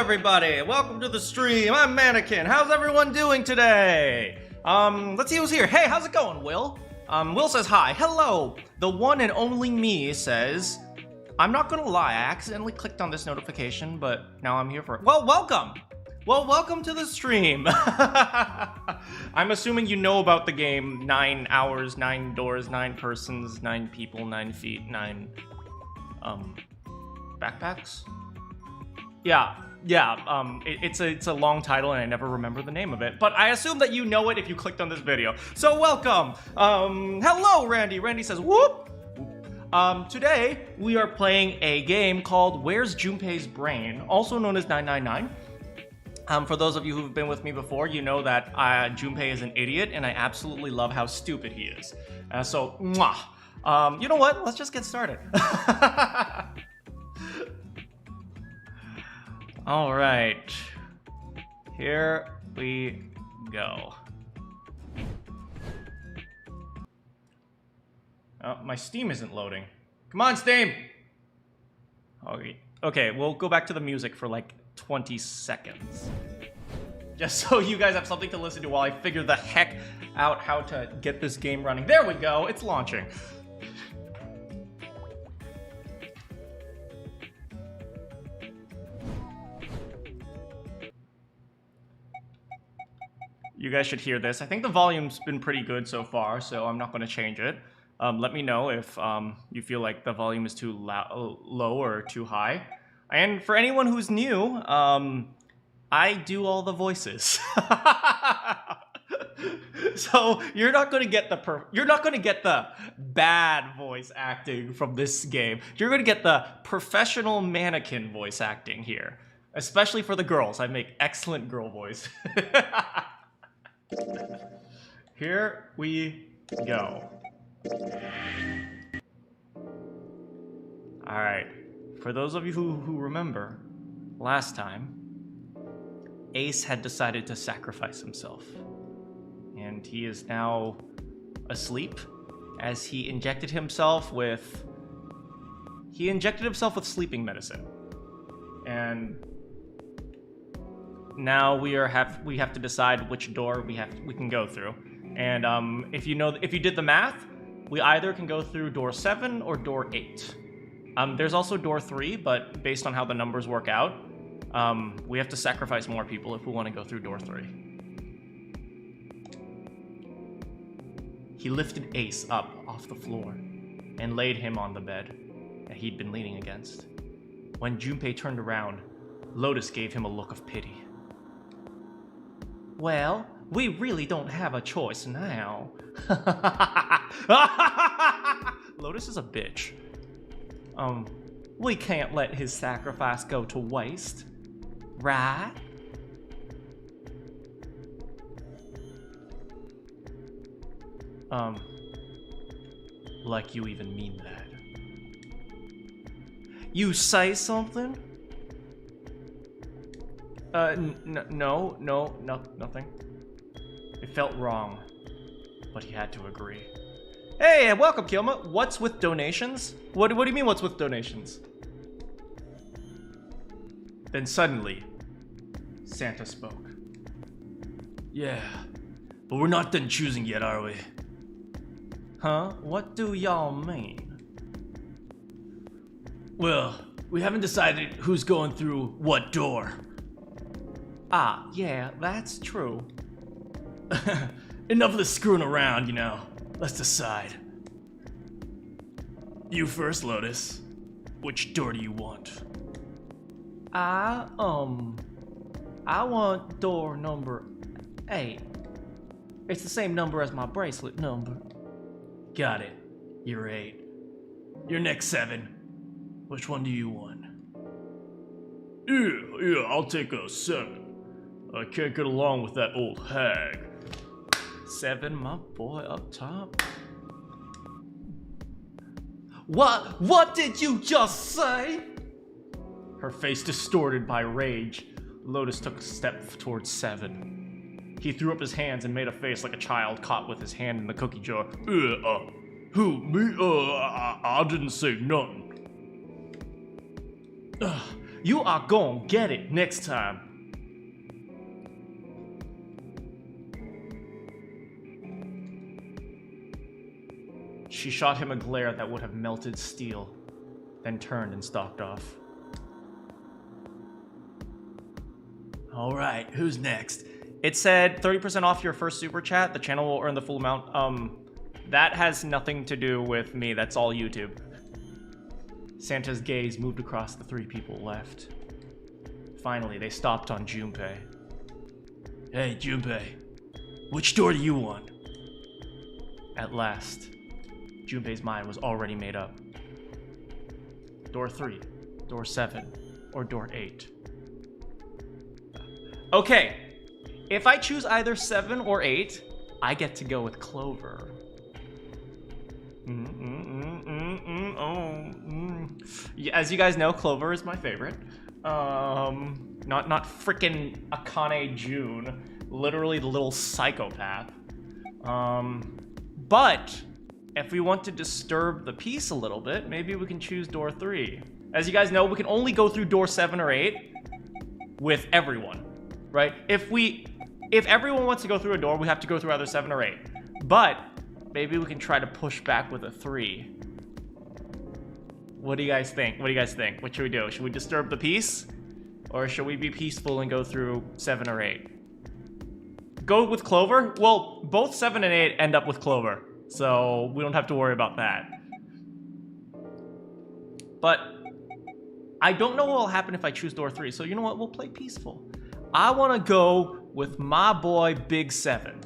everybody! Welcome to the stream. I'm Manakyn. How's everyone doing today? Let's see who's here. Hey, how's it going, Will? Will says hi. Hello. The one and only me says, I'm not gonna lie, I accidentally clicked on this notification, but now I'm here for it. Well, welcome! Well, welcome to the stream. I'm assuming you know about the game 9 hours, 9 doors, 9 persons, 9 people, 9 feet, 9, backpacks? Yeah, it's a long title and I never remember the name of it, but I assume that you know it if you clicked on this video. So welcome! Hello, Randy! Randy says, whoop! Today, we are playing a game called Where's Junpei's Brain, also known as 999. For those of you who've been with me before, you know that Junpei is an idiot, and I absolutely love how stupid he is. So, mwah! You know what? Let's just get started. All right, here we go. Oh, my Steam isn't loading. Come on, Steam! Okay, we'll go back to the music for like 20 seconds. Just so you guys have something to listen to while I figure the heck out how to get this game running. There we go, it's launching. You guys should hear this. I think the volume's been pretty good so far, so I'm not going to change it. Let me know if you feel like the volume is too low or too high. And for anyone who's new, I do all the voices. So you're not going to get the bad voice acting from this game. You're going to get the professional Manakyn voice acting here, especially for the girls. I make excellent girl voice. Here we go. Alright, for those of you who remember, last time, Ace had decided to sacrifice himself. And he is now asleep, as he injected himself with sleeping medicine. And now we have to decide which door we can go through. And if you did the math, we either can go through door 7 or door 8. There's also door 3, but based on how the numbers work out, we have to sacrifice more people if we want to go through door 3. He lifted Ace up off the floor and laid him on the bed that he'd been leaning against. When Junpei turned around, Lotus gave him a look of pity. Well, we really don't have a choice now. Lotus is a bitch. We can't let his sacrifice go to waste, right? Like you even mean that. You say something? No, nothing. It felt wrong, but he had to agree. Hey, welcome, Kilma. What's with donations? What do you mean, what's with donations? Then suddenly, Santa spoke. Yeah, but we're not done choosing yet, are we? Huh? What do y'all mean? Well, we haven't decided who's going through what door. Ah, yeah, that's true. Enough of the screwing around, you know. Let's decide. You first, Lotus. Which door do you want? I want door number 8. It's the same number as my bracelet number. Got it. You're 8. You're next 7. Which one do you want? Yeah, I'll take a 7. I can't get along with that old hag. 7, my boy, up top. What did you just say? Her face distorted by rage, Lotus took a step towards 7. He threw up his hands and made a face like a child caught with his hand in the cookie jar. Who, me? I didn't say nothing. You are gonna get it next time. She shot him a glare that would have melted steel, then turned and stalked off. All right, who's next? It said 30% off your first super chat. The channel will earn the full amount. That has nothing to do with me. That's all YouTube. Santa's gaze moved across the three people left. Finally, they stopped on Junpei. Hey, Junpei. Which door do you want? At last, Junpei's mind was already made up. Door 3, door 7, or door 8. Okay, if I choose either 7 or 8, I get to go with Clover. As you guys know, Clover is my favorite. Not frickin' Akane June, literally the little psychopath. But if we want to disturb the peace a little bit, maybe we can choose door 3. As you guys know, we can only go through door 7 or 8 with everyone, right? If everyone wants to go through a door, we have to go through either 7 or 8. But maybe we can try to push back with a 3. What do you guys think? What do you guys think? What should we do? Should we disturb the peace? Or should we be peaceful and go through 7 or 8? Go with Clover? Well, both 7 and 8 end up with Clover, so we don't have to worry about that. But I don't know what will happen if I choose door 3, so you know what? We'll play peaceful. I want to go with my boy Big 7.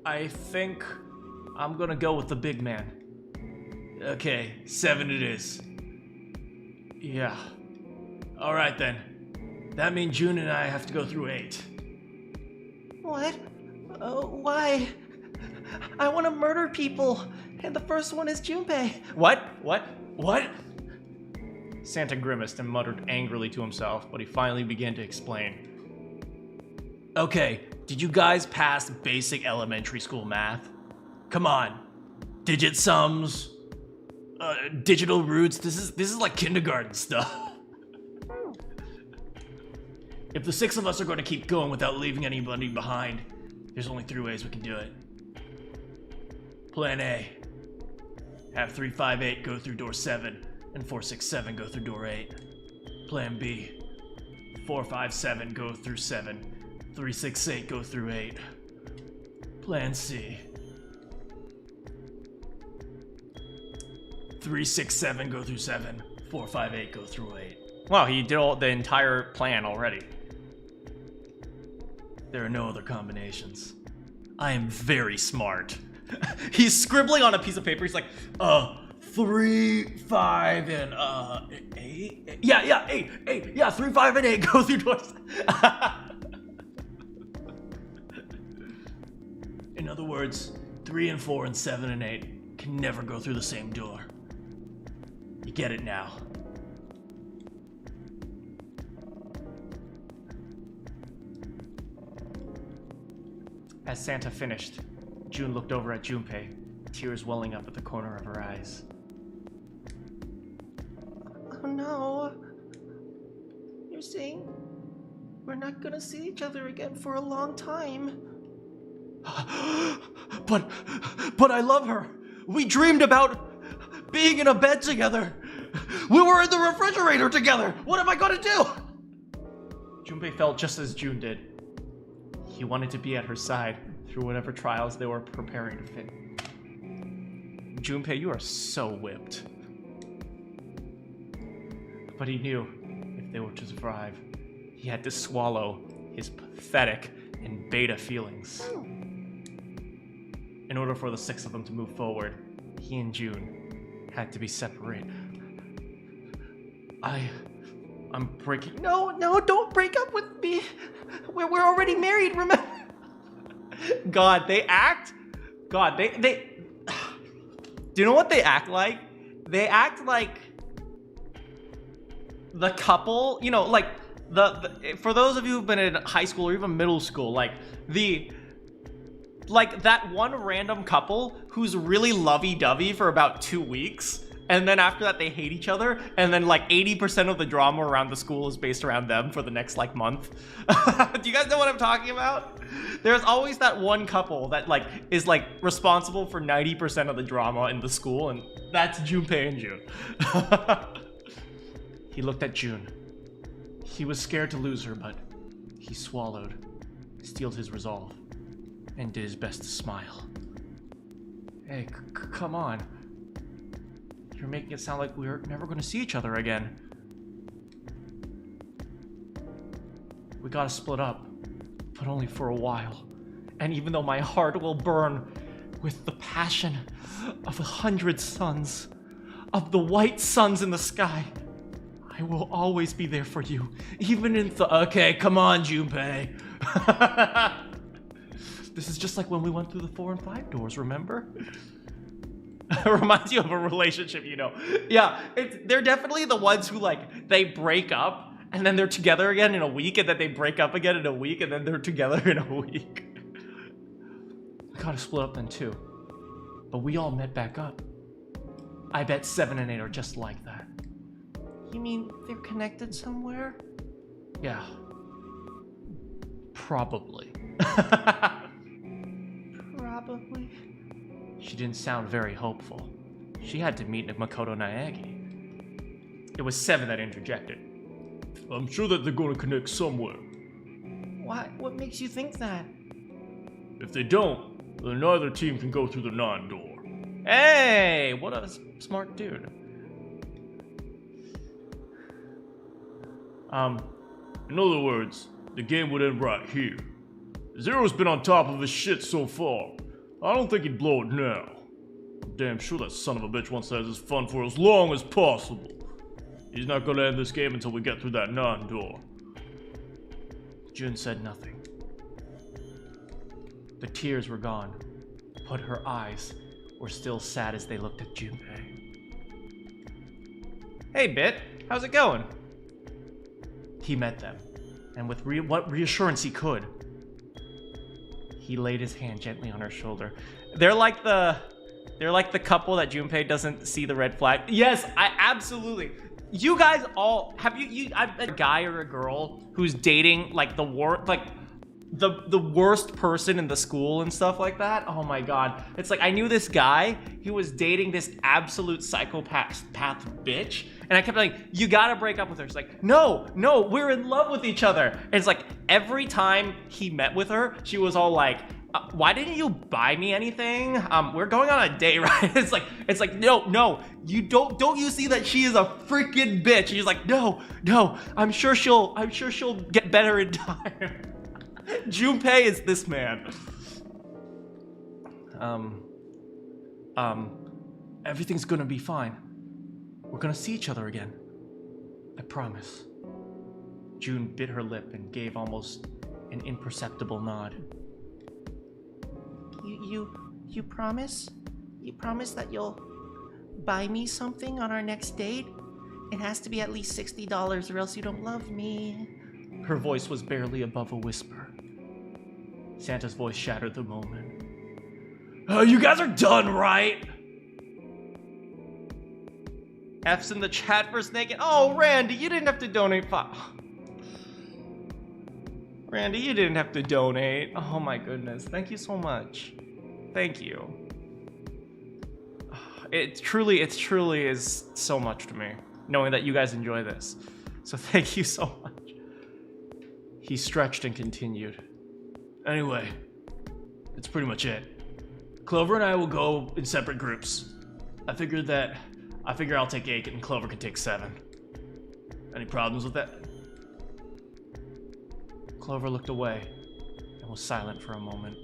I think I'm gonna go with the big man. Okay, 7 it is. Yeah. Alright then. That means June and I have to go through 8. What? Why? I want to murder people, and the first one is Junpei. What? Santa grimaced and muttered angrily to himself, but he finally began to explain. Okay, did you guys pass basic elementary school math? Come on. Digit sums, digital roots, this is like kindergarten stuff. If the 6 of us are going to keep going without leaving anybody behind, there's only 3 ways we can do it. Plan A. Have 358 go through door 7, and 467 go through door 8. Plan B. 457 go through 7, 368 go through 8. Plan C. 367 go through 7, 458 go through 8. Wow, he did the entire plan already. There are no other combinations. I am very smart. He's scribbling on a piece of paper. He's like, 3, 5, and 8. Yeah, 8. Yeah, 3, 5, and 8 go through doors. In other words, 3 and 4 and 7 and 8 can never go through the same door. You get it now. As Santa finished, June looked over at Junpei, tears welling up at the corner of her eyes. Oh no. You're saying we're not gonna see each other again for a long time. But I love her. We dreamed about being in a bed together. We were in the refrigerator together. What am I gonna do? Junpei felt just as June did. He wanted to be at her side through whatever trials they were preparing to fit. Junpei, you are so whipped. But he knew if they were to survive, he had to swallow his pathetic and beta feelings. In order for the 6 of them to move forward, he and June had to be separated. I'm breaking. No, don't break up with me. We're already married, remember? God, they act. God, they. Do you know what they act like? They act like the couple. You know, like the for those of you who've been in high school or even middle school, like the like that one random couple who's really lovey-dovey for about 2 weeks, and then after that they hate each other, and then like 80% of the drama around the school is based around them for the next like month. Do you guys know what I'm talking about? There's always that one couple that like is like responsible for 90% of the drama in the school, and that's Junpei and June. He looked at June. He was scared to lose her, but he swallowed, steeled his resolve, and did his best to smile. Hey, come on. You're making it sound like we're never going to see each other again. We gotta split up, but only for a while. And even though my heart will burn with the passion of 100 suns, of the white suns in the sky, I will always be there for you, even in the— Okay, come on, Junpei. This is just like when we went through the 4 and 5 doors, remember? It reminds you of a relationship, you know. Yeah, they're definitely the ones who, like, they break up, and then they're together again in a week, and then they break up again in a week, and then they're together in a week. We gotta split up then, too. But we all met back up. I bet 7 and 8 are just like that. You mean they're connected somewhere? Yeah. Probably. Probably. She didn't sound very hopeful. She had to meet Makoto Naegi. It was 7 that interjected. I'm sure that they're going to connect somewhere. What makes you think that? If they don't, then neither team can go through the 9 door. Hey, what a smart dude. In other words, the game would end right here. Zero's been on top of his shit so far. I don't think he'd blow it now. I'm damn sure that son of a bitch wants to have his fun for as long as possible. He's not gonna end this game until we get through that 9 door. June said nothing. The tears were gone, but her eyes were still sad as they looked at Junpei. Hey, Bit, how's it going? He met them, and with what reassurance he could, he laid his hand gently on her shoulder. They're like the couple that Junpei doesn't see the red flag. Yes, I absolutely. You guys all have a guy or a girl who's dating like the worst person in the school and stuff like that. Oh my god. It's like I knew this guy, he was dating this absolute psychopath bitch, and I kept like, you gotta break up with her. She's like, no, we're in love with each other. And it's like every time he met with her, she was all like, why didn't you buy me anything? We're going on a date, right? It's like, no, you don't you see that she is a freaking bitch? She's like, no, I'm sure she'll get better in time. Junpei is this man. Everything's gonna be fine. We're gonna see each other again. I promise. June bit her lip and gave almost an imperceptible nod. You promise? You promise that you'll buy me something on our next date? It has to be at least $60 or else you don't love me. Her voice was barely above a whisper. Santa's voice shattered the moment. You guys are done, right? F's in the chat for Snake. Oh, Randy, you didn't have to donate Randy, you didn't have to donate. Oh my goodness. Thank you so much. Thank you. It truly is so much to me, knowing that you guys enjoy this. So thank you so much. He stretched and continued. Anyway, that's pretty much it. Clover and I will go in separate groups. I figure I'll take 8 and Clover can take 7. Any problems with that? Clover looked away and was silent for a moment.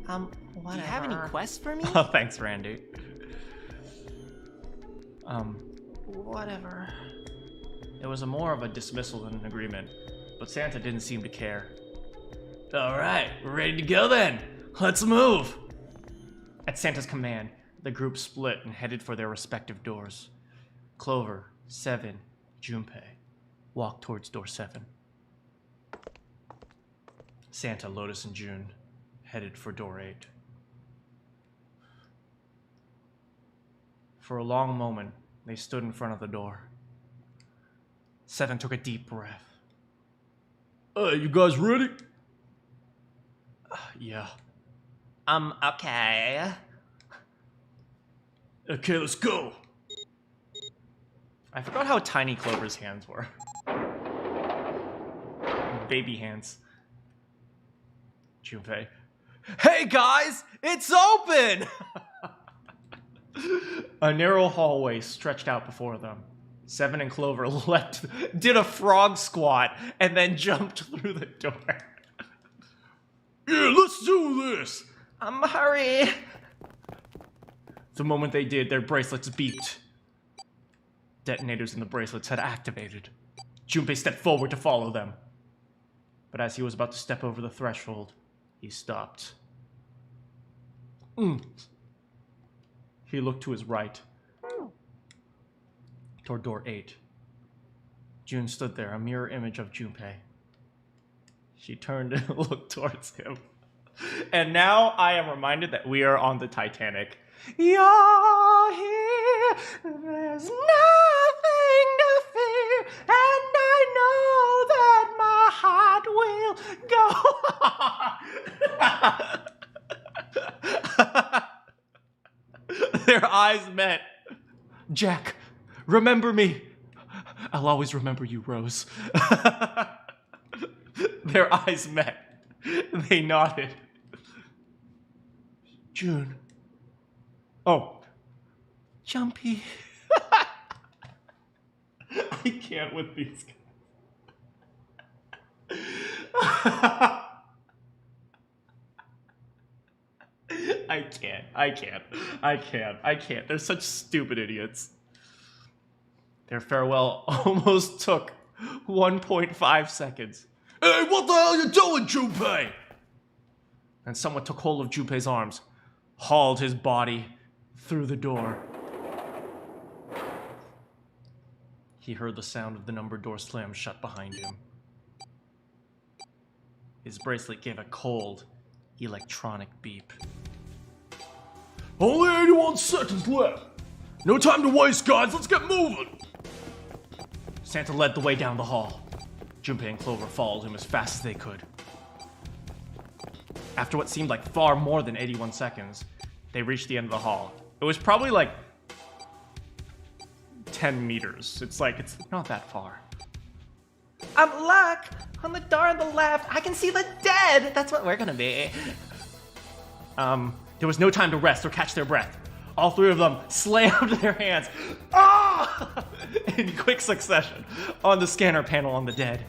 Whatever. Do you have any quests for me? Oh, thanks, Randy. Whatever. It was more of a dismissal than an agreement, but Santa didn't seem to care. All right, we're ready to go then. Let's move. At Santa's command, the group split and headed for their respective doors. Clover, 7, Junpei walked towards door 7. Santa, Lotus, and June headed for door 8. For a long moment, they stood in front of the door. 7 took a deep breath. You guys ready? Yeah. Okay. Okay, let's go. I forgot how tiny Clover's hands were. Baby hands. Junpei. Hey guys, it's open! A narrow hallway stretched out before them. 7 and Clover did a frog squat, and then jumped through the door. Yeah, let's do this! Hurry! The moment they did, their bracelets beeped. Detonators in the bracelets had activated. Junpei stepped forward to follow them. But as he was about to step over the threshold, he stopped. He looked to his right, toward door 8. June stood there, a mirror image of Junpei. She turned and looked towards him. And now I am reminded that we are on the Titanic. You're here, there's nothing to fear, and I know that my heart will go. Their eyes met. Jack, remember me. I'll always remember you, Rose. Their eyes met. They nodded. June. Oh. Jumpy. I can't with these guys. I can't. They're such stupid idiots. Their farewell almost took 1.5 seconds. Hey, what the hell are you doing, Junpei? And someone took hold of Junpei's arms, hauled his body through the door. He heard the sound of the numbered door slam shut behind him. His bracelet gave a cold, electronic beep. Only 81 seconds left. No time to waste, guys. Let's get moving. Santa led the way down the hall. Junpei and Clover followed him as fast as they could. After what seemed like far more than 81 seconds, they reached the end of the hall. It was probably like 10 meters. It's not that far. Look! On the door on the left, I can see the dead! That's what we're gonna be. There was no time to rest or catch their breath. All 3 of them slammed their hands in quick succession on the scanner panel on the dead.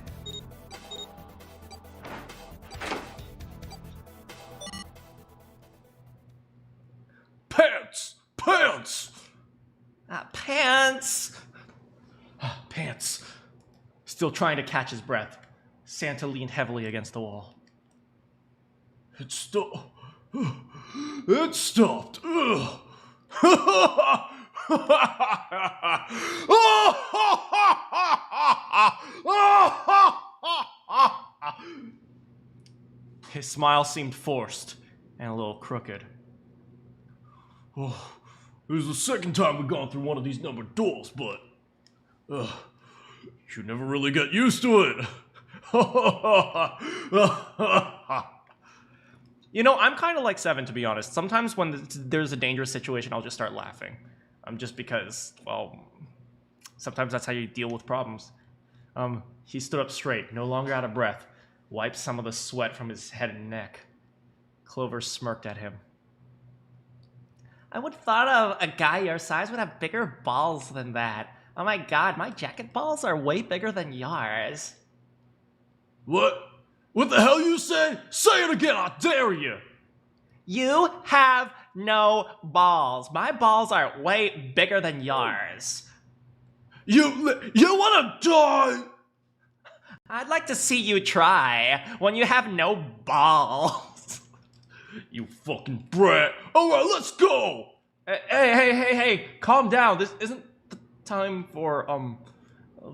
Pants! Pants! Pants! Pants. Still trying to catch his breath, Santa leaned heavily against the wall. It stopped. It stopped. His smile seemed forced and a little crooked. Oh, this is the second time we've gone through one of these numbered doors, but you never really get used to it. You know, I'm kind of like 7, to be honest. Sometimes when there's a dangerous situation, I'll just start laughing. Just because, well, sometimes that's how you deal with problems. He stood up straight, no longer out of breath, wiped some of the sweat from his head and neck. Clover smirked at him. I would have thought of a guy your size would have bigger balls than that. Oh my god, my jacket balls are way bigger than yours. What? What the hell you say? Say it again, I dare you! You have no balls. My balls are way bigger than yours. You wanna die? I'd like to see you try when you have no balls. You fucking brat. Alright, let's go! Hey, calm down. This isn't the time for,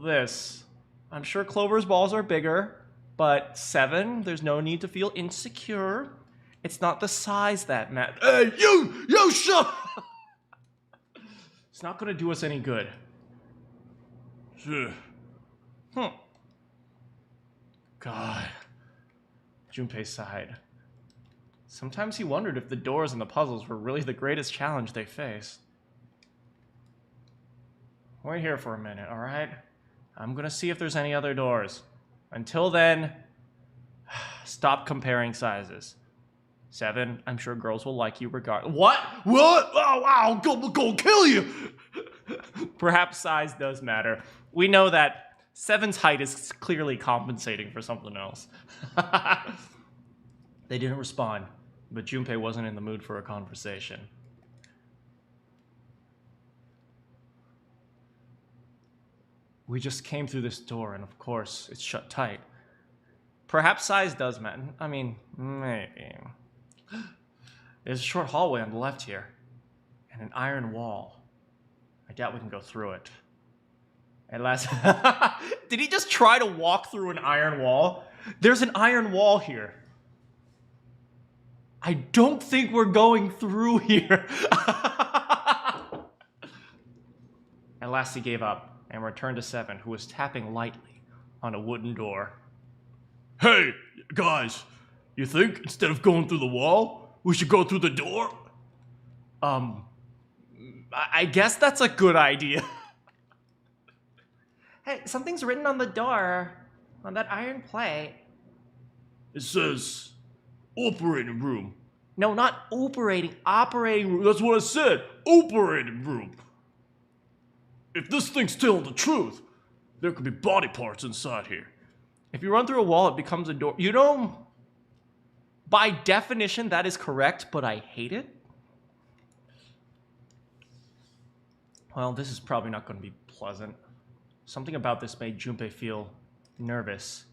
this. I'm sure Clover's balls are bigger. But 7, there's no need to feel insecure. It's not the size that matters. Hey, you shut. It's not gonna do us any good. God. Junpei sighed. Sometimes he wondered if the doors and the puzzles were really the greatest challenge they faced. Wait here for a minute, alright? I'm gonna see if there's any other doors. Until then, stop comparing sizes. 7, I'm sure girls will like you regardless. What? What? Oh, wow, I'm gonna kill you! Perhaps size does matter. We know that 7's height is clearly compensating for something else. They didn't respond, but Junpei wasn't in the mood for a conversation. We just came through this door, and of course, it's shut tight. Perhaps size does matter. I mean, maybe. There's a short hallway on the left here, and an iron wall. I doubt we can go through it. At last... Did he just try to walk through an iron wall? There's an iron wall here. I don't think we're going through here. At last he gave up and returned to 7, who was tapping lightly on a wooden door. Hey, guys, you think instead of going through the wall, we should go through the door? I guess that's a good idea. Hey, something's written on the door, on that iron plate. It says, operating room. No, not operating room. That's what I said, operating room. If this thing's telling the truth, there could be body parts inside here. If you run through a wall, it becomes a door. You know, by definition, that is correct, but I hate it. Well, this is probably not going to be pleasant. Something about this made Junpei feel nervous.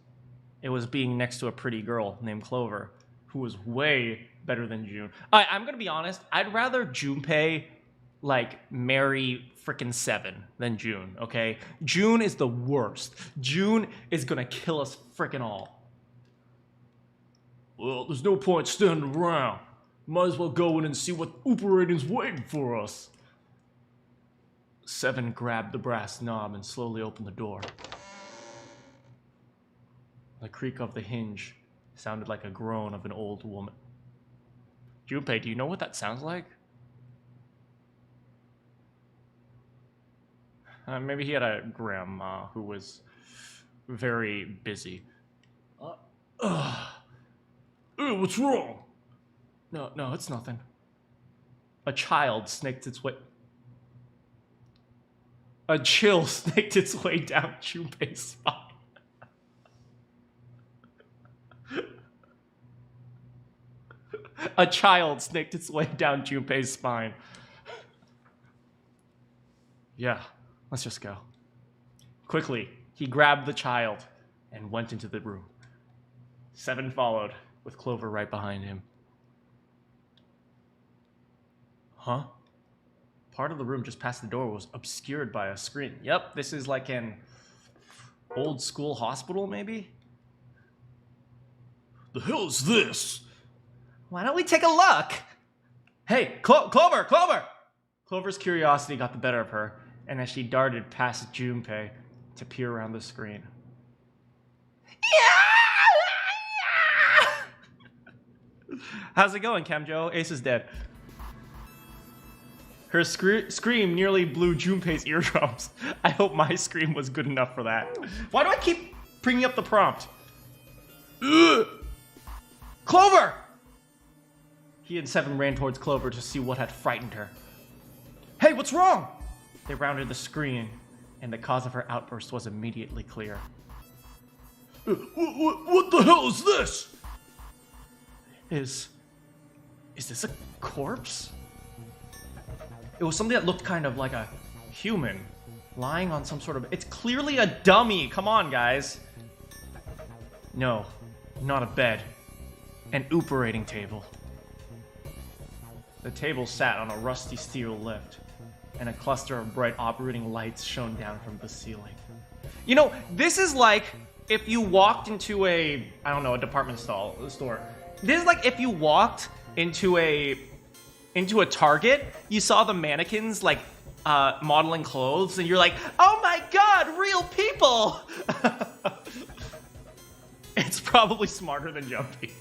It was being next to a pretty girl named Clover, who was way better than June. I'm going to be honest, I'd rather Junpei, like, marry frickin' 7 than June, okay? June is the worst. June is going to kill us frickin' all. Well, there's no point standing around. Might as well go in and see what operating's waiting for us. 7 grabbed the brass knob and slowly opened the door. The creak of the hinge sounded like a groan of an old woman. Junpei, do you know what that sounds like? Maybe he had a grandma who was very busy. Hey, what's wrong? No, it's nothing. A child snaked its way... A chill snaked its way down Junpei's spine. A child snaked its way down Junpei's spine. Yeah, let's just go. Quickly, he grabbed the child and went into the room. 7 followed, with Clover right behind him. Huh? Part of the room just past the door was obscured by a screen. Yep, this is like an old school hospital, maybe? The hell is this? Why don't we take a look? Hey, Clover! Clover's curiosity got the better of her, and as she darted past Junpei to peer around the screen. How's it going, Camjo? Ace is dead. Her scream nearly blew Junpei's eardrums. I hope my scream was good enough for that. Why do I keep bringing up the prompt? Clover! He and 7 ran towards Clover to see what had frightened her. Hey, what's wrong? They rounded the screen, and the cause of her outburst was immediately clear. What the hell is this? Is this a corpse? It was something that looked kind of like a human, lying on some sort of... It's clearly a dummy! Come on, guys! No, not a bed. An operating table. The table sat on a rusty steel lift, and a cluster of bright operating lights shone down from the ceiling. You know, this is like if you walked into a, I don't know, a department store. This is like if you walked into a Target, you saw the mannequins like modeling clothes, and you're like, oh my god, real people! It's probably smarter than Jumpy.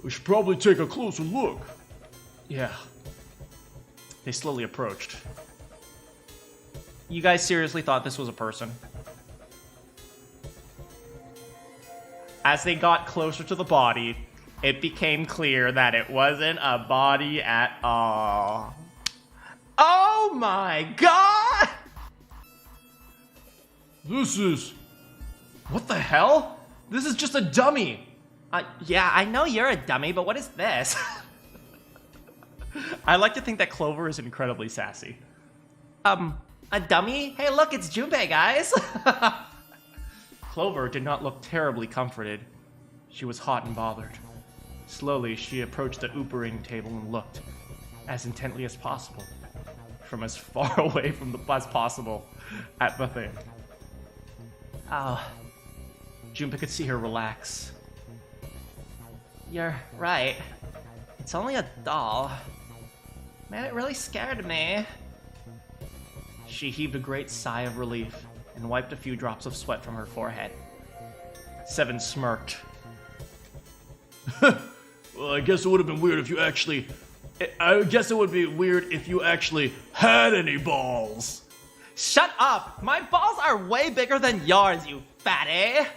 We should probably take a closer look. Yeah. They slowly approached. You guys seriously thought this was a person? As they got closer to the body, it became clear that it wasn't a body at all. Oh my god! This is... What the hell? This is just a dummy. Yeah, I know you're a dummy, but what is this? I like to think that Clover is incredibly sassy. A dummy? Hey, look, it's Junpei, guys. Clover did not look terribly comforted. She was hot and bothered. Slowly, she approached the Oopering table and looked, as intently as possible, from as far away from as possible, at the thing. Oh. Junpei could see her relax. You're right. It's only a doll. Man, it really scared me. She heaved a great sigh of relief and wiped a few drops of sweat from her forehead. Seven smirked. Well, I guess it would have been weird if you actually... I guess it would be weird if you actually had any balls. Shut up! My balls are way bigger than yours, you fatty!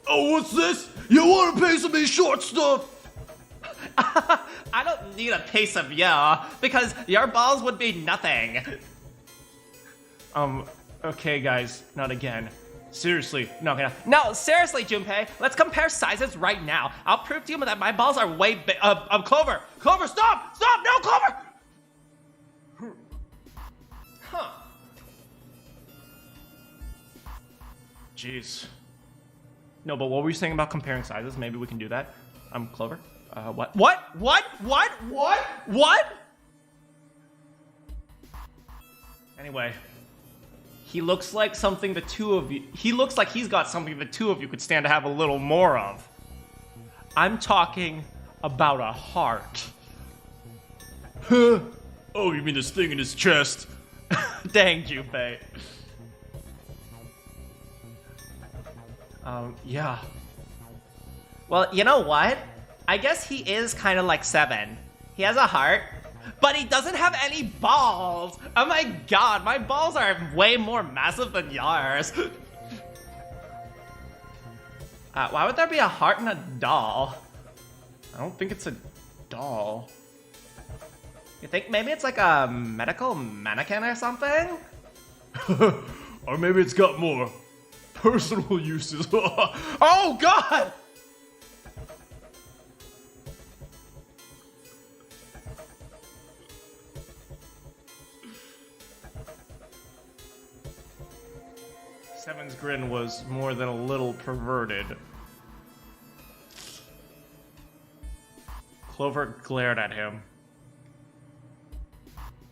Oh, what's this? You want a piece of me, short stuff? I don't need a piece of you, because your balls would be nothing. Okay, guys, not again. Seriously, not gonna. No, seriously, Junpei, let's compare sizes right now. I'll prove to you that my balls are way big. Clover! Clover, stop! Stop! No, Clover! Huh. Jeez. No, but what were you saying about comparing sizes? Maybe we can do that. Clover. What? What? Anyway. He looks like something the two of you... He looks like he's got something the two of you could stand to have a little more of. I'm talking about a heart. Huh? Oh, you mean this thing in his chest? Dang, Junpei. Yeah. Well, you know what? I guess he is kind of like Seven. He has a heart, but he doesn't have any balls. Oh my god, my balls are way more massive than yours. Why would there be a heart in a doll? I don't think it's a doll. You think maybe it's like a medical mannequin or something? Or maybe it's got more personal uses. Oh god! Seven's grin was more than a little perverted. Clover glared at him.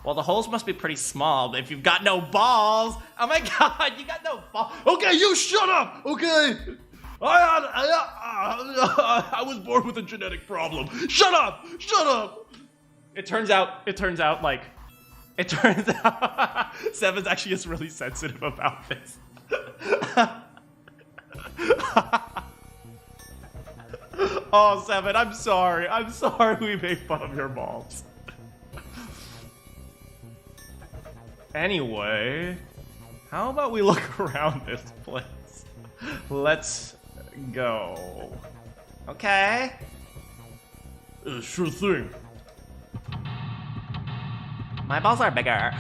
Well, the holes must be pretty small if you've got no balls. Oh my god, you got no balls. Okay, you shut up, okay? I was born with a genetic problem. Shut up! Shut up! It turns out Seven's actually just really sensitive about this. Oh, Seven, I'm sorry. I'm sorry we made fun of your balls. Anyway, how about we look around this place? Let's go. Okay. Sure thing. My balls are bigger.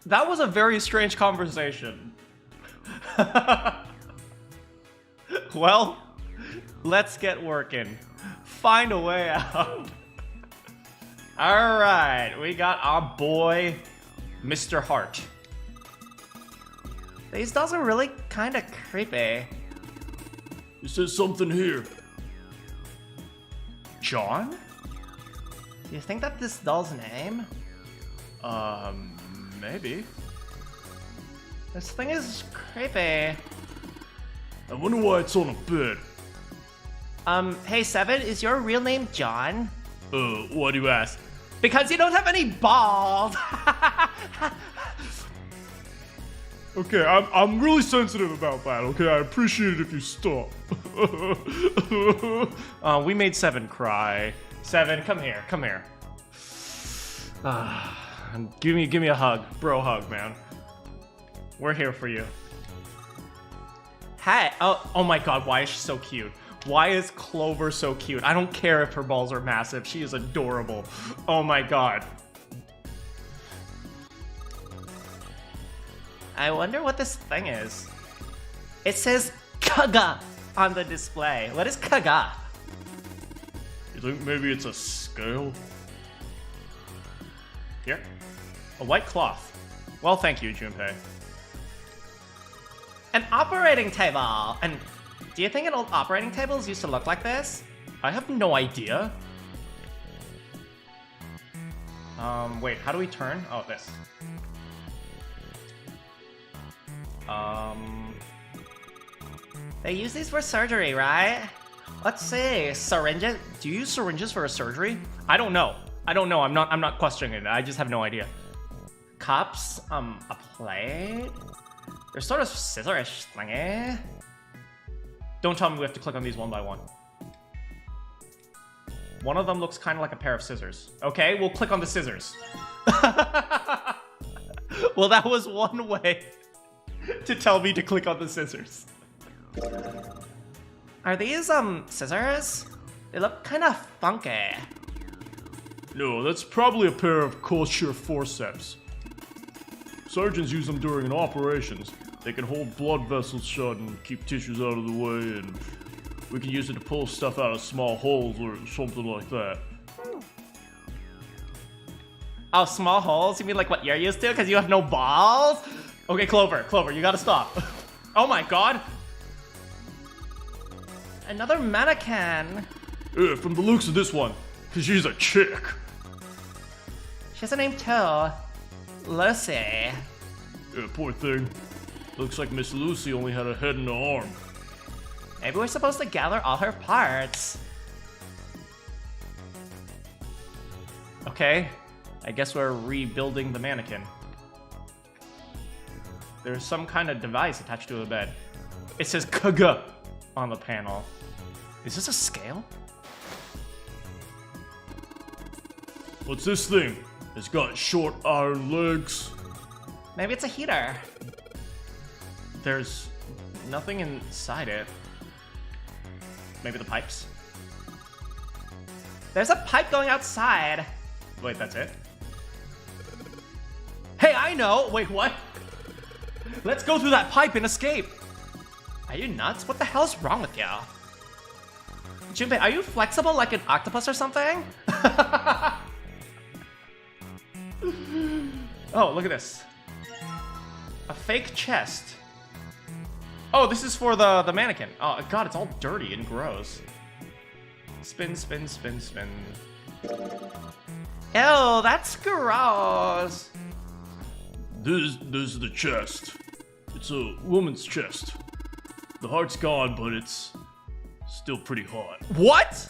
That was a very strange conversation. Well, let's get working. Find a way out. Alright, we got our boy, Mr. Hart. These dolls are really kind of creepy. It says something here. John? Do you think that this doll's name? Maybe. This thing is creepy. I wonder why it's on a bed. Hey Seven, is your real name John? Why do you ask? Because you don't have any balls! Okay, I'm really sensitive about that, okay? I appreciate it if you stop. We made Seven cry. Seven, come here, come here. Give me a hug. Bro hug, man. We're here for you. Hey, oh my god, why is she so cute? Why is Clover so cute? I don't care if her balls are massive. She is adorable. Oh my god. I wonder what this thing is. It says Kaga on the display. What is Kaga? You think maybe it's a scale? Here. A white cloth. Well, thank you, Junpei. An operating table! And do you think old operating tables used to look like this? I have no idea. Wait, how do we turn? Oh, this. They use these for surgery, right? Let's see, syringes? Do you use syringes for a surgery? I don't know. I'm not questioning it. I just have no idea. Cups, a plate? They're sort of scissorish thingy. Don't tell me we have to click on these one by one. One of them looks kind of like a pair of scissors. Okay, we'll click on the scissors. Well, that was one way to tell me to click on the scissors. Are these, scissors? They look kind of funky. No, that's probably a pair of kosher forceps. Surgeons use them during operations. They can hold blood vessels shut and keep tissues out of the way, and we can use it to pull stuff out of small holes or something like that. Oh, small holes? You mean like what you're used to? Because you have no balls? Okay, Clover, you gotta stop. Oh my god. Another Manakyn. Yeah, from the looks of this one, because she's a chick. She has a name too. Lucy. Yeah, poor thing. Looks like Miss Lucy only had a head and an arm. Maybe we're supposed to gather all her parts. Okay, I guess we're rebuilding the mannequin. There's some kind of device attached to the bed. It says Kaga on the panel. Is this a scale? What's this thing? It's got short iron legs. Maybe it's a heater. There's nothing inside it. Maybe the pipes? There's a pipe going outside. Wait, that's it? Hey, I know! Wait, what? Let's go through that pipe and escape. Are you nuts? What the hell's wrong with you? Junpei, are you flexible like an octopus or something? Oh, look at this. A fake chest. Oh, this is for the mannequin. Oh god, it's all dirty and gross. Spin, spin, spin, spin. Ew, that's gross. This is the chest. It's a woman's chest. The heart's gone, but it's still pretty hot. What?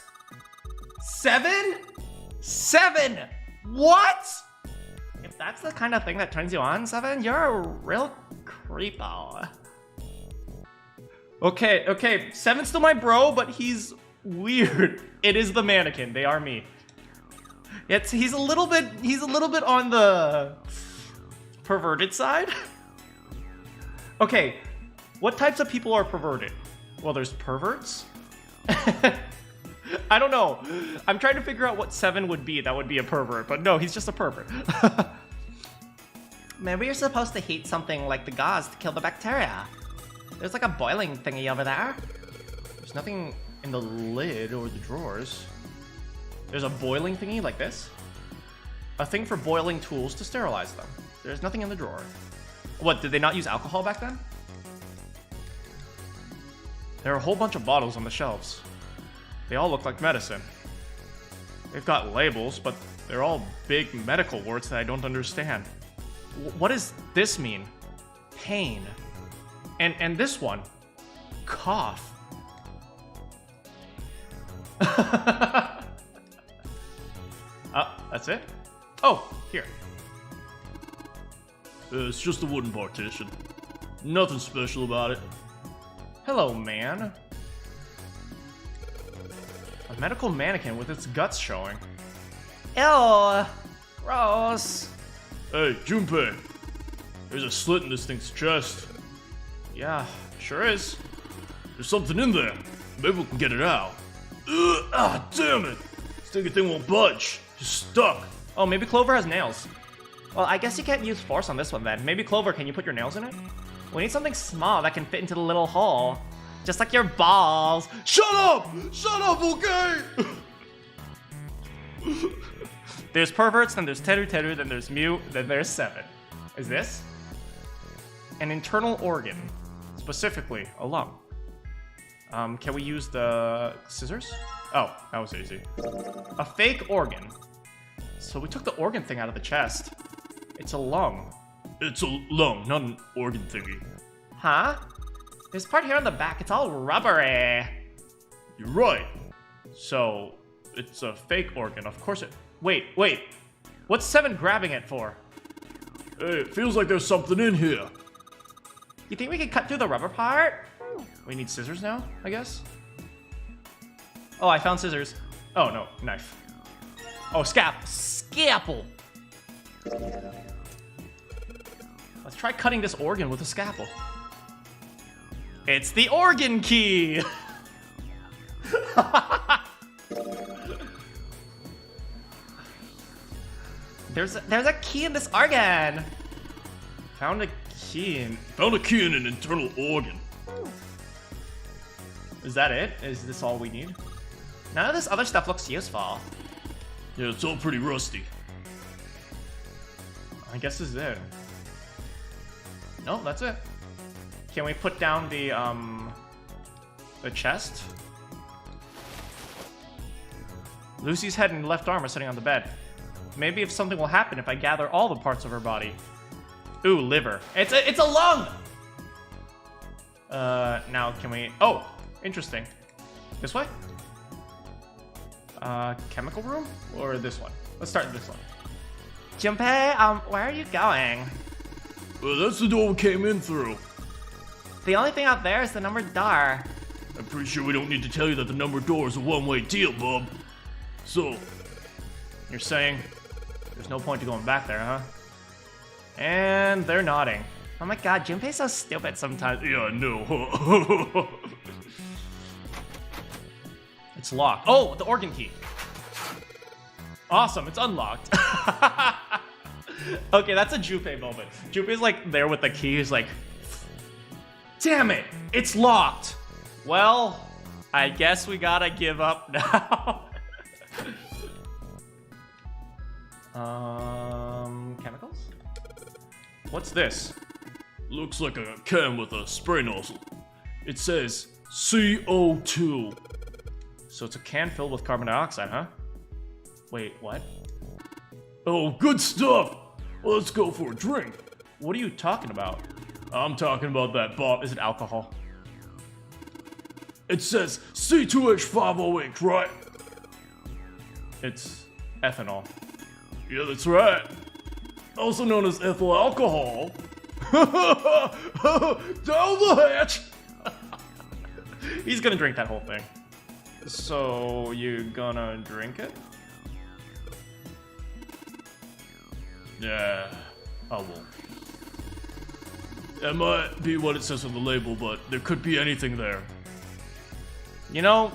7? 7? What? If that's the kind of thing that turns you on, 7, you're a real creepo. Okay, 7's still my bro, but he's weird. It is the mannequin. They are me. He's a little bit on the perverted side. Okay, what types of people are perverted? Well, there's perverts. I don't know. I'm trying to figure out what 7 would be. That would be a pervert, but no, he's just a pervert. Maybe you're supposed to heat something like the gauze to kill the bacteria. There's like a boiling thingy over there. There's nothing in the lid or the drawers. There's a boiling thingy like this. A thing for boiling tools to sterilize them. There's nothing in the drawer. What, did they not use alcohol back then? There are a whole bunch of bottles on the shelves. They all look like medicine. They've got labels, but they're all big medical words that I don't understand. What does this mean? Pain. And this one? Cough. That's it? Oh, here. It's just a wooden partition. Nothing special about it. Hello, man. A medical mannequin with its guts showing. Ew! Gross! Hey, Junpei. There's a slit in this thing's chest. Yeah, sure is. There's something in there. Maybe we can get it out. Damn it! Stinky thing won't budge. Just stuck. Oh, maybe Clover has nails. Well, I guess you can't use force on this one then. Maybe Clover, can you put your nails in it? We need something small that can fit into the little hole. Just like your balls. Shut up! Shut up, okay? There's perverts, then there's Teru Teru, then there's Mew, then there's Seven. Is this? An internal organ. Specifically, a lung. Can we use the scissors? Oh, that was easy. A fake organ. So we took the organ thing out of the chest. It's a lung. It's a lung, not an organ thingy. Huh? This part here on the back, it's all rubbery. You're right. So, it's a fake organ. Of course it... Wait. What's Seven grabbing it for? Hey, it feels like there's something in here. You think we can cut through the rubber part? We need scissors now, I guess? Oh, I found scissors. Oh, no, knife. Oh, scalpel. Let's try cutting this organ with a scalpel. It's the organ key! There's a key in this organ! Found a key in... Found a key in an internal organ. Is that it? Is this all we need? None of this other stuff looks useful. Yeah, it's all pretty rusty. I guess this is it. No, that's it. Can we put down the chest? Lucy's head and left arm are sitting on the bed. Maybe if something will happen if I gather all the parts of her body. Ooh, liver. It's a lung! Now can we... Oh, interesting. This way? Chemical room? Or this one? Let's start this one. Junpei, where are you going? Well, that's the door we came in through. The only thing out there is the numbered door. I'm pretty sure we don't need to tell you that the numbered door is a one-way deal, bub. So... You're saying there's no point to going back there, huh? And they're nodding. Oh my god, Junpei's so stupid sometimes. Yeah, I know. It's locked. Oh, the organ key. Awesome, it's unlocked. Okay, that's a Junpei moment. Junpei's like there with the key. He's like, damn it, it's locked. Well, I guess we gotta give up now. Chemicals? What's this? Looks like a can with a spray nozzle. It says CO2. So it's a can filled with carbon dioxide, huh? Wait, what? Oh, good stuff. Well, let's go for a drink. What are you talking about? I'm talking about that bottle. Is it alcohol? It says C2H5OH, right? It's ethanol. Yeah, that's right. Also known as ethyl alcohol. Down the hatch! He's gonna drink that whole thing. So, you gonna drink it? Yeah, I won't. That might be what it says on the label, but there could be anything there. You know,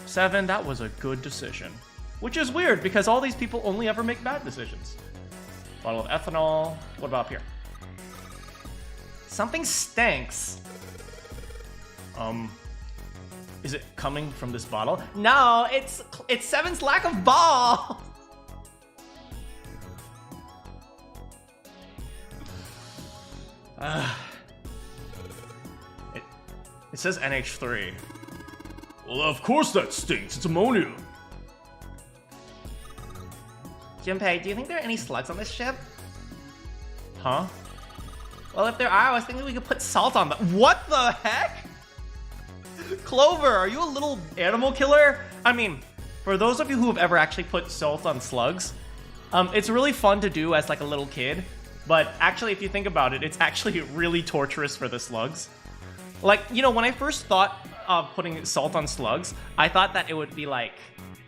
Seven, that was a good decision. Which is weird, because all these people only ever make bad decisions. Bottle of ethanol. What about up here? Something stinks. Is it coming from this bottle? No, it's Seven's lack of ball. It says NH3. Well, of course that stinks. It's ammonia. Junpei, do you think there are any slugs on this ship? Huh? Well, if there are, I was thinking we could put salt on them. What the heck? Clover, are you a little animal killer? I mean, for those of you who have ever actually put salt on slugs, it's really fun to do as like a little kid, but actually if you think about it, it's actually really torturous for the slugs. Like, you know, when I first thought of putting salt on slugs, I thought that it would be like,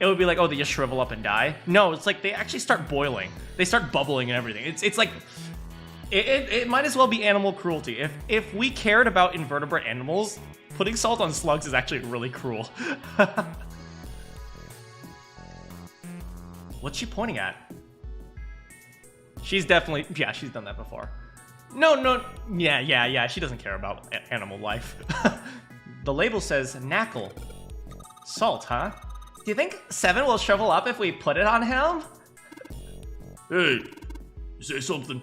oh, they just shrivel up and die. No, it's like they actually start boiling. They start bubbling and everything. It's like, it might as well be animal cruelty. If we cared about invertebrate animals, putting salt on slugs is actually really cruel. What's she pointing at? She's definitely, yeah, she's done that before. No, yeah, she doesn't care about animal life. The label says knackle. Salt, huh? Do you think Seven will shrivel up if we put it on him? Hey, say something.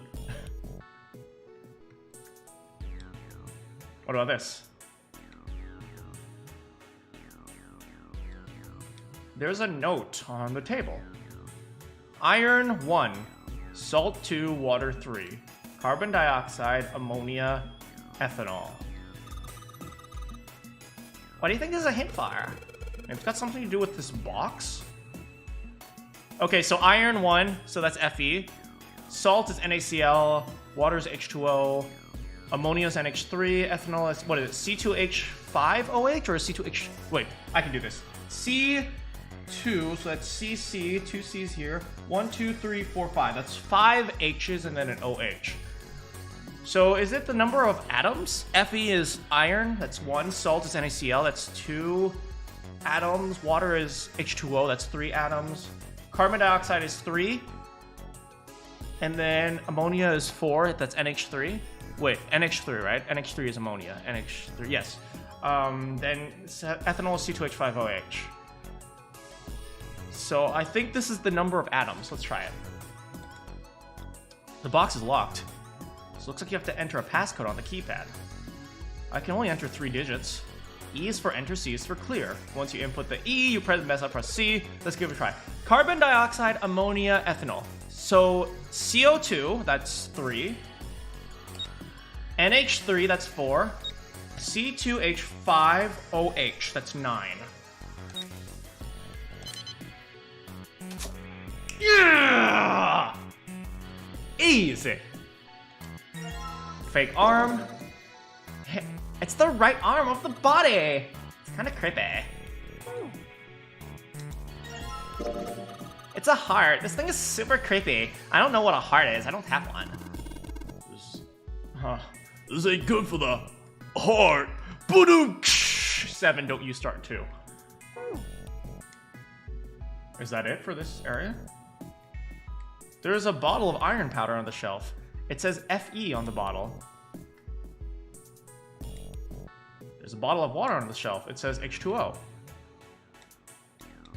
What about this? There's a note on the table. Iron 1, salt 2, water 3, carbon dioxide, ammonia, ethanol. What do you think this is a hint for? It's got something to do with this box? Okay, so iron 1, so that's Fe. Salt is NaCl, water is H2O, ammonia is NH3, ethanol is, what is it, C2H5OH or C2H... Wait, I can do this. C2, so that's CC, 2 C's here. 1, 2, 3, 4, 5. That's 5 H's and then an OH. So is it the number of atoms? Fe is iron, that's 1. Salt is NaCl, that's 2 atoms. Water is H2O, that's 3 atoms. Carbon dioxide is 3. And then ammonia is 4, that's NH3. Wait, NH3, right? NH3 is ammonia. NH3, yes. Then ethanol is C2H5OH. So I think this is the number of atoms. Let's try it. The box is locked. So it looks like you have to enter a passcode on the keypad. I can only enter 3 digits. E is for enter, C is for clear. Once you input the E, you press C. Let's give it a try. Carbon dioxide, ammonia, ethanol. So CO2, that's 3. NH3, that's 4. C2H5OH, that's 9. Yeah! Easy. Fake arm. Hey, it's the right arm of the body. It's kind of creepy. It's a heart. This thing is super creepy. I don't know what a heart is. I don't have one. This ain't good for the heart. Boom! 7, don't you start too. Is that it for this area? There is a bottle of iron powder on the shelf. It says Fe on the bottle. There's a bottle of water on the shelf. It says H2O.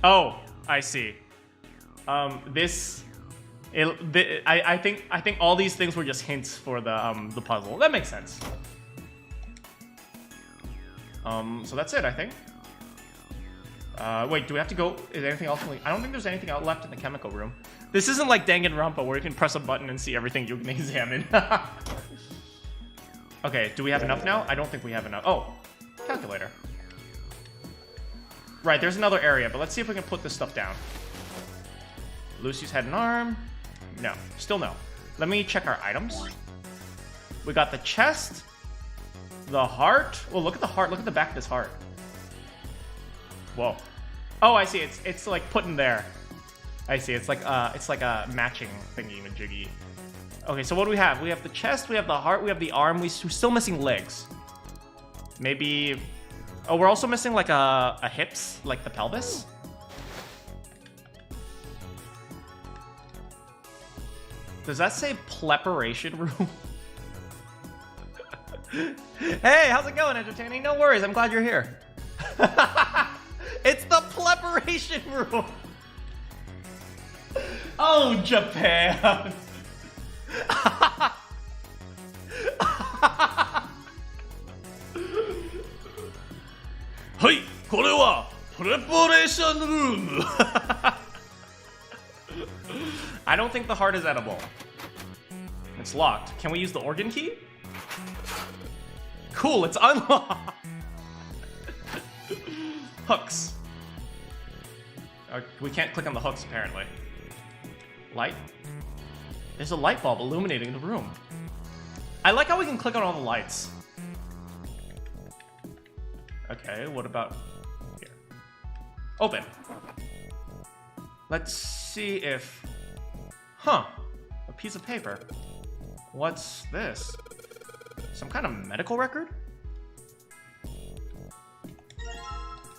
Oh, I see. I think all these things were just hints for the puzzle. That makes sense. So that's it, I think. Wait, do we have to go? Is there anything else? I don't think there's anything out left in the chemical room. This isn't like Danganronpa where you can press a button and see everything you can examine. Okay, do we have enough now? I don't think we have enough. Oh, calculator. Right, there's another area, but let's see if we can put this stuff down. Lucy's head and arm. No, still no. Let me check our items. We got the chest, the heart. Well, look at the heart. Look at the back of this heart. Whoa. Oh, I see. It's like put in there. I see. It's like a matching thingy with jiggy. Okay, so what do we have? We have the chest, we have the heart, we have the arm. We're still missing legs. Maybe. Oh, we're also missing like a hips, like the pelvis. Does that say preparation room? Hey, how's it going, entertaining? No worries, I'm glad you're here. It's the preparation room. Oh, Japan. Hey, これはプレパレーションルーム。I don't think the heart is edible. It's locked. Can we use the organ key? Cool, it's unlocked. Hooks. We can't click on the hooks, apparently. Light? There's a light bulb illuminating the room. I like how we can click on all the lights. Okay, what about here? Open. Let's see if... Huh. A piece of paper. What's this? Some kind of medical record?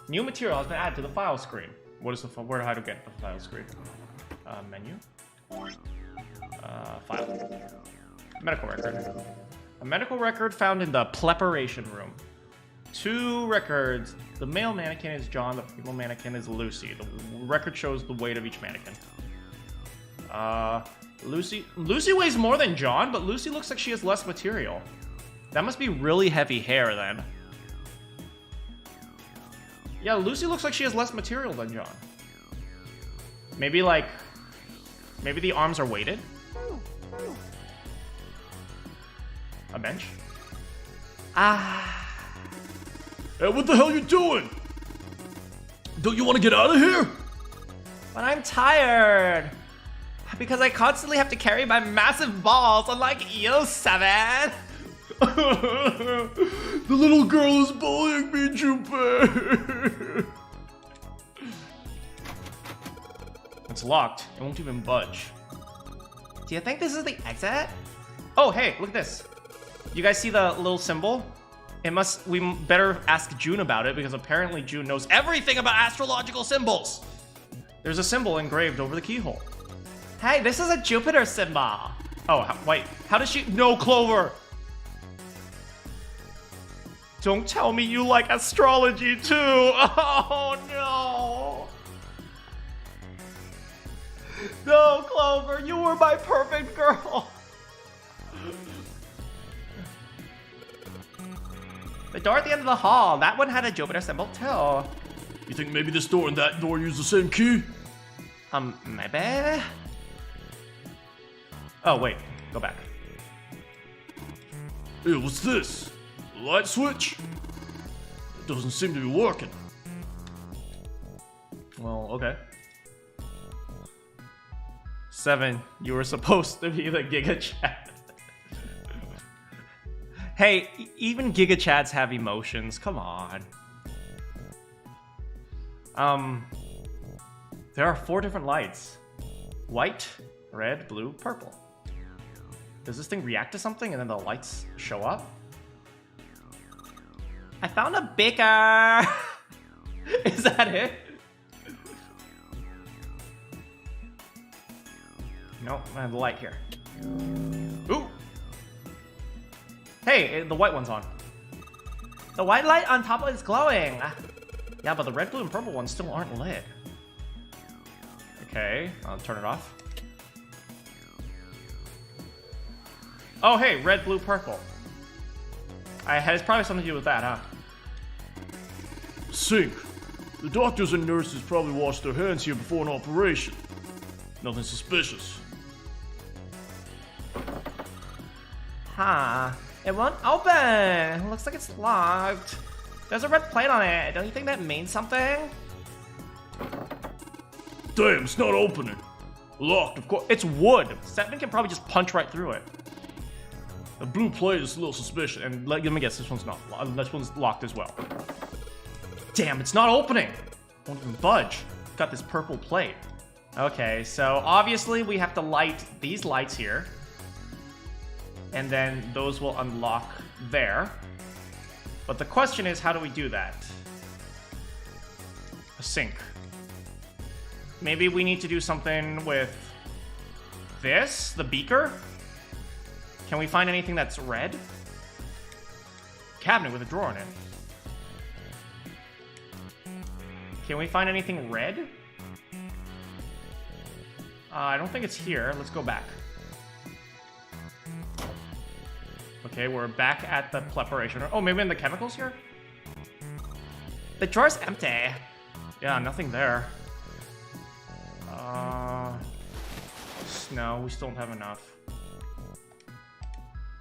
New material has been added to the file screen. What is the where how to get the file screen? Menu. File. Medical record. A medical record found in the preparation room. 2 records. The male mannequin is John. The female mannequin is Lucy. The record shows the weight of each mannequin. Lucy weighs more than John, but Lucy looks like she has less material. That must be really heavy hair then. Yeah, Lucy looks like she has less material than John. Maybe maybe the arms are weighted? A bench? Hey, what the hell you doing? Don't you want to get out of here? But I'm tired. Because I constantly have to carry my massive balls, unlike you, 7. The little girl is bullying me, Junpei. It's locked. It won't even budge. Do you think this is the exit? Oh, hey, look at this. You guys see the little symbol? We better ask June about it because apparently June knows everything about astrological symbols. There's a symbol engraved over the keyhole. Hey, this is a Jupiter symbol. Oh, wait, how does she... No, Clover. Don't tell me you like astrology too. Oh, no. No, Clover, you were my perfect girl. The door at the end of the hall, that one had a Jupiter symbol too. You think maybe this door and that door use the same key? Maybe? Oh, wait, go back. Hey, what's this? A light switch? It doesn't seem to be working. Well, okay. 7, you were supposed to be the Giga Chad. Hey, even Giga Chads have emotions. Come on. There are 4 different lights. White, red, blue, purple. Does this thing react to something and then the lights show up? I found a beaker! Is that it? Nope, I have the light here. Ooh! Hey, the white one's on. The white light on top is glowing. Yeah, but the red, blue, and purple ones still aren't lit. Okay, I'll turn it off. Oh, hey, red, blue, purple. It's probably something to do with that, huh? Sink. The doctors and nurses probably washed their hands here before an operation. Nothing suspicious. Huh. It won't open. It looks like it's locked. There's a red plate on it. Don't you think that means something? Damn, it's not opening. Locked, of course. It's wood. 7 can probably just punch right through it. The blue plate is a little suspicious. And let me guess, this one's not. This one's locked as well. Damn, it's not opening. Won't even budge. Got this purple plate. Okay, so obviously we have to light these lights here. And then those will unlock there. But the question is, how do we do that? A sink. Maybe we need to do something with this, the beaker? Can we find anything that's red? Cabinet with a drawer in it. Can we find anything red? I don't think it's here. Let's go back. Okay, we're back at the preparation. Oh, maybe in the chemicals here? The drawer's empty. Yeah, nothing there. No, we still don't have enough.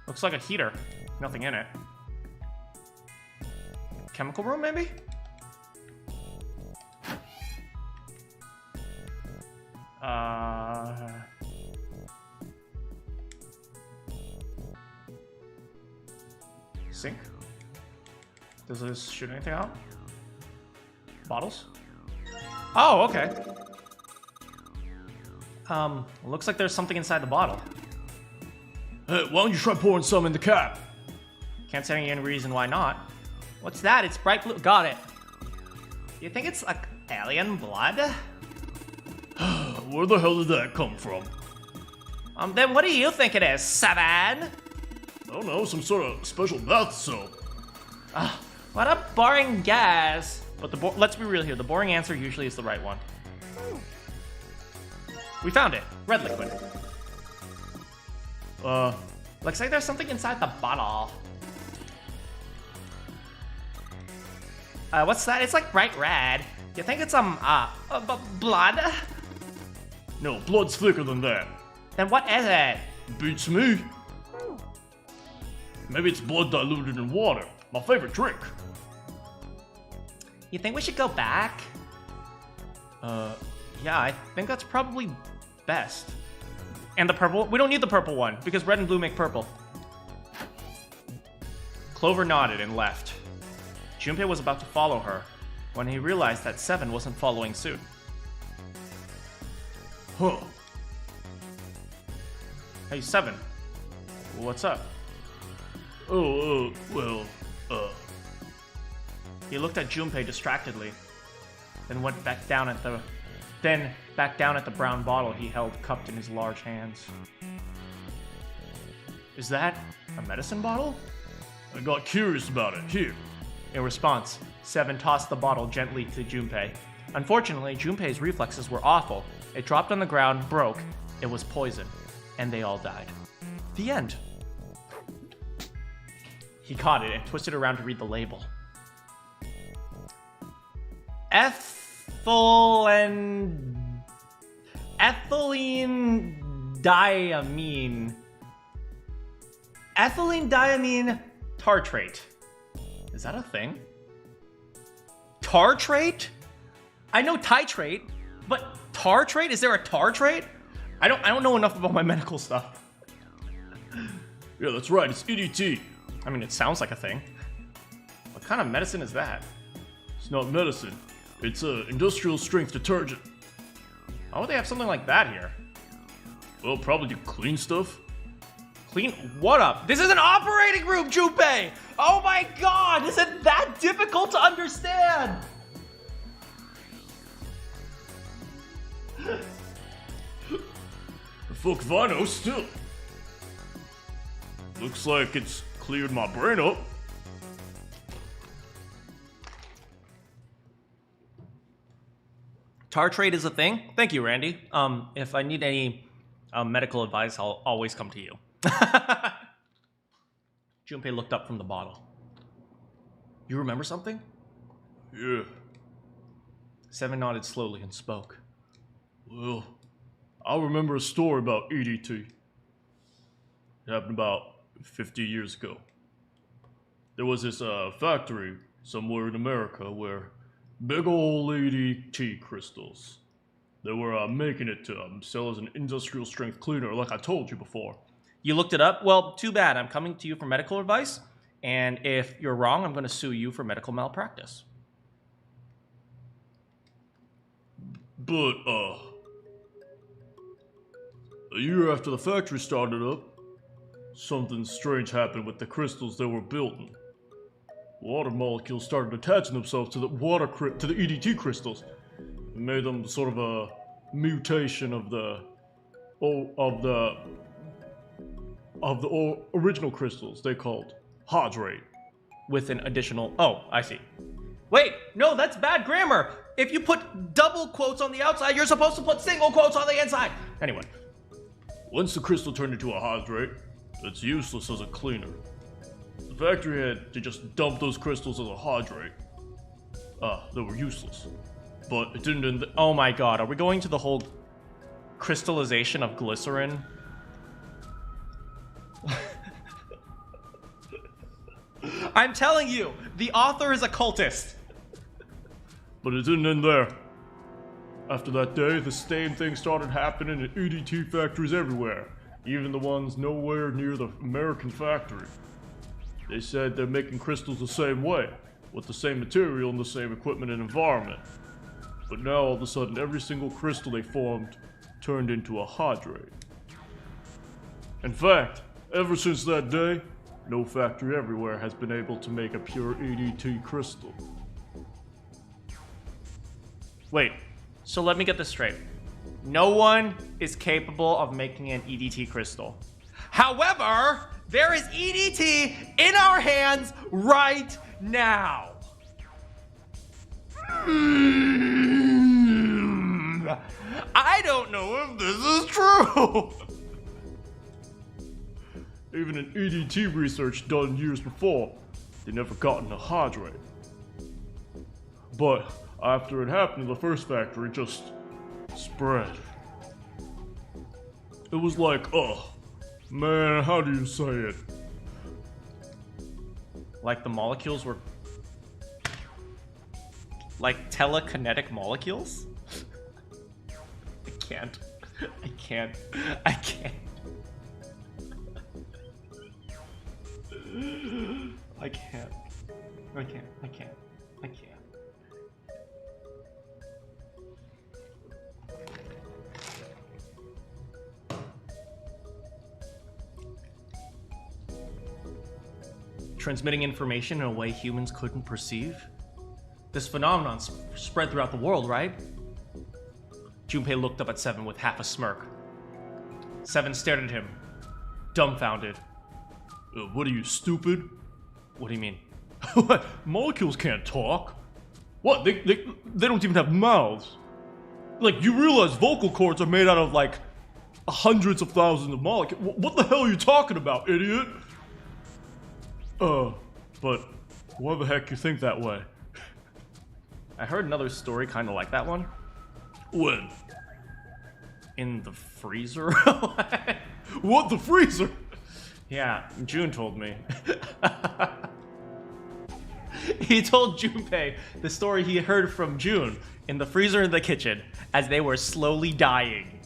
Looks like a heater. Nothing in it. Chemical room, maybe? Sink? Does this shoot anything out? Bottles? Oh, okay. Looks like there's something inside the bottle. Hey, why don't you try pouring some in the cap? Can't see any reason why not. What's that? It's bright blue. Got it. You think it's like alien blood? Where the hell did that come from? Then what do you think it is, Seven? I don't know, some sort of special bath soap. What a boring guess. But let's be real here. The boring answer usually is the right one. We found it. Red liquid. Looks like there's something inside the bottle. What's that? It's like bright red. You think it's blood? No, blood's thicker than that. Then what is it? Beats me. Maybe it's blood diluted in water. My favorite drink. You think we should go back? Yeah, I think that's probably best. And the purple? We don't need the purple one, because red and blue make purple. Clover nodded and left. Junpei was about to follow her, when he realized that Seven wasn't following suit. Huh. Hey, Seven. What's up? He looked at Junpei distractedly, then went back down at the brown bottle he held cupped in his large hands. Is that a medicine bottle? I got curious about it. Here. In response, Seven tossed the bottle gently to Junpei. Unfortunately, Junpei's reflexes were awful. It dropped on the ground, broke, it was poison, and they all died. The end. He caught it and twisted around to read the label. Ethylene diamine. Ethylene diamine tartrate. Is that a thing? Tartrate? I know titrate, but tartrate? Is there a tartrate? I don't know enough about my medical stuff. Yeah, that's right. It's EDT. I mean, it sounds like a thing. What kind of medicine is that? It's not medicine. It's a industrial strength detergent. How would they have something like that here? Well, probably to clean stuff. Clean what up? This is an operating room, Junpei! Oh my god, is it that difficult to understand? Fuck if I know, still. Looks like it's cleared my brain up. Tartrate is a thing? Thank you, Randy. If I need any medical advice, I'll always come to you. Junpei looked up from the bottle. You remember something? Yeah. Seven nodded slowly and spoke. Well, I remember a story about EDT. It happened about 50 years ago. There was this factory somewhere in America where big old EDT crystals. They were making it to sell as an industrial strength cleaner, like I told you before. You looked it up? Well, too bad. I'm coming to you for medical advice, and if you're wrong, I'm going to sue you for medical malpractice. But, a year after the factory started up, something strange happened with the crystals they were building. Water molecules started attaching themselves to the EDT crystals. It made them sort of a mutation of the original crystals they called hydrate. With an additional... Oh, I see. Wait, no, that's bad grammar. If you put double quotes on the outside, you're supposed to put single quotes on the inside. Anyway. Once the crystal turned into a hydrate, it's useless as a cleaner. The factory had to just dump those crystals as a hydrate. they were useless. But it didn't end. Oh my god, are we going to the whole crystallization of glycerin? I'm telling you, the author is a cultist. But it didn't end there. After that day, the same thing started happening at EDT factories everywhere, even the ones nowhere near the American factory. They said they're making crystals the same way, with the same material and the same equipment and environment. But now all of a sudden every single crystal they formed turned into a hydrate. In fact, ever since that day, no factory everywhere has been able to make a pure EDT crystal. Wait, so let me get this straight. No one is capable of making an EDT crystal. However, there is EDT in our hands right now. I don't know if this is true. Even in EDT research done years before, they never gotten a hydrate. But after it happened in the first factory, it just spread. It was like, man, how do you say it? Like the molecules were... like telekinetic molecules? I can't. I can't. I can't. I can't. I can't. I can't. I can't. Transmitting information in a way humans couldn't perceive? This phenomenon spread throughout the world, right? Junpei looked up at Seven with half a smirk. Seven stared at him, dumbfounded. What are you, stupid? What do you mean? What? Molecules can't talk. What? They don't even have mouths. Like, you realize vocal cords are made out of, like, hundreds of thousands of molecules. What the hell are you talking about, idiot? But why the heck you think that way? I heard another story kind of like that one. When? In the freezer? What, the freezer? Yeah, June told me. He told Junpei the story he heard from June in the freezer in the kitchen as they were slowly dying.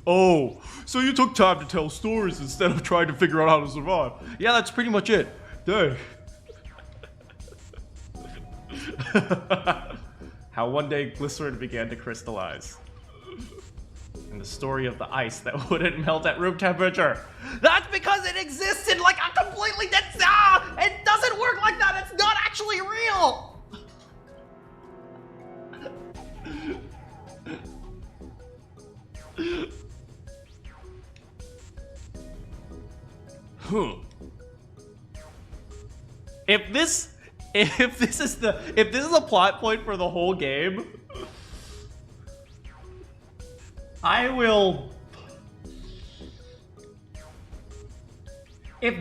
Oh, so you took time to tell stories instead of trying to figure out how to survive. Yeah, that's pretty much it. Dang. How one day glycerin began to crystallize. And the story of the ice that wouldn't melt at room temperature. That's because it existed like a completely dead... it doesn't work like that! It's not actually real! If this is the plot point for the whole game, I will... If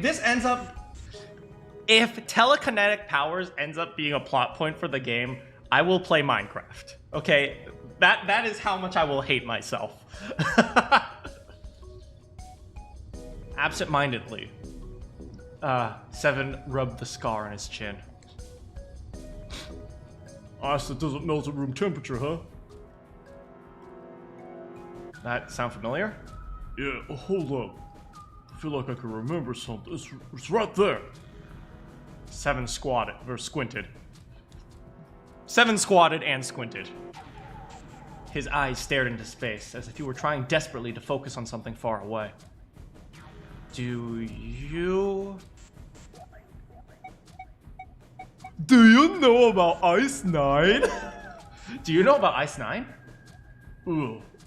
telekinetic powers ends up being a plot point for the game, I will play Minecraft. Okay? That is how much I will hate myself. Absent-mindedly. Seven rubbed the scar on his chin. Ice that doesn't melt at room temperature, huh? That sound familiar? Yeah, hold up. I feel like I can remember something. It's right there. Seven squinted. Seven squatted and squinted. His eyes stared into space, as if he were trying desperately to focus on something far away. Do you know about Ice 9? Do you know about Ice 9?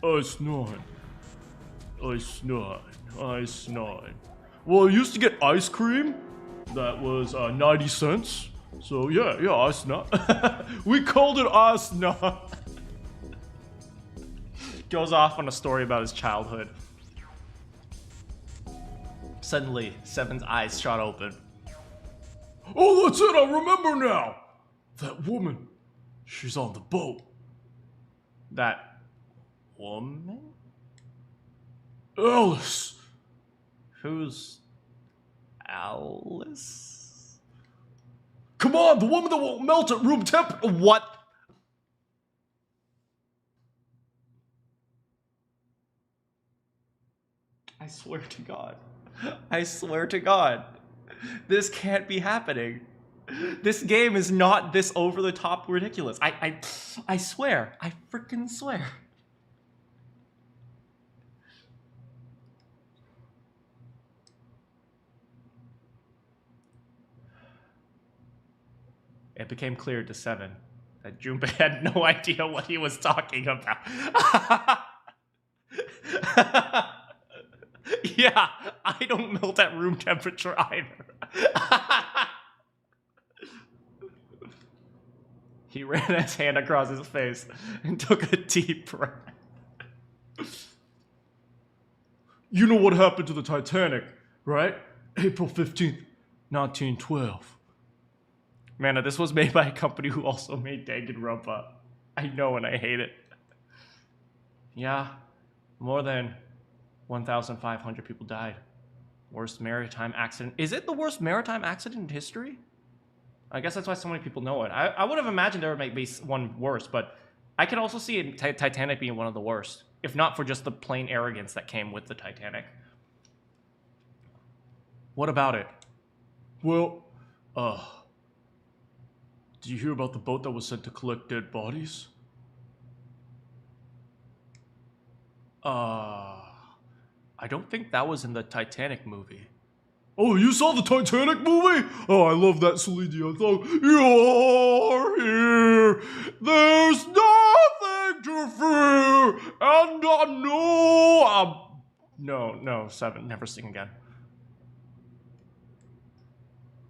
Ice 9. Ice 9. Ice 9. Well, I used to get ice cream. That was 90 cents. So yeah, Ice 9. We called it Ice 9. Goes off on a story about his childhood. Suddenly, Seven's eyes shot open. Oh, that's it, I remember now! That woman, she's on the boat. That woman? Alice! Who's Alice? Come on, the woman that won't melt at room temp. What? I swear to God. I swear to God. This can't be happening. This game is not this over-the-top ridiculous. I swear. I freaking swear. It became clear to Seven that Junpei had no idea what he was talking about. Yeah, I don't melt at room temperature either. He ran his hand across his face and took a deep breath. You know what happened to the Titanic, right? April 15th, 1912. Man, this was made by a company who also made Danganronpa. I know and I hate it. Yeah, more than 1,500 people died. Worst maritime accident. Is it the worst maritime accident in history? I guess that's why so many people know it. I would have imagined there might be one worse, but I could also see Titanic being one of the worst, if not for just the plain arrogance that came with the Titanic. What about it? Well, did you hear about the boat that was sent to collect dead bodies? I don't think that was in the Titanic movie. Oh, you saw the Titanic movie? Oh, I love that Celine Dion song. You're here. There's nothing to fear. And I know No, Seven, never sing again.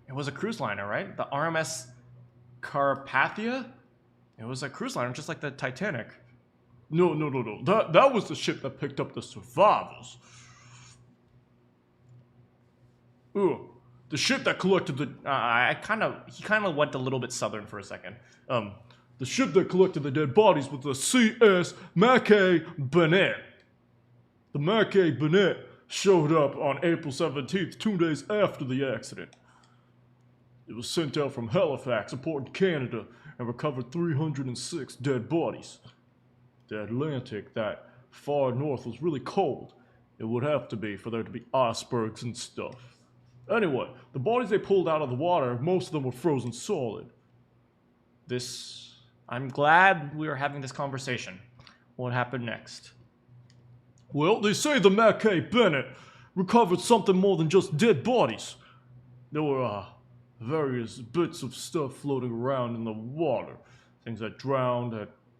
It was a cruise liner, right? The RMS Carpathia? It was a cruise liner, just like the Titanic. No. That was the ship that picked up the survivors. The ship that collected the... He kind of went a little bit southern for a second. The ship that collected the dead bodies was the CS Mackay Bennett. The Mackay Bennett showed up on April 17th, 2 days after the accident. It was sent out from Halifax, a port in Canada, and recovered 306 dead bodies. The Atlantic, that far north, was really cold. It would have to be for there to be icebergs and stuff. Anyway, the bodies they pulled out of the water, most of them were frozen solid. I'm glad we are having this conversation. What happened next? Well, they say the Mackay Bennett recovered something more than just dead bodies. There were various bits of stuff floating around in the water. Things that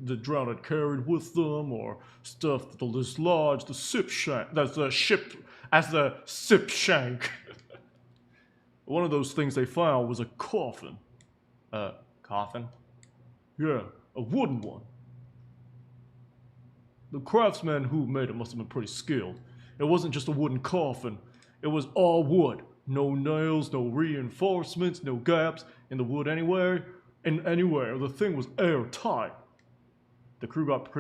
the drowned had carried with them, or stuff that dislodged the ship shank. That's the ship as the ship shank. One of those things they found was a coffin. Coffin? Yeah, a wooden one. The craftsman who made it must have been pretty skilled. It wasn't just a wooden coffin. It was all wood. No nails, no reinforcements, no gaps in the wood anywhere. The thing was airtight. The crew got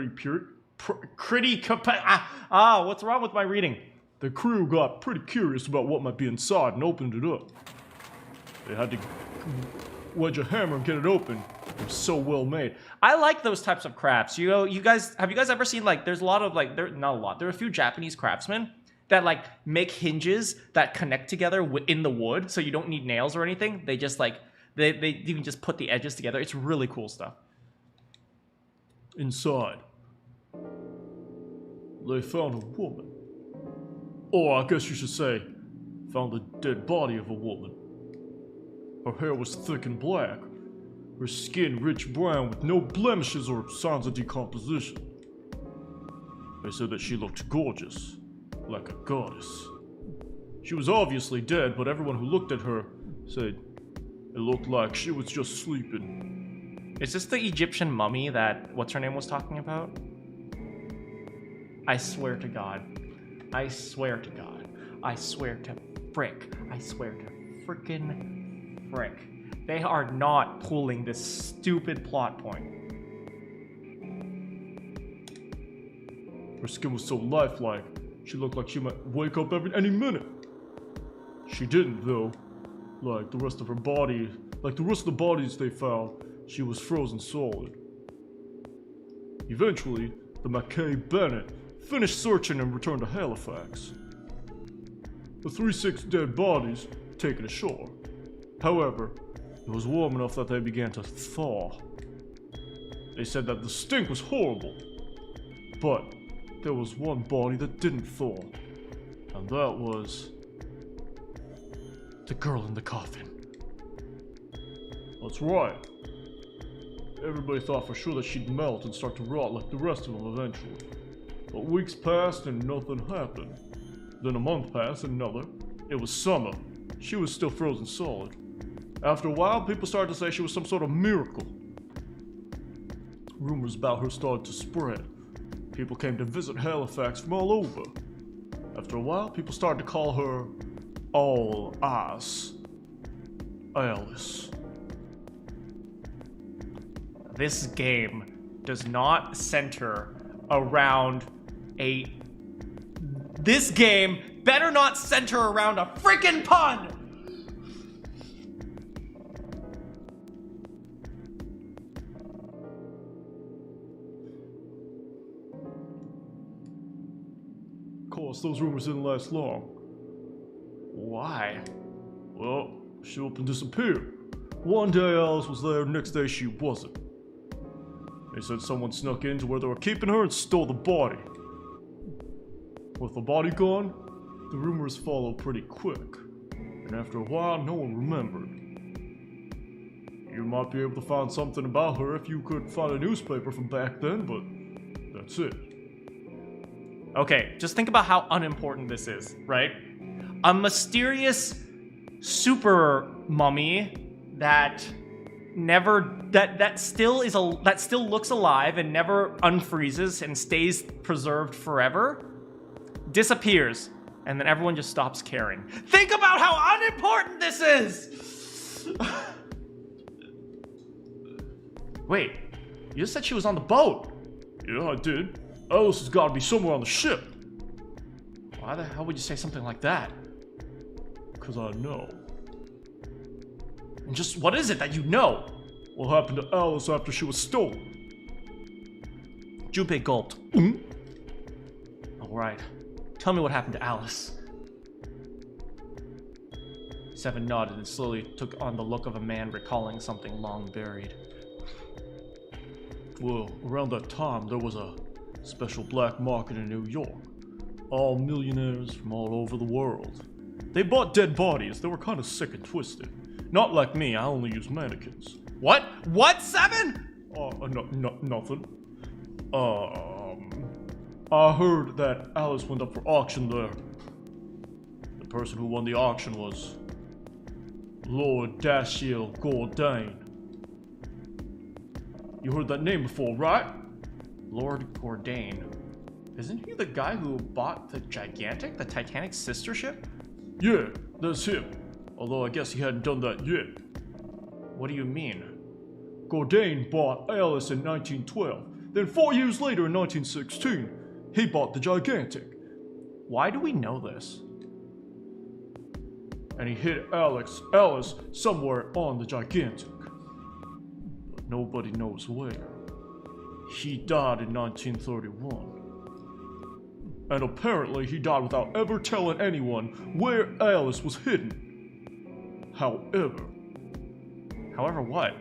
what's wrong with my reading? The crew got pretty curious about what might be inside and opened it up. They had to wedge a hammer and get it open. It was so well made. I like those types of crafts. Have you guys ever seen, like, there's a lot of, like, there are a few Japanese craftsmen that, like, make hinges that connect together in the wood, so you don't need nails or anything. They just, like, they can just put the edges together. It's really cool stuff. Inside, they found a woman. Or I guess you should say, found the dead body of a woman. Her hair was thick and black. Her skin rich brown with no blemishes or signs of decomposition. They said that she looked gorgeous, like a goddess. She was obviously dead, but everyone who looked at her said it looked like she was just sleeping. Is this the Egyptian mummy that what's-her-name was talking about? I swear to God. I swear to God. I swear to frick. I swear to frickin' frick. They are not pulling this stupid plot point. Her skin was so lifelike, she looked like she might wake up any minute. She didn't, though. Like the rest of the bodies they found, she was frozen solid. Eventually, the McKay Bennett finished searching and returned to Halifax. The 3-6 dead bodies taken ashore. However, it was warm enough that they began to thaw. They said that the stink was horrible, but there was one body that didn't thaw, and that was the girl in the coffin. That's right. Everybody thought for sure that she'd melt and start to rot like the rest of them eventually. But weeks passed and nothing happened. Then a month passed and another. It was summer. She was still frozen solid. After a while, people started to say she was some sort of miracle. Rumors about her started to spread. People came to visit Halifax from all over. After a while, people started to call her All Ice. Alice. This game does not center around This game better not center around a freaking pun! Of course, those rumors didn't last long. Why? Well, she up and disappeared. One day Alice was there, next day she wasn't. They said someone snuck into where they were keeping her and stole the body. With the body gone, the rumors followed pretty quick. And after a while, no one remembered. You might be able to find something about her if you could find a newspaper from back then, but that's it. Okay, just think about how unimportant this is, right? A mysterious super mummy that still looks alive and never unfreezes and stays preserved forever, disappears, and then everyone just stops caring. Think about how unimportant this is! Wait, you just said she was on the boat. Yeah, I did. Alice has got to be somewhere on the ship. Why the hell would you say something like that? Because I know. And just what is it that you know? What happened to Alice after she was stolen? Junpei gulped. Alright. Tell me what happened to Alice. Seven nodded and slowly took on the look of a man recalling something long buried. Well, around that time, there was a special black market in New York. All millionaires from all over the world. They bought dead bodies. They were kind of sick and twisted. Not like me, I only use mannequins. What? What, Seven? Nothing. I heard that Alice went up for auction there. The person who won the auction was Lord Dashiell Gordain. You heard that name before, right? Lord Gordain. Isn't he the guy who bought the Titanic's sister ship? Yeah, that's him. Although I guess he hadn't done that yet. What do you mean? Gordain bought Alice in 1912. Then 4 years later in 1916, he bought the Gigantic. Why do we know this? And he hid Alice somewhere on the Gigantic. But nobody knows where. He died in 1931. And apparently he died without ever telling anyone where Alice was hidden. However what?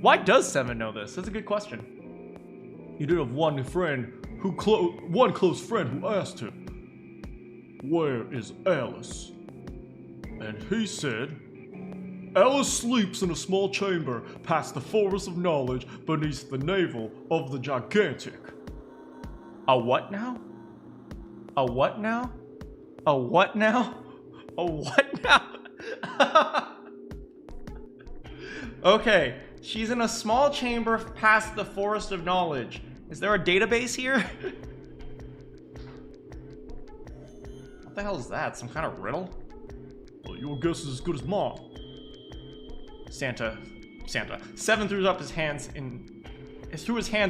Why does Seven know this? That's a good question. He did have one close friend who asked him, "Where is Alice?" And he said, "Alice sleeps in a small chamber past the forest of knowledge beneath the navel of the Gigantic." A what now? A what now? A what now? A what now? Okay, she's in a small chamber past the forest of knowledge. Is there a database here? What the hell is that? Some kind of riddle? Well, your guess is as good as mine. Santa. Seven threw his hands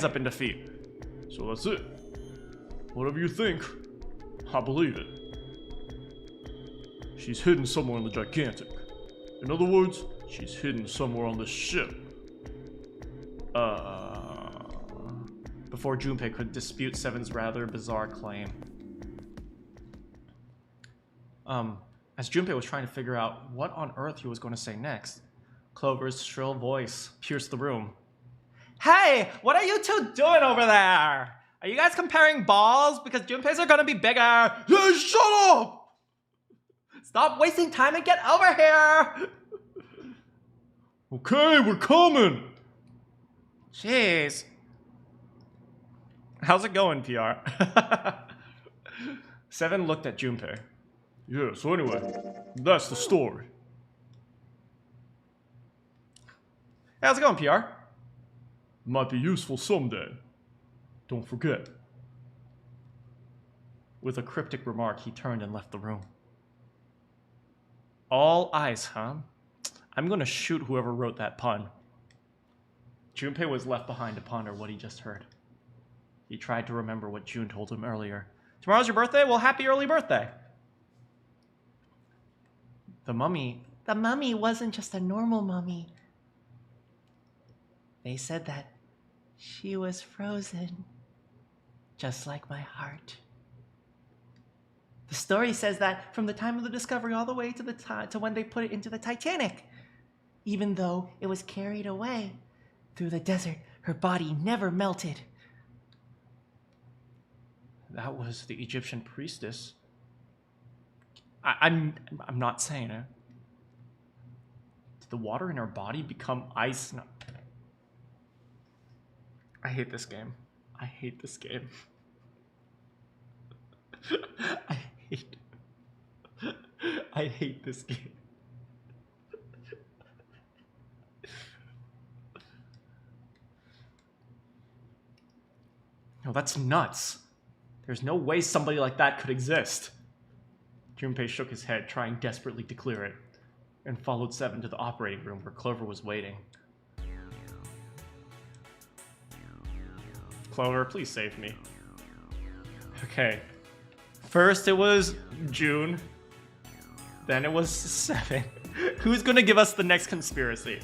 up in defeat. So that's it. Whatever you think, I believe it. She's hidden somewhere in the gigantic. In other words, she's hidden somewhere on this ship. Before Junpei could dispute Seven's rather bizarre claim. As Junpei was trying to figure out what on earth he was going to say next, Clover's shrill voice pierced the room. Hey, what are you two doing over there? Are you guys comparing balls? Because Junpei's are going to be bigger. Yeah, shut up! Stop wasting time and get over here! Okay, we're coming! Jeez. How's it going, PR? Seven looked at Junpei. Yeah, so anyway, that's the story. Hey, how's it going, PR? Might be useful someday. Don't forget. With a cryptic remark, he turned and left the room. All eyes, huh? I'm gonna shoot whoever wrote that pun. Junpei was left behind to ponder what he just heard. He tried to remember what June told him earlier. Tomorrow's your birthday? Well, happy early birthday. The mummy wasn't just a normal mummy. They said that she was frozen, just like my heart. The story says that from the time of the discovery all the way to to when they put it into the Titanic. Even though it was carried away through the desert, her body never melted. That was the Egyptian priestess. I'm not saying it. Did the water in her body become ice? No. I hate this game. I hate this game. I hate this game. No, that's nuts. There's no way somebody like that could exist. Junpei shook his head, trying desperately to clear it, and followed Seven to the operating room where Clover was waiting. Clover, please save me. Okay. First it was June. Then it was Seven. Who's gonna give us the next conspiracy?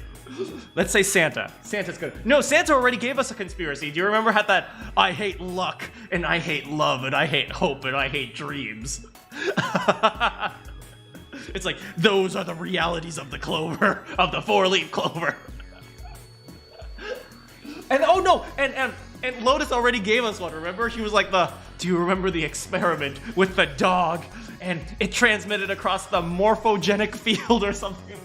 Let's say Santa. Santa's good. No, Santa already gave us a conspiracy. Do you remember how that I hate luck, and I hate love, and I hate hope, and I hate dreams? It's like, those are the realities of the clover, of the four-leaf clover. And oh no, and Lotus already gave us one, remember? She was like do you remember the experiment with the dog? And it transmitted across the morphogenic field or something.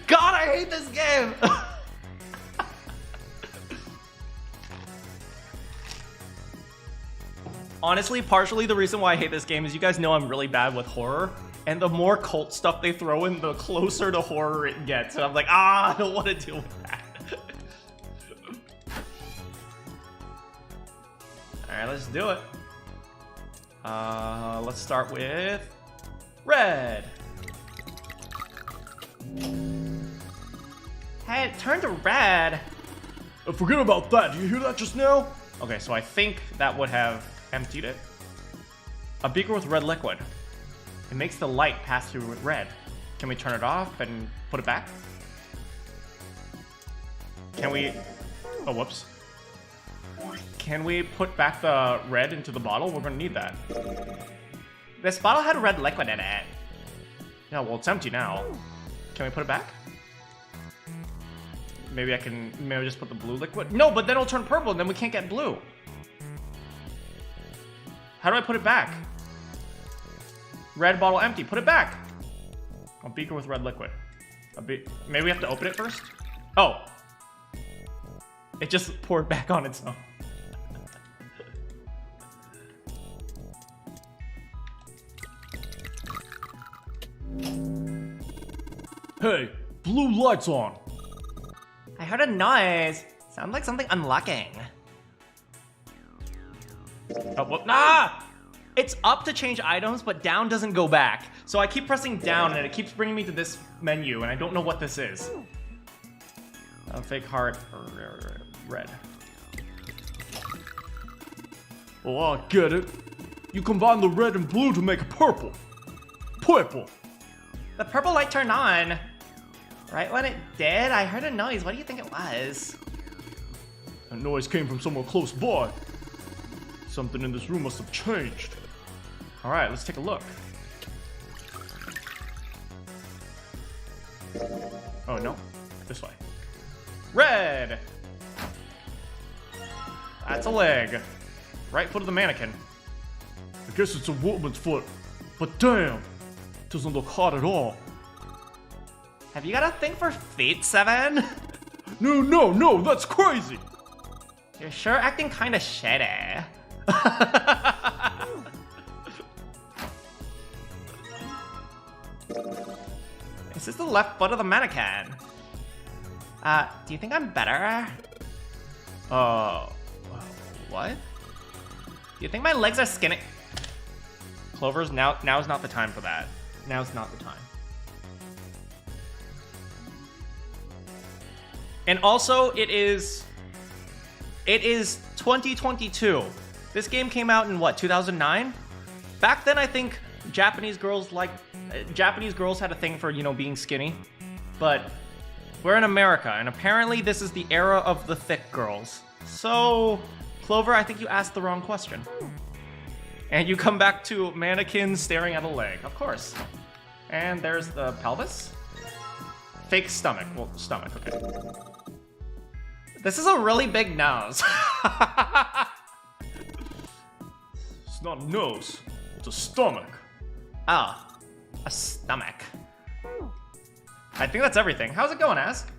God, I hate this game! Honestly, partially the reason why I hate this game is you guys know I'm really bad with horror. And the more cult stuff they throw in, the closer to horror it gets. And I'm like, I don't want to deal with that. Alright, let's do it. Let's start with red. Hey, it turned to red. Forget about that. Do you hear that just now? Okay, so I think that would have emptied it. A beaker with red liquid. It makes the light pass through with red. Can we turn it off and put it back? Can we... Oh, whoops. Can we put back the red into the bottle? We're gonna need that. This bottle had red liquid in it. Yeah, well, it's empty now. Can we put it back? Maybe maybe just put the blue liquid? No, but then it'll turn purple and then we can't get blue. How do I put it back? Red bottle empty, put it back. A beaker with red liquid. Maybe we have to open it first? Oh. It just poured back on its own. Hey, blue light's on. I heard a noise. Sounds like something unlocking. Oh, what? Ah! It's up to change items, but down doesn't go back. So I keep pressing down, and it keeps bringing me to this menu, and I don't know what this is. A fake heart, red. Oh, I get it. You combine the red and blue to make a purple. Purple. The purple light turned on. Right when it did, I heard a noise. What do you think it was? That noise came from somewhere close by. Something in this room must have changed. All right, let's take a look. Oh, no. This way. Red! That's a leg. Right foot of the mannequin. I guess it's a woman's foot. But damn, it doesn't look hot at all. Have you got a thing for feet, Seven? No, that's crazy. You're sure acting kind of shitty. Is this the left foot of the mannequin? Do you think I'm better? What? Do you think my legs are skinny? Clover's, now's not the time for that. Now's not the time. And also, it is 2022. This game came out in what, 2009? Back then, I think Japanese girls had a thing for, you know, being skinny. But we're in America, and apparently this is the era of the thick girls. So, Clover, I think you asked the wrong question. And you come back to Manakyn staring at a leg, of course. And there's the pelvis. Fake stomach. Well, stomach, okay. This is a really big nose. It's not a nose, it's a stomach. Ah, a stomach. I think that's everything. How's it going, Ask?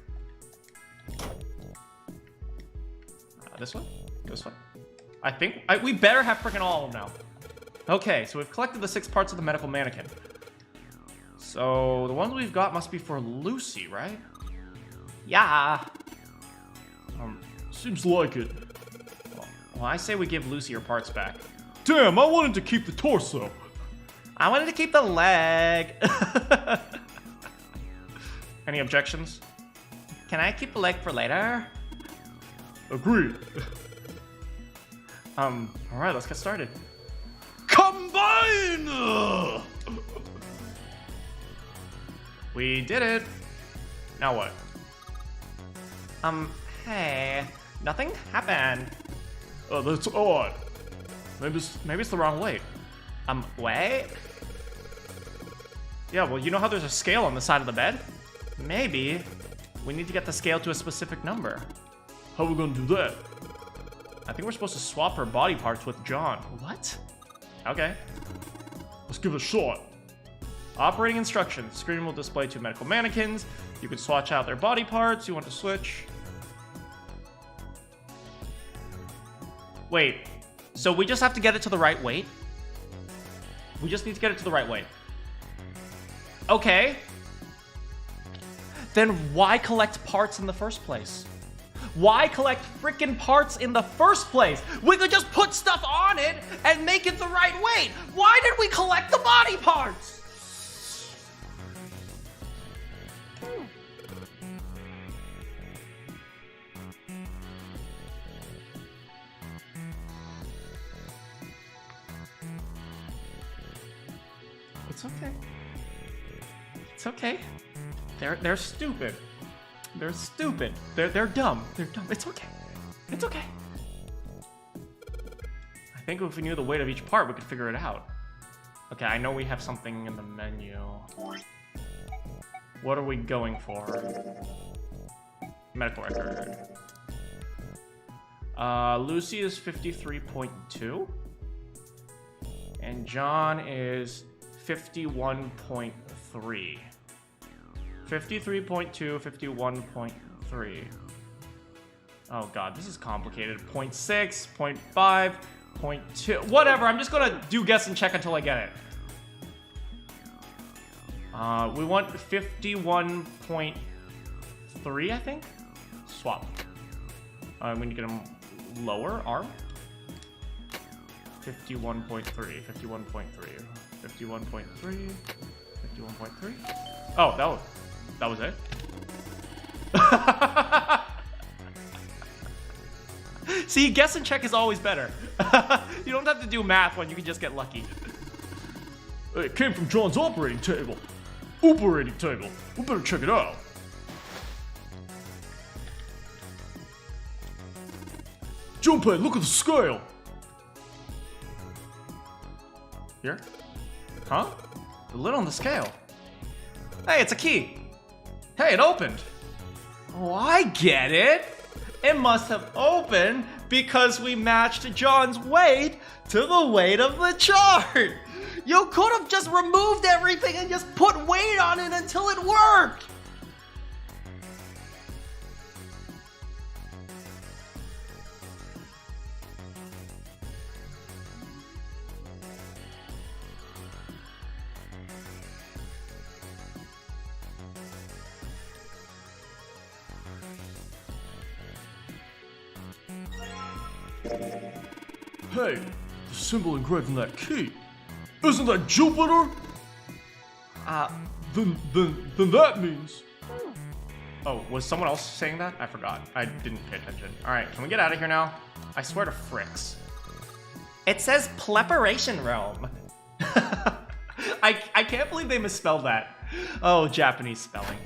This one? This one? I think we better have freaking all of them now. Okay, so we've collected the 6 parts of the medical mannequin. So the ones we've got must be for Lucy, right? Yeah. Seems like it. Well, I say we give Lucy her parts back. Damn, I wanted to keep the torso. I wanted to keep the leg. Any objections? Can I keep the leg for later? Agreed. Alright, let's get started. Combine! We did it. Now what? Hey, nothing happened. Oh, that's odd. Maybe it's the wrong weight. Wait? Yeah, well, you know how there's a scale on the side of the bed? Maybe we need to get the scale to a specific number. How are we gonna do that? I think we're supposed to swap her body parts with John. What? Okay. Let's give it a shot. Operating instructions. Screen will display 2 medical mannequins. You can swatch out their body parts. You want to switch. Wait. So we just have to get it to the right weight? We just need to get it to the right weight. Okay. Then why collect parts in the first place? Why collect freaking parts in the first place? We could just put stuff on it and make it the right weight. Why did we collect the body parts? It's okay. It's okay. They're stupid. They're stupid. They're dumb. They're dumb. It's okay. It's okay. I think if we knew the weight of each part, we could figure it out. Okay, I know we have something in the menu. What are we going for? Medical record. Lucy is 53.2. And John is 51.3. 53.2, 51.3. Oh god, this is complicated. 0.6, 0.5, 0.2. Whatever, I'm just gonna do guess and check until I get it. We want 51.3, I think? Swap. We need to get him lower, arm. 51.3, 51.3, 51.3, 51.3. Oh, that was it? See, guess and check is always better. You don't have to do math when you can just get lucky. It came from John's operating table. Operating table. We better check it out. Junpei, look at the scale. Here? Huh? The lid on the scale. Hey, it's a key. Hey, it opened. Oh, I get it. It must have opened because we matched John's weight to the weight of the chart. You could have just removed everything and just put weight on it until it worked. Hey, the symbol engraved in that key. Isn't that Jupiter? Then that means... Oh, was someone else saying that? I forgot. I didn't pay attention. All right, can we get out of here now? I swear to fricks. It says Pleparation Realm. I can't believe they misspelled that. Oh, Japanese spelling.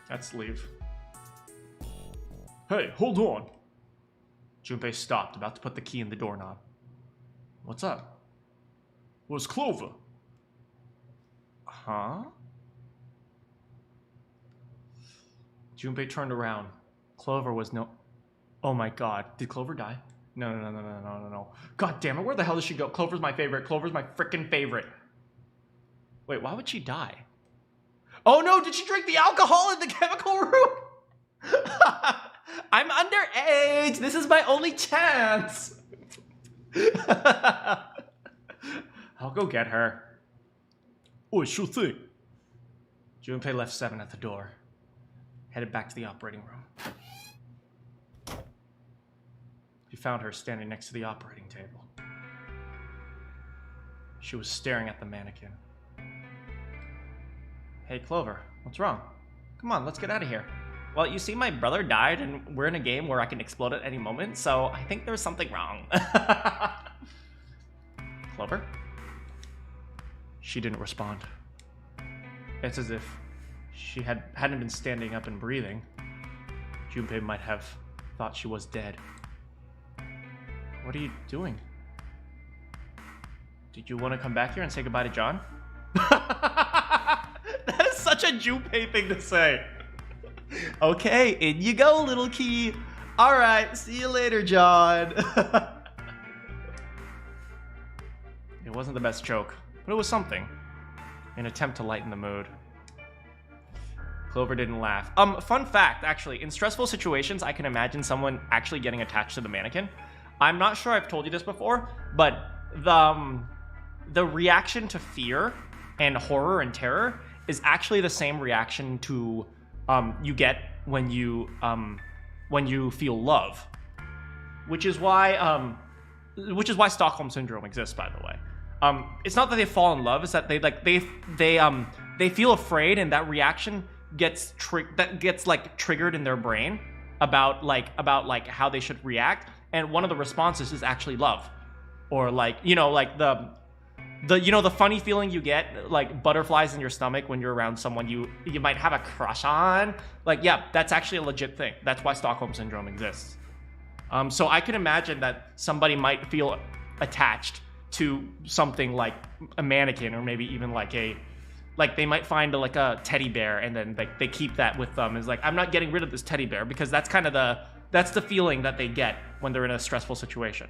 Let's leave. Hey, hold on. Junpei stopped, about to put the key in the doorknob. What's up? Where's Clover? Huh? Junpei turned around. Clover was no... Oh my god. Did Clover die? No. God damn it, where the hell does she go? Clover's my favorite. Clover's my frickin' favorite. Wait, why would she die? Oh no, did she drink the alcohol in the chemical room? I'm underage. This is my only chance. I'll go get her. Oh, sure thing. Junpei left 7 at the door. Headed back to the operating room. He found her standing next to the operating table. She was staring at the mannequin. Hey, Clover, what's wrong? Come on, let's get out of here. Well, you see, my brother died, and we're in a game where I can explode at any moment, so I think there's something wrong. Clover? She didn't respond. It's as if she hadn't been standing up and breathing. Junpei might have thought she was dead. What are you doing? Did you want to come back here and say goodbye to John? That is such a Junpei thing to say. Okay, in you go, little key. All right, see you later, John. It wasn't the best joke, but it was something. An attempt to lighten the mood. Clover didn't laugh. Fun fact, actually, in stressful situations, I can imagine someone actually getting attached to the mannequin. I'm not sure I've told you this before, but the reaction to fear and horror and terror is actually the same reaction to you get when you feel love, which is why Stockholm syndrome exists, by the way. It's not that they fall in love; it's that they feel afraid, and that reaction gets triggered in their brain about how they should react, and one of the responses is actually love, or the funny feeling you get, like butterflies in your stomach when you're around someone you might have a crush on. Yeah, that's actually a legit thing. That's why Stockholm syndrome exists. So I can imagine that somebody might feel attached to something like a mannequin, or maybe even they might find a teddy bear, and then they keep that with them. It's like, I'm not getting rid of this teddy bear, because that's kind of that's the feeling that they get when they're in a stressful situation.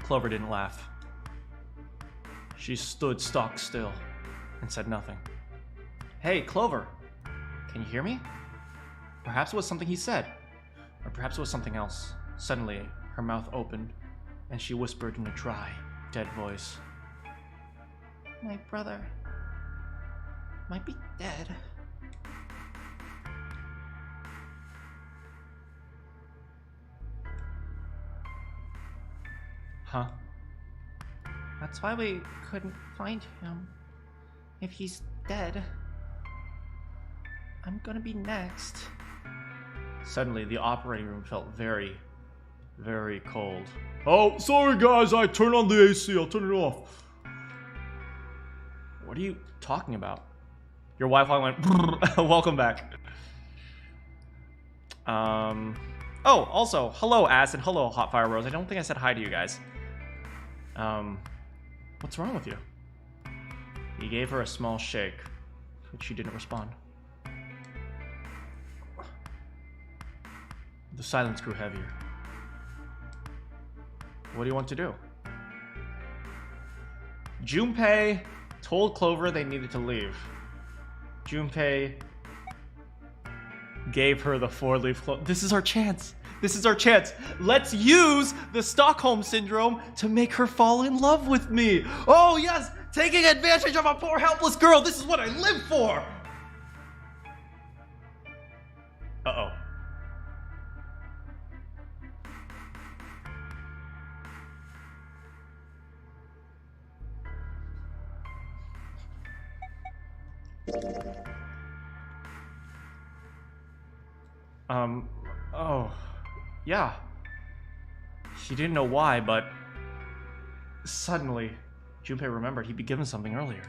Clover didn't laugh. She stood stock still and said nothing. Hey, Clover, can you hear me? Perhaps it was something he said, or perhaps it was something else. Suddenly, her mouth opened, and she whispered in a dry, dead voice. My brother might be dead. Huh? That's why we couldn't find him. If he's dead, I'm gonna be next. Suddenly, the operating room felt very, very cold. Oh, sorry guys, I turned on the AC. I'll turn it off. What are you talking about? Your Wi-Fi went. Welcome back. Oh, also, hello, Ass, and hello, Hot Fire Rose. I don't think I said hi to you guys. What's wrong with you? He gave her a small shake, but she didn't respond. The silence grew heavier. What do you want to do? Junpei told Clover they needed to leave. Junpei gave her the 4-leaf clover. This is our chance. This is our chance. Let's use the Stockholm Syndrome to make her fall in love with me. Oh, yes. Taking advantage of a poor, helpless girl. This is what I live for. Uh-oh. Oh, yeah. She didn't know why, but suddenly, Junpei remembered he'd be given something earlier.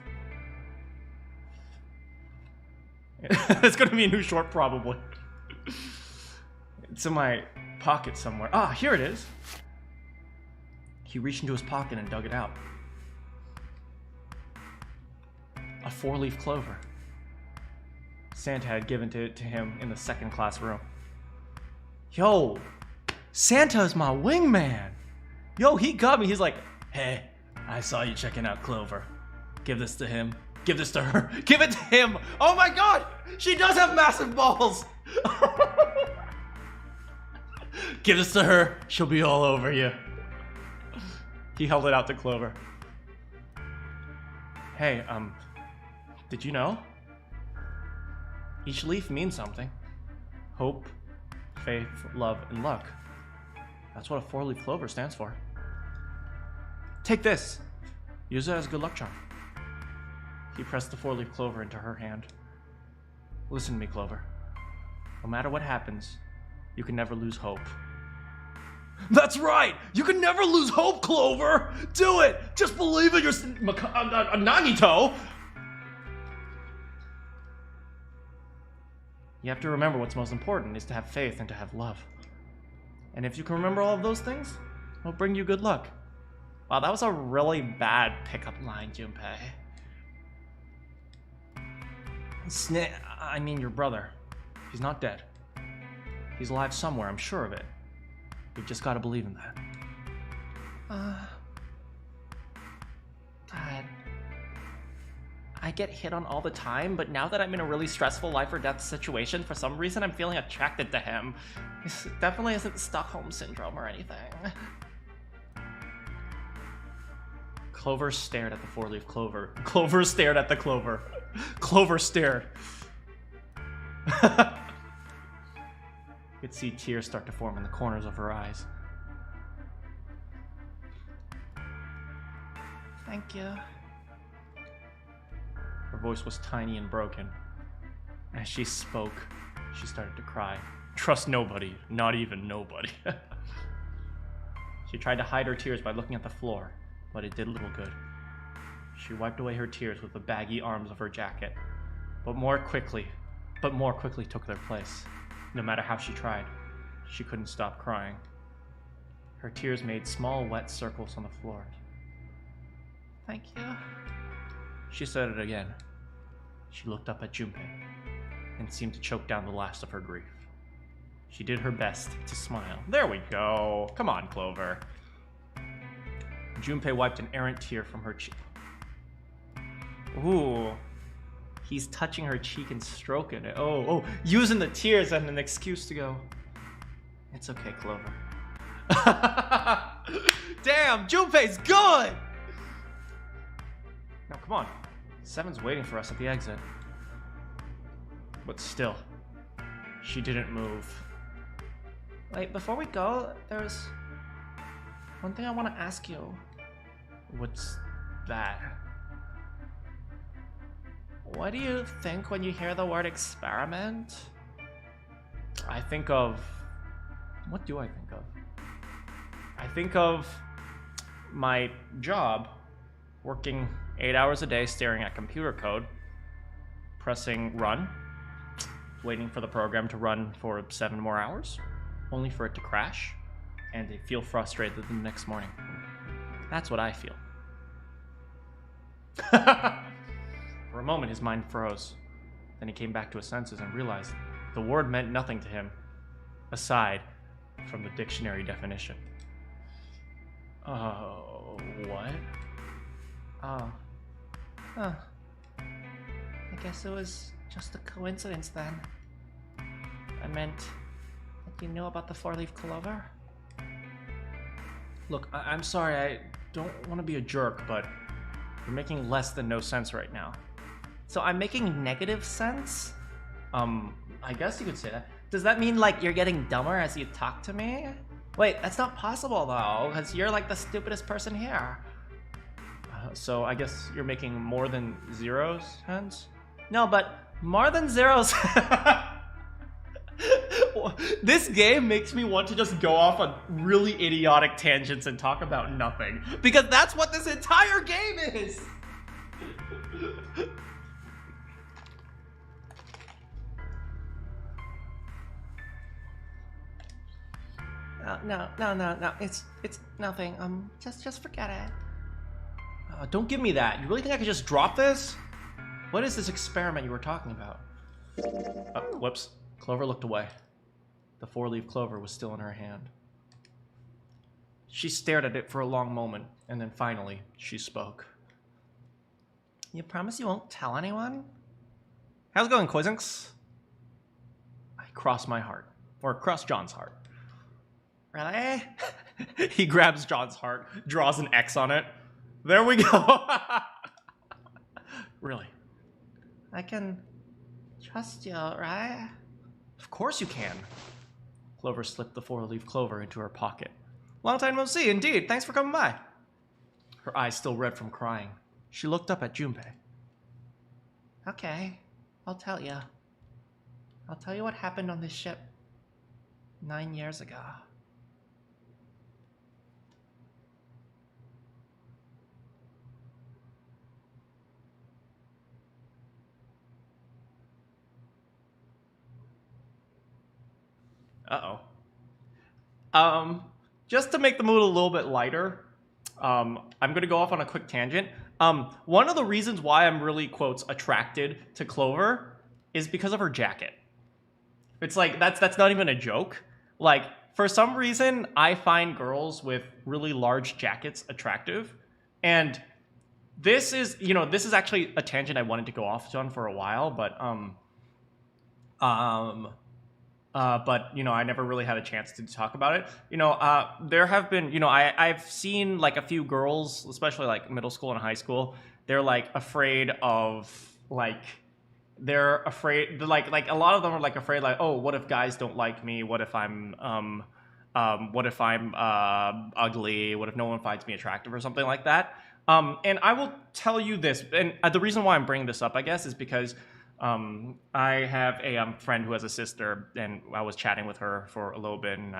It's gonna be a new short, probably. It's in my pocket somewhere. Ah, here it is. He reached into his pocket and dug it out. A 4-leaf clover. Santa had given it to him in the second-class room. Yo, Santa's my wingman. Yo, he got me. He's like, hey, I saw you checking out Clover. Give this to him. Give this to her. Give it to him. Oh my god, she does have massive balls. Give this to her. She'll be all over you. He held it out to Clover. Hey, did you know? Each leaf means something. Hope, faith, love, and luck. That's what a 4-leaf clover stands for. Take this. Use it as a good luck charm. He pressed the 4-leaf clover into her hand. Listen to me, Clover. No matter what happens, you can never lose hope. That's right! You can never lose hope, Clover! Do it! Just believe in your Nagito! You have to remember what's most important is to have faith and to have love. And if you can remember all of those things, it'll bring you good luck. Wow, that was a really bad pickup line, Junpei. I mean your brother. He's not dead. He's alive somewhere, I'm sure of it. You've just gotta believe in that. God. I get hit on all the time, but now that I'm in a really stressful life or death situation, for some reason I'm feeling attracted to him. This definitely isn't Stockholm Syndrome or anything. Clover stared at the 4-leaf clover. Clover stared at the clover. Clover stared. You could see tears start to form in the corners of her eyes. Thank you. Her voice was tiny and broken. As she spoke, she started to cry. Trust nobody, not even nobody. She tried to hide her tears by looking at the floor, but it did little good. She wiped away her tears with the baggy arms of her jacket, but more quickly took their place. No matter how she tried, she couldn't stop crying. Her tears made small, wet circles on the floor. Thank you. She said it again. She looked up at Junpei and seemed to choke down the last of her grief. She did her best to smile. There we go. Come on, Clover. Junpei wiped an errant tear from her cheek. Ooh. He's touching her cheek and stroking it. Oh, using the tears as an excuse to go. It's okay, Clover. Damn, Junpei's good! Now, come on. Seven's waiting for us at the exit. But still, she didn't move. Wait, before we go, there's one thing I want to ask you. What's that? What do you think when you hear the word experiment? I think of... What do I think of? I think of my job, working 8 hours a day staring at computer code, pressing run, waiting for the program to run for 7 more hours, only for it to crash, and to feel frustrated the next morning. That's what I feel. For a moment, his mind froze. Then he came back to his senses and realized the word meant nothing to him, aside from the dictionary definition. What? Oh. Huh. I guess it was just a coincidence then. I meant that you knew about the 4-leaf clover? Look, I'm sorry, I don't want to be a jerk, but you're making less than no sense right now. So I'm making negative sense? I guess you could say that. Does that mean, like, you're getting dumber as you talk to me? Wait, that's not possible, though, because you're, like, the stupidest person here. So I guess you're making more than 0 sense? No, but more than 0 This game makes me want to just go off on really idiotic tangents and talk about nothing. Because that's what this entire game is! No. It's nothing. Just forget it. Don't give me that. You really think I could just drop this? What is this experiment you were talking about? Whoops. Clover looked away. The 4-leaf clover was still in her hand. She stared at it for a long moment, and then finally, she spoke. You promise you won't tell anyone? How's it going, Quizzings? I crossed my heart. Or crossed John's heart. Really? He grabs John's heart, draws an X on it. There we go. Really? I can trust you, right? Of course you can. Clover slipped the 4-leaf clover into her pocket. Long time no see, indeed. Thanks for coming by. Her eyes still red from crying. She looked up at Junpei. Okay, I'll tell you. I'll tell you what happened on this ship 9 years ago. Just to make the mood a little bit lighter, I'm going to go off on a quick tangent. One of the reasons why I'm really, quotes, attracted to Clover is because of her jacket. It's like, that's not even a joke. Like, for some reason, I find girls with really large jackets attractive. And this is, this is actually a tangent I wanted to go off on for a while, but I never really had a chance to talk about it. There have been, I've seen like a few girls, especially like middle school and high school. They're like afraid of like, like a lot of them are like afraid like, oh, what if guys don't like me? What if I'm ugly? What if no one finds me attractive or something like that? And I will tell you this, and the reason why I'm bringing this up, I guess, is because I have a friend who has a sister, and I was chatting with her for a little bit, and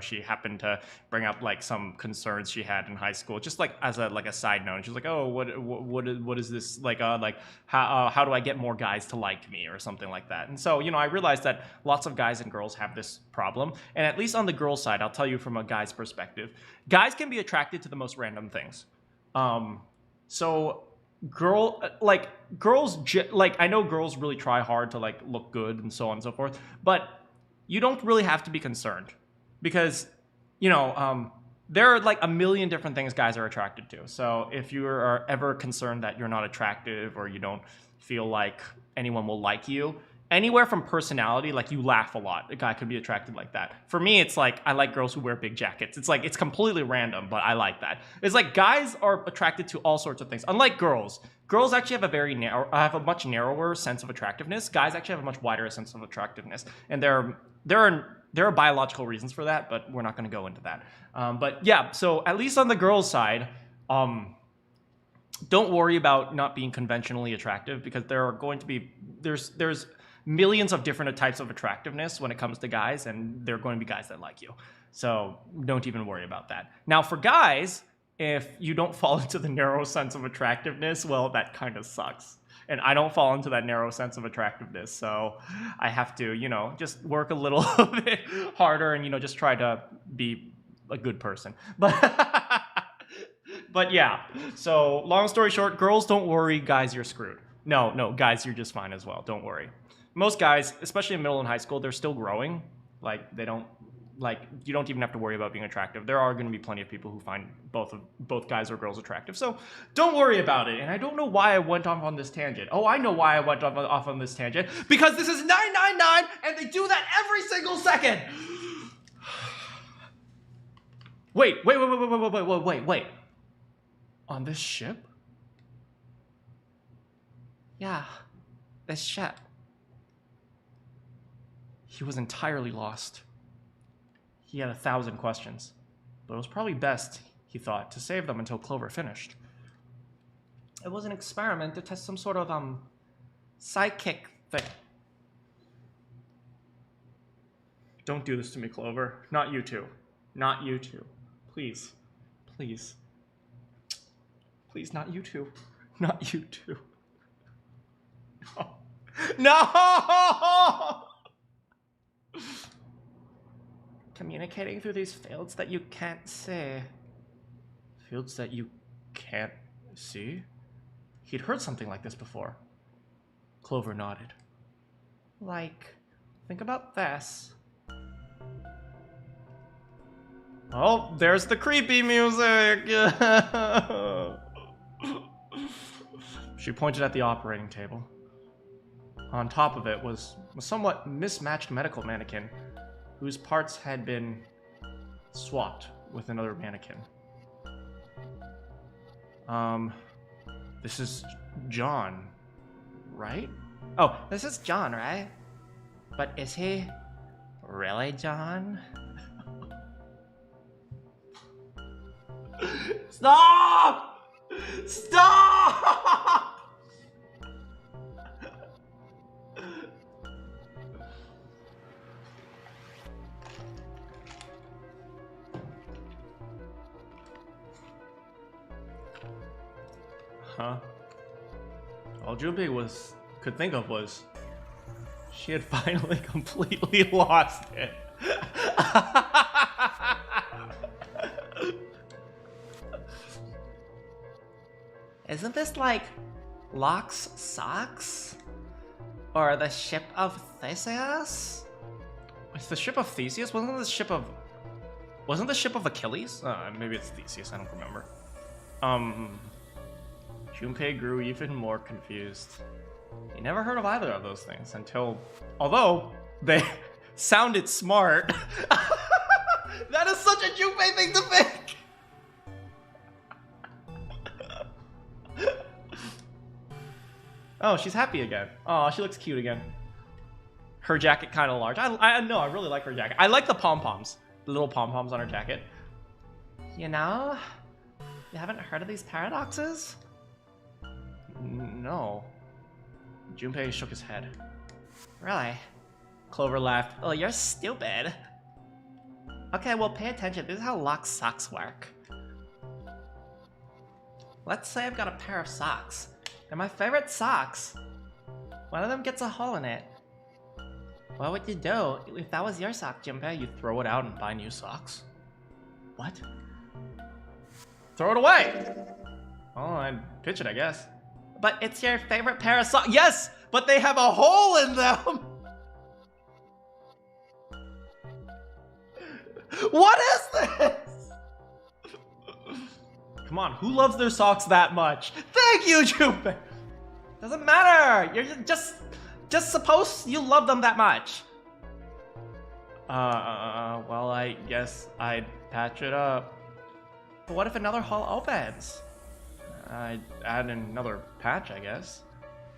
she happened to bring up like some concerns she had in high school, just like as a side note. And she was like, "Oh, what is this like how do I get more guys to like me or something like that?" And so I realized that lots of guys and girls have this problem, and at least on the girl side, I'll tell you from a guy's perspective, guys can be attracted to the most random things. I know girls really try hard to like look good and so on and so forth, but you don't really have to be concerned because, there are like a million different things guys are attracted to. So if you are ever concerned that you're not attractive or you don't feel like anyone will like you, anywhere from personality, like you laugh a lot, a guy could be attracted like that. For me, it's like I like girls who wear big jackets. It's like it's completely random, but I like that. It's like guys are attracted to all sorts of things. Unlike girls, girls actually have a much narrower sense of attractiveness. Guys actually have a much wider sense of attractiveness, and there are There are biological reasons for that, but we're not going to go into that. But yeah, so at least on the girls' side, don't worry about not being conventionally attractive, because there are going to be there's millions of different types of attractiveness when it comes to guys, and there are going to be guys that like you. So don't even worry about that. Now for guys, if you don't fall into the narrow sense of attractiveness, well, that kind of sucks. And I don't fall into that narrow sense of attractiveness, so I have to, you know, just work a little bit harder and, you know, just try to be a good person. But yeah, so long story short, girls, don't worry, guys, you're screwed. No, guys, you're just fine as well, don't worry. Most guys, especially in middle and high school, they're still growing. Like, they don't, like, you don't even have to worry about being attractive. There are going to be plenty of people who find both guys or girls attractive. So don't worry about it. And I don't know why I went off on this tangent. Oh, I know why I went off on this tangent. Because this is 999 and they do that every single second. Wait. On this ship? Yeah, this ship. He was entirely lost. He had 1,000 questions, but it was probably best, he thought, to save them until Clover finished. It was an experiment to test some sort of, psychic thing. Don't do this to me, Clover. Not you two. Not you two. Please. Please. Please, not you two. Not you two. No! No! Communicating through these fields that you can't see. Fields that you can't see? He'd heard something like this before. Clover nodded. Like, think about this. Oh, there's the creepy music! She pointed at the operating table. On top of it was a somewhat mismatched medical mannequin, whose parts had been swapped with another mannequin. This is John, right? Oh, this is John, right? But is he really John? Stop! Stop! Huh? All Junpei could think of was she had finally completely lost it. Isn't this like Locke's socks? Or the ship of Theseus? It's the ship of Theseus? Wasn't the ship of Achilles? Maybe it's Theseus, I don't remember. Junpei grew even more confused. He never heard of either of those things until, although they sounded smart. That is such a Junpei thing to think! Oh, she's happy again. Oh, she looks cute again. Her jacket kind of large. I know, I really like her jacket. I like the pom-poms. The little pom-poms on her jacket. You know, you haven't heard of these paradoxes? No. Junpei shook his head. Really? Clover laughed. Oh, you're stupid. Okay, well, pay attention. This is how Locke's socks work. Let's say I've got a pair of socks. They're my favorite socks. One of them gets a hole in it. What would you do if that was your sock, Junpei? You'd throw it out and buy new socks? What? Throw it away! Oh, I'd pitch it, I guess. But it's your favorite pair of socks. Yes, but they have a hole in them. What is this? Come on, who loves their socks that much? Thank you, Junpei. Doesn't matter. You're just suppose you love them that much. Well, I guess I'd patch it up. But what if another hole opens? I'd add another patch, I guess.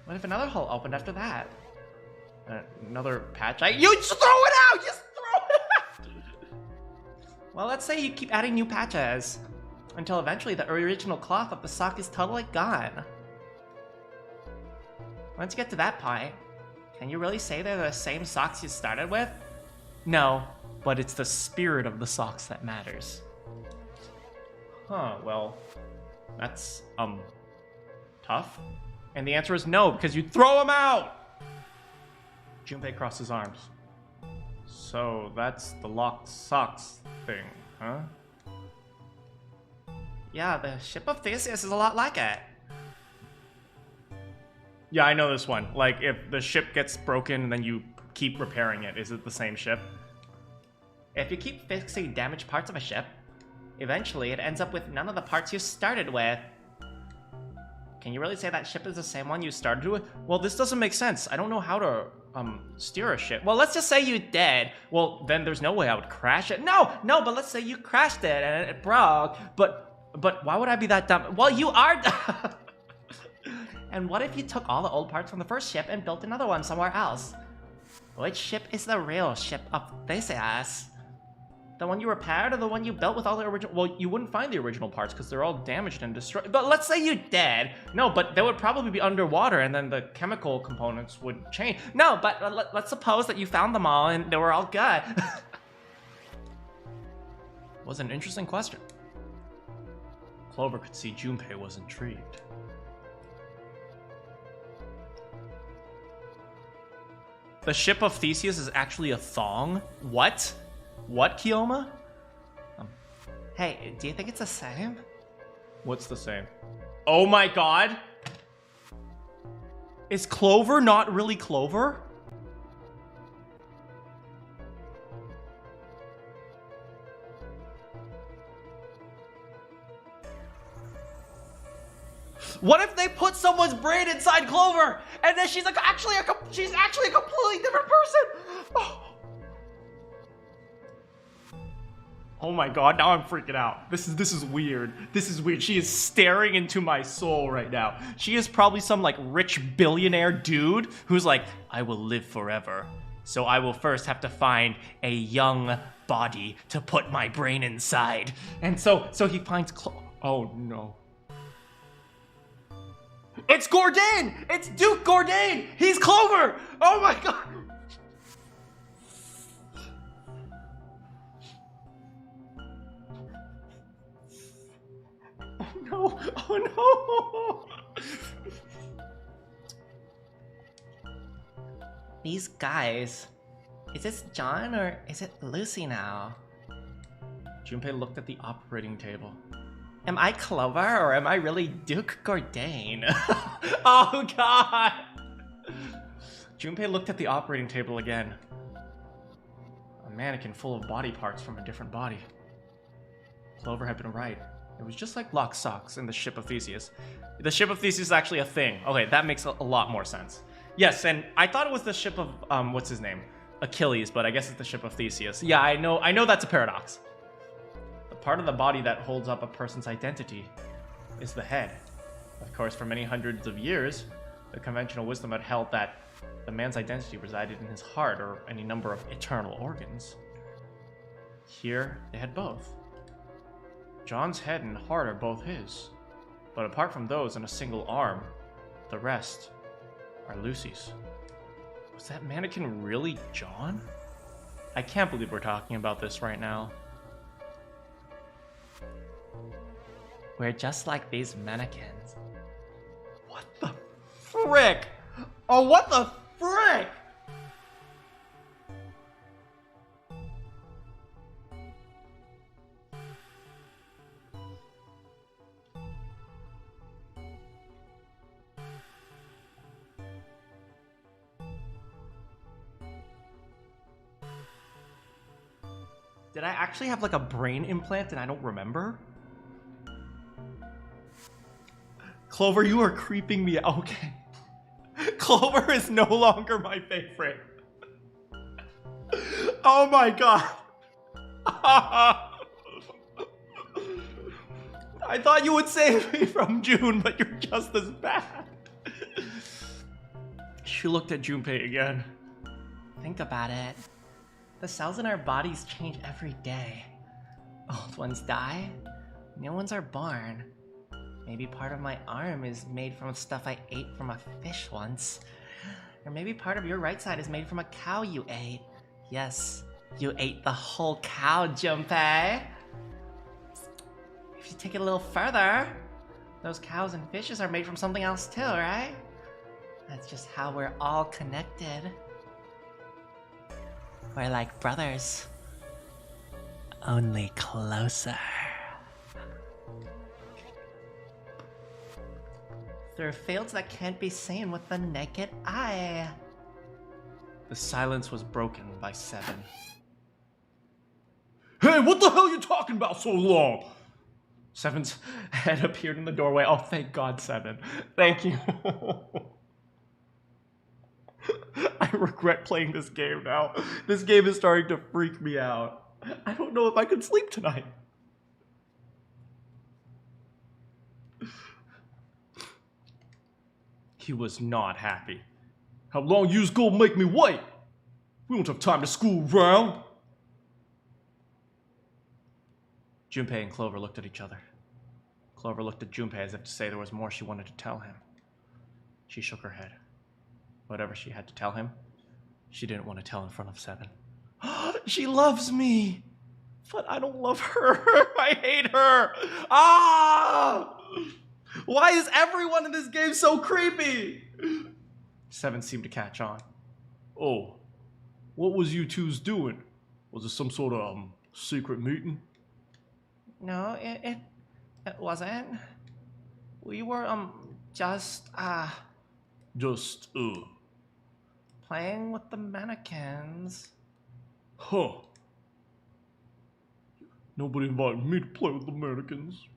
What if another hole opened after that? Another patch? You just throw it out! Just throw it Well, let's say you keep adding new patches until eventually the original cloth of the sock is totally gone. Once you get to that point, can you really say they're the same socks you started with? No, but it's the spirit of the socks that matters. Huh, well, that's, tough. And the answer is no, because you throw them out! Junpei crossed his arms. So that's the locked socks thing, huh? Yeah, the ship of Theseus is a lot like it. Yeah, I know this one. Like, if the ship gets broken and then you keep repairing it, is it the same ship? If you keep fixing damaged parts of a ship, eventually it ends up with none of the parts you started with. Can you really say that ship is the same one you started with? Well, this doesn't make sense. I don't know how to, steer a ship. Well, let's just say you did. Well, then there's no way I would crash it. No, but let's say you crashed it and it broke. But why would I be that dumb? Well, you are... And what if you took all the old parts from the first ship and built another one somewhere else? Which ship is the real ship of Theseus? The one you repaired or the one you built with all the original... Well, you wouldn't find the original parts because they're all damaged and destroyed. But let's say you did. No, but they would probably be underwater and then the chemical components would change. No, but let's suppose that you found them all and they were all good. Was an interesting question. Clover could see Junpei was intrigued. The ship of Theseus is actually a thong? What? What, Kioma? Hey, do you think it's the same? What's the same? Oh my god! Is Clover not really Clover? What if they put someone's brain inside Clover, and then she's like actually a completely different person? Oh my god! Now I'm freaking out. This is weird. This is weird. She is staring into my soul right now. She is probably some like rich billionaire dude who's like, I will live forever. So I will first have to find a young body to put my brain inside. And so he finds Oh no. It's Gourdain! It's Duke Gourdain! He's Clover! Oh my god! Oh no! Oh no! These guys... Is this John or is it Lucy now? Junpei looked at the operating table. Am I Clover or am I really Duke Gourdain? Oh god! Junpei looked at the operating table again. A mannequin full of body parts from a different body. Clover had been right. It was just like locked socks in the ship of Theseus. The ship of Theseus is actually a thing. Okay, that makes a lot more sense. Yes, and I thought it was the ship of, what's his name? Achilles, but I guess it's the ship of Theseus. Yeah, I know that's a paradox. The part of the body that holds up a person's identity is the head. Of course, for many hundreds of years, the conventional wisdom had held that the man's identity resided in his heart or any number of eternal organs. Here, they had both. John's head and heart are both his, but apart from those and a single arm, the rest are Lucy's. Was that mannequin really John? I can't believe we're talking about this right now. We're just like these mannequins. What the frick? Oh, what the frick? Did I actually have like a brain implant and I don't remember? Clover, you are creeping me out. Okay. Clover is no longer my favorite. Oh my god. I thought you would save me from June, but you're just as bad. She looked at Junpei again. Think about it. The cells in our bodies change every day. Old ones die, new ones are born. Maybe part of my arm is made from stuff I ate from a fish once. Or maybe part of your right side is made from a cow you ate. Yes, you ate the whole cow, Junpei. If you take it a little further, those cows and fishes are made from something else too, right? That's just how we're all connected. We're like brothers. Only closer. There are fields that can't be seen with the naked eye. The silence was broken by Seven. Hey, what the hell are you talking about so long? Seven's head appeared in the doorway. Oh, thank God, Seven. Thank you. I regret playing this game now. This game is starting to freak me out. I don't know if I can sleep tonight. He was not happy. How long you's gonna make me wait? We don't have time to school around. Junpei and Clover looked at each other. Clover looked at Junpei as if to say there was more she wanted to tell him. She shook her head. Whatever she had to tell him, she didn't want to tell in front of Seven. She loves me! But I don't love her. I hate her! Ah! Why is everyone in this game so creepy? Seven seemed to catch on. Oh, what was you two's doing? Was it some sort of, secret meeting? No, it wasn't. We were, just, playing with the mannequins. Huh. Nobody invited me to play with the mannequins.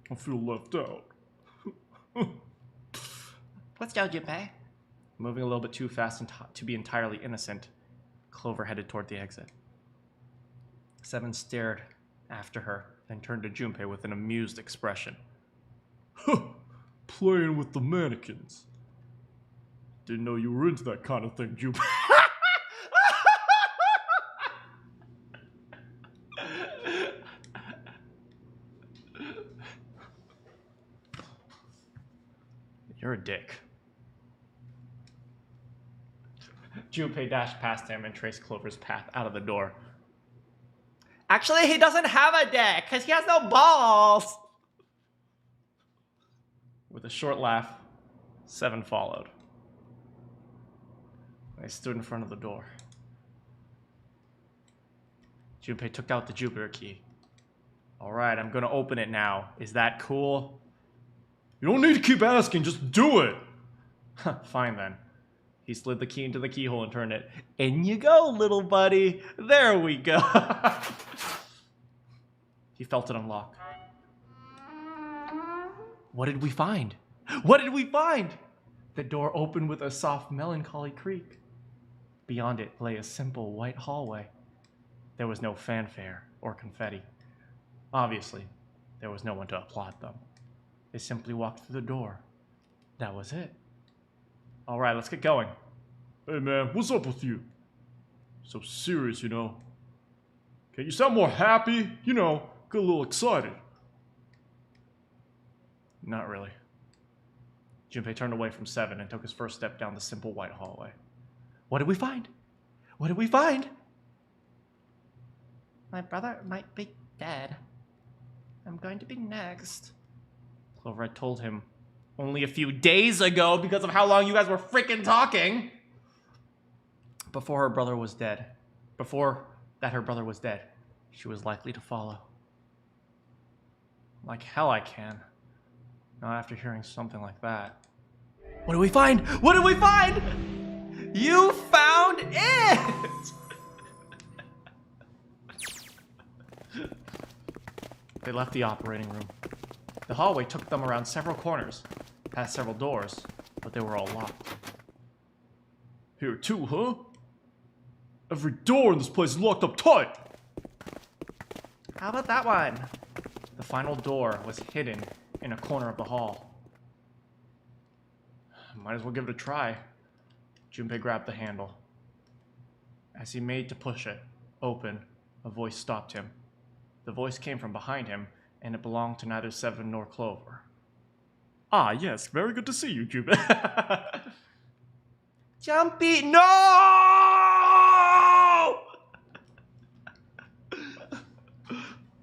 I feel left out. Let's go, Junpei. Moving a little bit too fast and to be entirely innocent, Clover headed toward the exit. Seven stared after her, then turned to Junpei with an amused expression. Huh. Playing with the mannequins. Didn't know you were into that kind of thing, Junpei. You're a dick. Junpei dashed past him and traced Clover's path out of the door. Actually, he doesn't have a dick, because he has no balls! With a short laugh, Seven followed. They stood in front of the door. Junpei took out the Jupiter key. Alright, I'm gonna open it now. Is that cool? You don't need to keep asking, just do it! Fine then. He slid the key into the keyhole and turned it. In you go, little buddy. There we go. He felt it unlock. What did we find? What did we find? The door opened with a soft, melancholy creak. Beyond it lay a simple white hallway. There was no fanfare or confetti. Obviously, there was no one to applaud them. They simply walked through the door. That was it. All right, let's get going. Hey man, what's up with you? So serious, you know. Okay, you sound more happy, you know, get a little excited. Not really. Junpei turned away from Seven and took his first step down the simple white hallway. What did we find? What did we find? My brother might be dead. I'm going to be next. Clover had told him only a few days ago because of how long you guys were freaking talking. Before her brother was dead. Before that her brother was dead, she was likely to follow. Like hell I can. Not after hearing something like that. What do we find? What did we find? You found it! They left the operating room. The hallway took them around several corners, past several doors, but they were all locked. Here too, huh? Every door in this place is locked up tight! How about that one? The final door was hidden in a corner of the hall. Might as well give it a try. Junpei grabbed the handle. As he made to push it open, a voice stopped him. The voice came from behind him, and it belonged to neither Seven nor Clover. Ah, yes, very good to see you, Jubei. Jumpy, no!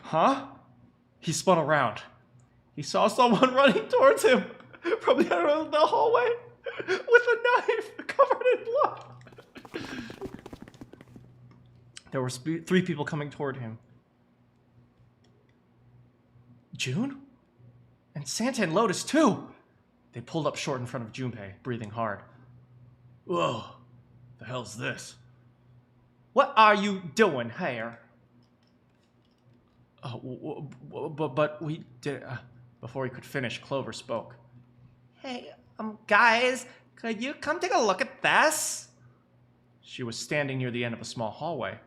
Huh? He spun around. He saw someone running towards him from the end of the hallway with a knife covered in blood. There were 3 people coming toward him. June? And Santa and Lotus, too! They pulled up short in front of Junpei, breathing hard. Whoa, the hell's this? What are you doing here? But we did... Before he could finish, Clover spoke. Hey, guys, could you come take a look at this? She was standing near the end of a small hallway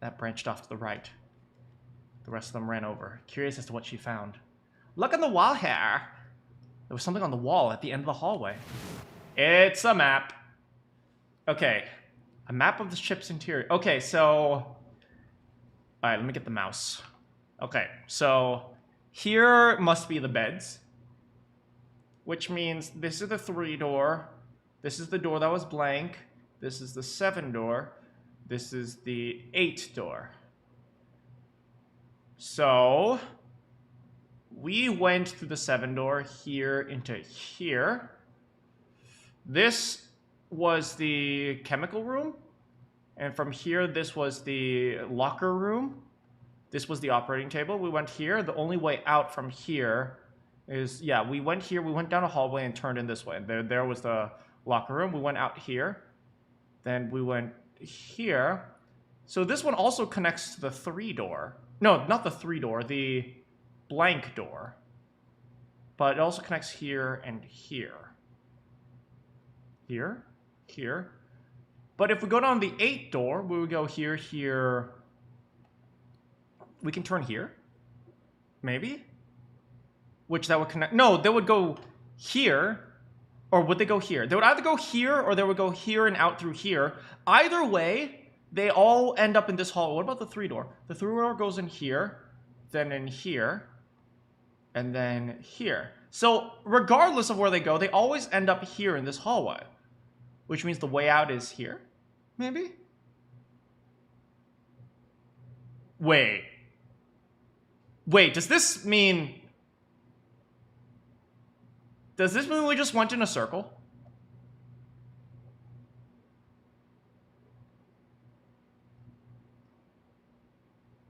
that branched off to the right. The rest of them ran over, curious as to what she found. Look on the wall here. There was something on the wall at the end of the hallway. It's a map. Okay, a map of the ship's interior. Okay, so... Alright, let me get the mouse. Okay, so here must be the beds. Which means this is the 3 door. This is the door that was blank. This is the 7 door. This is the 8 door. So we went through the 7 door here into here. This was the chemical room. And from here, this was the locker room. This was the operating table. We went here. The only way out from here is, yeah, we went here. We went down a hallway and turned in this way. There was the locker room. We went out here. Then we went here. So this one also connects to the 3 door. No, not the 3 door, the blank door. But it also connects here and here. Here, here. But if we go down the 8 door, we would go here, here. We can turn here? Maybe? Which that would connect... No, they would go here. Or would they go here? They would either go here or they would go here and out through here. Either way, they all end up in this hall. What about the 3 door? The 3 door goes in here, then in here, and then here. So regardless of where they go, they always end up here in this hallway. Which means the way out is here? Maybe? Wait. Wait, does this mean... Does this mean we just went in a circle?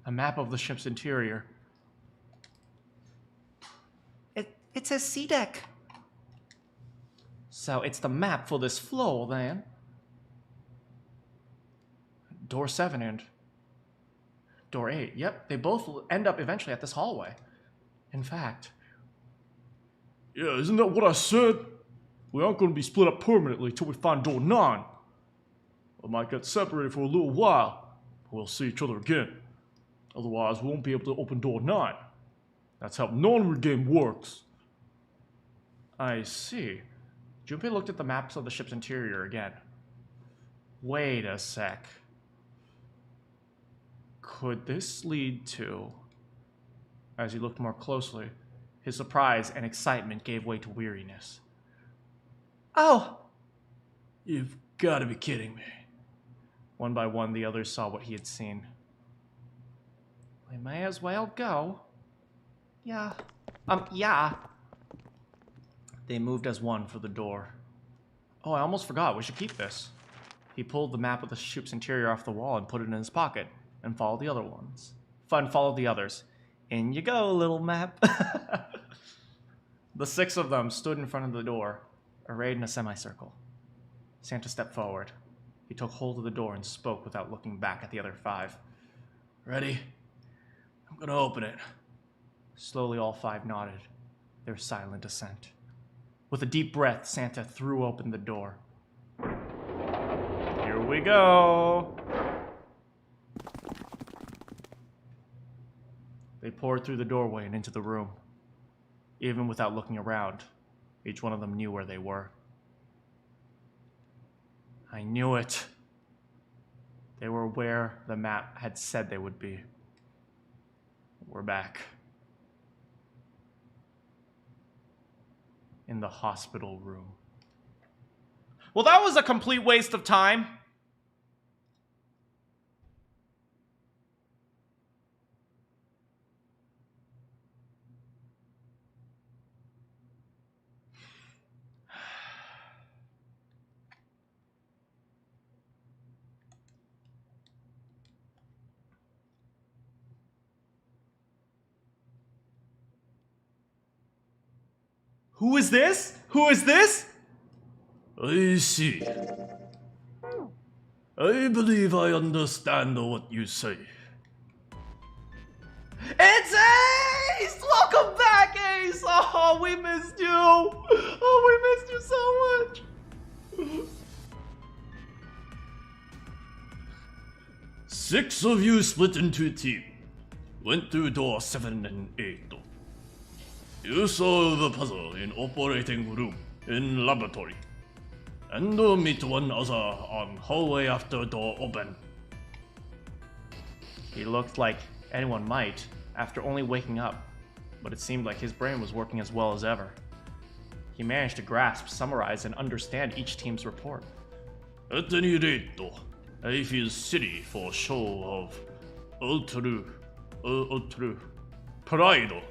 A map of the ship's interior. It says C deck. So it's the map for this floor, then. Door 7 and door 8. Yep, they both end up eventually at this hallway. In fact... Yeah, isn't that what I said? We aren't going to be split up permanently till we find door 9. We might get separated for a little while, but we'll see each other again. Otherwise, we won't be able to open door 9. That's how Nonary Game works. I see. Junpei looked at the maps of the ship's interior again. Wait a sec. Could this lead to... As he looked more closely, his surprise and excitement gave way to weariness. Oh! You've got to be kidding me. One by one, the others saw what he had seen. We may as well go. Yeah. Yeah. They moved as one for the door. Oh, I almost forgot. We should keep this. He pulled the map of the ship's interior off the wall and put it in his pocket, and followed the other ones. Followed the others. In you go, little map. The 6 of them stood in front of the door, arrayed in a semicircle. Santa stepped forward. He took hold of the door and spoke without looking back at the other 5. Ready? I'm gonna open it. Slowly, all 5 nodded, their silent assent. With a deep breath, Santa threw open the door. Here we go! They poured through the doorway and into the room. Even without looking around, each one of them knew where they were. I knew it. They were where the map had said they would be. We're back. In the hospital room. Well, that was a complete waste of time. Who is this? Who is this? I see. I believe I understand what you say. It's Ace! Welcome back, Ace! Oh, we missed you! Oh, we missed you so much! 6 of you split into a team. Went through door 7 and 8. You solve the puzzle in operating room, in laboratory. And meet one another on hallway after door open. He looked like anyone might, after only waking up, but it seemed like his brain was working as well as ever. He managed to grasp, summarize, and understand each team's report. At any rate, though, I feel silly for show of pride.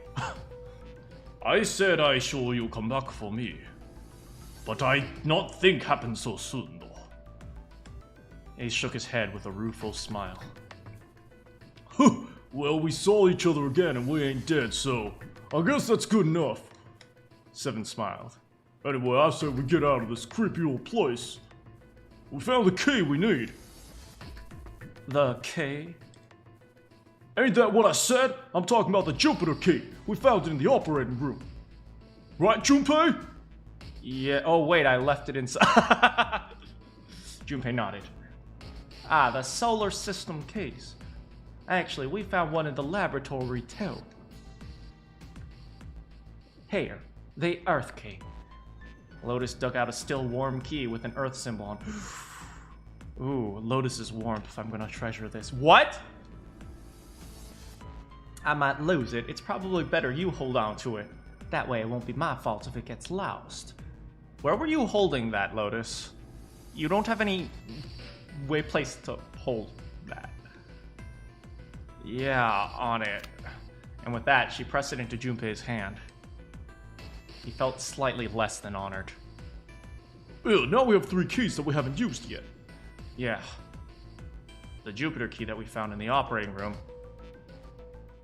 I said I sure you come back for me, but I not think happen so soon, though. Ace shook his head with a rueful smile. Well, we saw each other again and we ain't dead, so I guess that's good enough. 7 smiled. Anyway, I say we get out of this creepy old place. We found the key we need. The key? Ain't that what I said? I'm talking about the Jupiter key. We found it in the operating room. Right, Junpei? Yeah, oh wait, I left it inside. Junpei nodded. Ah, the solar system keys. Actually, we found one in the laboratory too. Here, the Earth key. Lotus dug out a still warm key with an Earth symbol on. Ooh, Lotus's warmth. I'm gonna treasure this. What? I might lose it. It's probably better you hold on to it. That way it won't be my fault if it gets lost. Where were you holding that, Lotus? You don't have any place to hold that. Yeah, on it. And with that, she pressed it into Junpei's hand. He felt slightly less than honored. Well, now we have 3 keys that we haven't used yet. Yeah. The Jupiter key that we found in the operating room.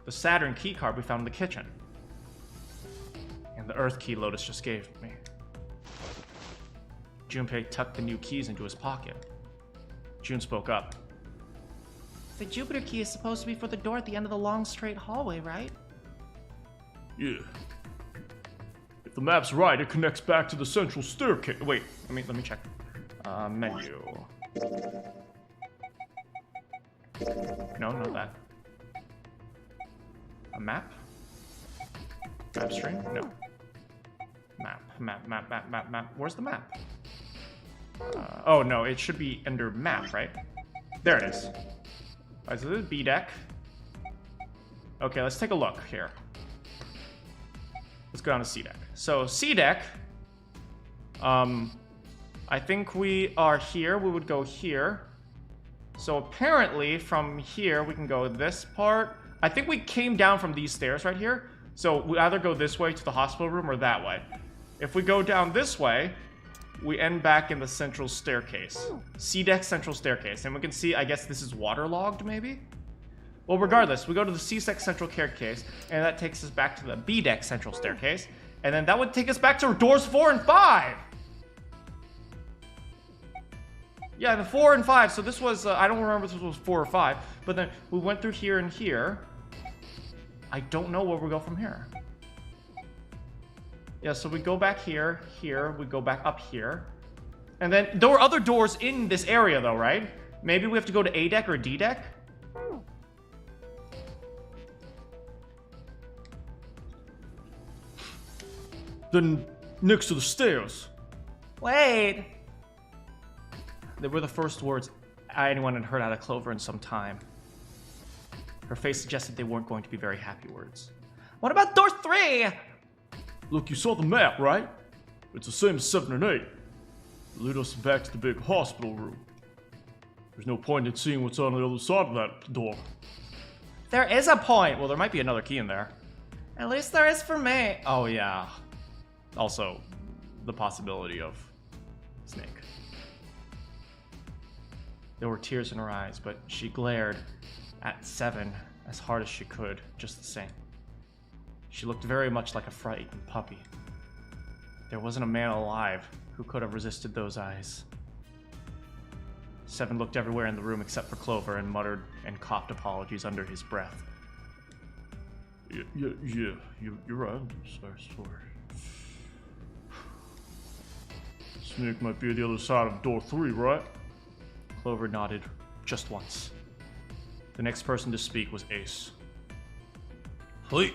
The Saturn key card we found in the kitchen. And the Earth key Lotus just gave me. Junpei tucked the new keys into his pocket. June spoke up. The Jupiter key is supposed to be for the door at the end of the long straight hallway, right? Yeah. If the map's right, it connects back to the central staircase. Wait, let me check. Menu. No, not that. A map? Map string? No. Map. Where's the map? Oh no, it should be under map, right? There it is. Alright, so this is B deck. Okay, let's take a look here. Let's go down to C deck. So C deck, I think we are here. We would go here. So apparently from here we can go this part. I think we came down from these stairs right here. So we either go this way to the hospital room or that way. If we go down this way, we end back in the central staircase. C deck central staircase. And we can see, I guess this is waterlogged maybe? Well, regardless, we go to the C deck central staircase, and that takes us back to the B deck central staircase. And then that would take us back to doors 4 and 5. Yeah, the 4 and 5. So this was, I don't remember if this was 4 or 5. But then we went through here and here. I don't know where we go from here. Yeah, so we go back here, we go back up here. And then there were other doors in this area though, right? Maybe we have to go to A deck or D deck? Then next to the stairs. Wait! They were the first words anyone had heard out of Clover in some time. Her face suggested they weren't going to be very happy words. What about door 3? Look, you saw the map, right? It's the same as 7 and 8. It lead us back to the big hospital room. There's no point in seeing what's on the other side of that door. There is a point. Well, there might be another key in there. At least there is for me. Oh, yeah. Also, the possibility of Snake. There were tears in her eyes, but she glared at 7 as hard as she could, just the same. She looked very much like a frightened puppy. There wasn't a man alive who could have resisted those eyes. 7 looked everywhere in the room except for Clover and muttered and coughed apologies under his breath. Yeah, you're right. Sorry. Snake might be at the other side of door 3, right? Clover nodded just once. The next person to speak was Ace. Hey,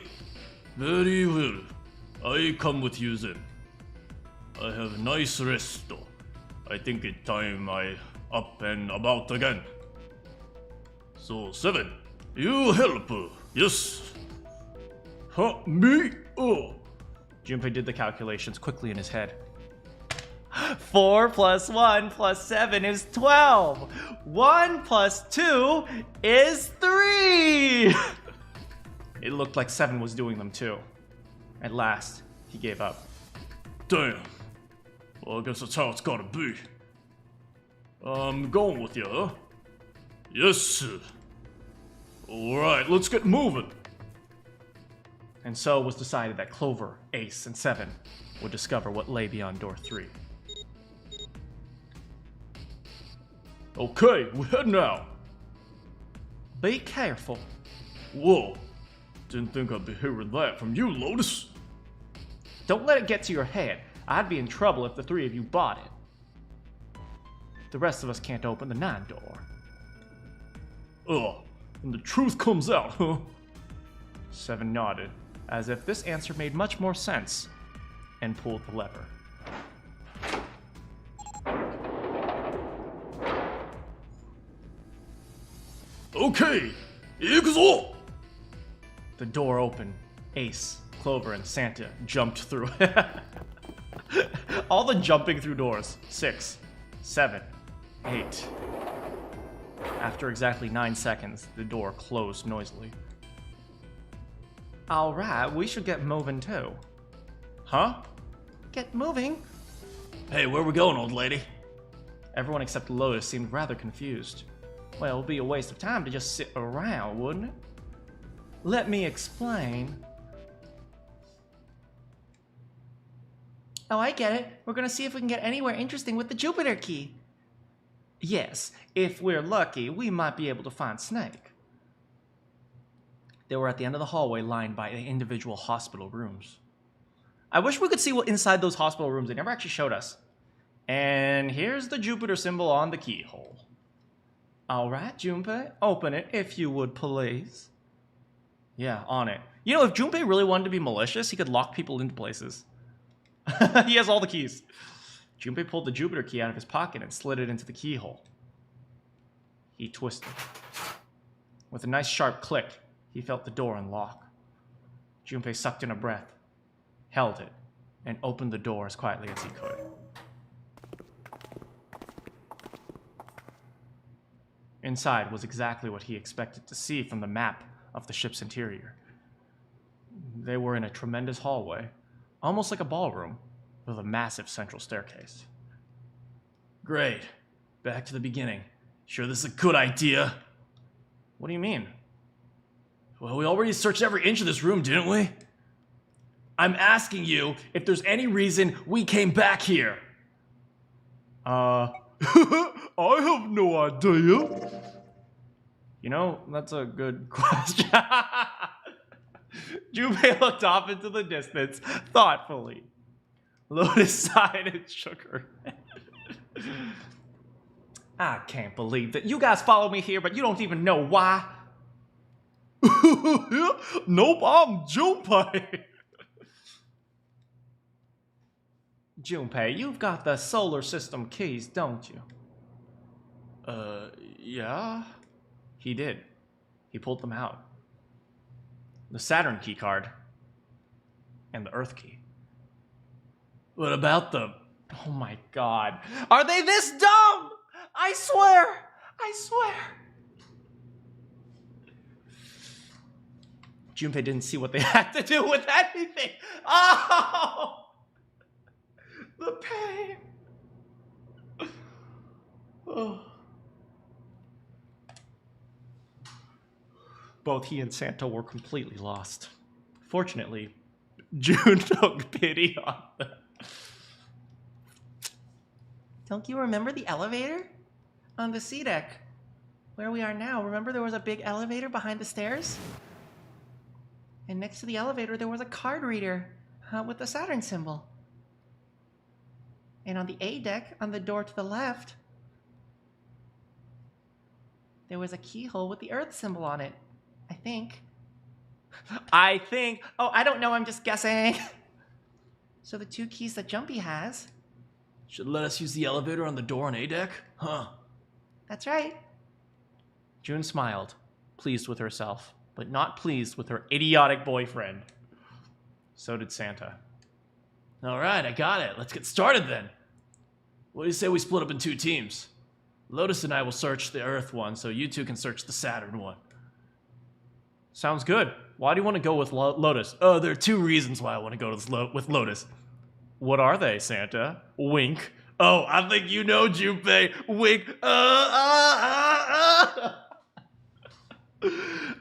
very well. I come with you then. I have nice rest though. I think it's time I up and about again. So 7, you help, yes? Huh, me? Oh. Junpei did the calculations quickly in his head. 4 plus 1 plus 7 is 12. 1 plus 2 is 3. It looked like 7 was doing them too. At last, he gave up. Damn. Well, I guess that's how it's gotta be. I'm going with you, huh? Yes, sir. Alright, let's get moving. And so it was decided that Clover, Ace, and 7 would discover what lay beyond door 3. Okay, we're heading out. Be careful. Whoa. Didn't think I'd be hearing that from you, Lotus. Don't let it get to your head. I'd be in trouble if the 3 of you bought it. The rest of us can't open the 9 door. And the truth comes out, huh? 7 nodded, as if this answer made much more sense, and pulled the lever. Okay, ikuzo! The door opened. Ace, Clover, and Santa jumped through. All the jumping through doors. 6, 7, 8. After exactly 9 seconds, the door closed noisily. Alright, we should get moving too. Huh? Get moving? Hey, where we going, old lady? Everyone except Lotus seemed rather confused. Well, it would be a waste of time to just sit around, wouldn't it? Let me explain. Oh, I get it. We're gonna see if we can get anywhere interesting with the Jupiter key. Yes, if we're lucky, we might be able to find Snake. They were at the end of the hallway lined by the individual hospital rooms. I wish we could see what inside those hospital rooms. They never actually showed us. And here's the Jupiter symbol on the keyhole. All right, Junpei, open it if you would, please. Yeah, on it. You know, if Junpei really wanted to be malicious, he could lock people into places. He has all the keys. Junpei pulled the Jupiter key out of his pocket and slid it into the keyhole. He twisted. With a nice sharp click, he felt the door unlock. Junpei sucked in a breath, held it, and opened the door as quietly as he could. Inside was exactly what he expected to see from the map of the ship's interior. They were in a tremendous hallway, almost like a ballroom, with a massive central staircase. Great. Back to the beginning. Sure this is a good idea? What do you mean? Well, we already searched every inch of this room, didn't we? I'm asking you if there's any reason we came back here. I have no idea. You know, that's a good question. Junpei looked off into the distance, thoughtfully. Lotus sighed and shook her head. I can't believe that you guys follow me here, but you don't even know why. Nope, I'm Junpei. Junpei, you've got the solar system keys, don't you? Yeah? He did. He pulled them out. The Saturn key card and the Earth key. What about them? Oh my god. Are they this dumb? I swear! I swear! Junpei didn't see what they had to do with anything. Oh! The pain. Oh. Both he and Santa were completely lost. Fortunately, June took pity on them. Don't you remember the elevator? On the sea deck. Where we are now, remember there was a big elevator behind the stairs? And next to the elevator, there was a card reader with the Saturn symbol. And on the A deck, on the door to the left, there was a keyhole with the Earth symbol on it. I think. Oh, I don't know, I'm just guessing. So the 2 keys that Jumpy has. Should let us use the elevator on the door on A deck? Huh. That's right. June smiled, pleased with herself, but not pleased with her idiotic boyfriend. So did Santa. All right, I got it. Let's get started then. What do you say we split up in 2 teams? Lotus and I will search the Earth one, so you 2 can search the Saturn one. Sounds good. Why do you want to go with Lotus? There are 2 reasons why I want to go with Lotus. What are they, Santa? Wink. Oh, I think you know, Junpei. Wink.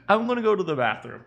I'm gonna go to the bathroom.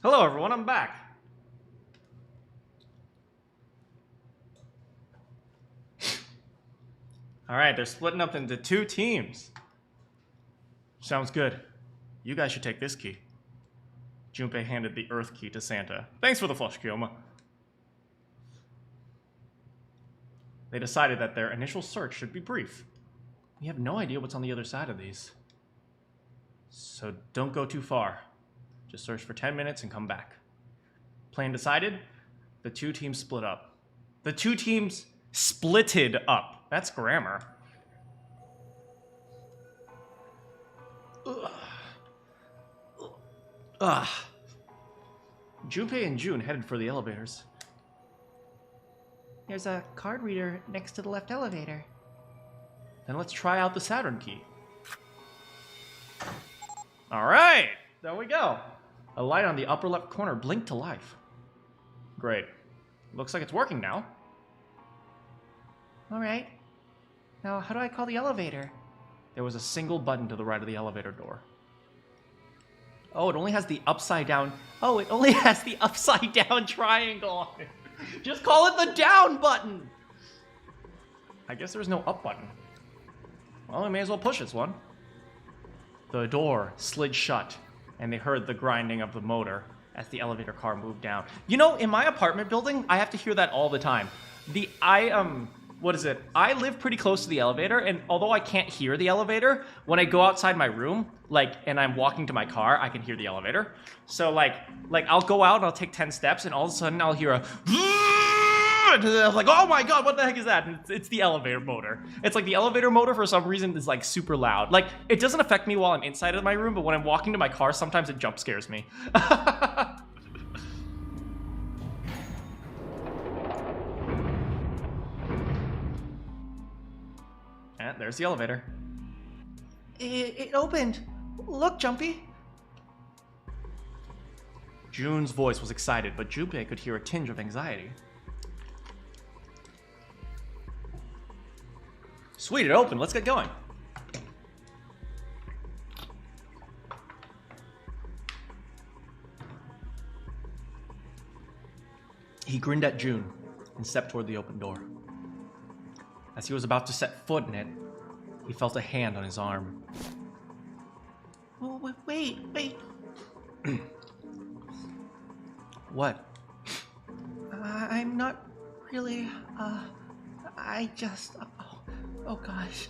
Hello, everyone. I'm back. All right, they're splitting up into 2 teams. Sounds good. You guys should take this key. Junpei handed the Earth key to Santa. Thanks for the flush, Kyoma. They decided that their initial search should be brief. We have no idea what's on the other side of these. So don't go too far. Just search for 10 minutes and come back. Plan decided? The 2 teams split up. The 2 teams splitted up. That's grammar. Junpei and June headed for the elevators. There's a card reader next to the left elevator. Then let's try out the Saturn key. All right, there we go. A light on the upper left corner blinked to life. Great. Looks like it's working now. All right. Now, how do I call the elevator? There was a single button to the right of the elevator door. Oh, it only has the upside down. Oh, it only has the upside down triangle on it. Just call it the down button. I guess there's no up button. Well, we may as well push this one. The door slid shut, and they heard the grinding of the motor as the elevator car moved down. You know, in my apartment building, I have to hear that all the time. I live pretty close to the elevator, and although I can't hear the elevator, when I go outside my room, and I'm walking to my car, I can hear the elevator. So, I'll go out and I'll take 10 steps, and all of a sudden I'll hear a... And I'm like, oh my god, what the heck is that? And it's the elevator motor. It's like the elevator motor, for some reason, is like super loud. Like, it doesn't affect me while I'm inside of my room, but when I'm walking to my car, sometimes it jump scares me. And there's the elevator. It opened. Look, Jumpy. June's voice was excited, but Junpei could hear a tinge of anxiety. Sweet, it opened. Let's get going. He grinned at June and stepped toward the open door. As he was about to set foot in it, he felt a hand on his arm. Oh, wait. What? I'm not really, I just... Oh gosh.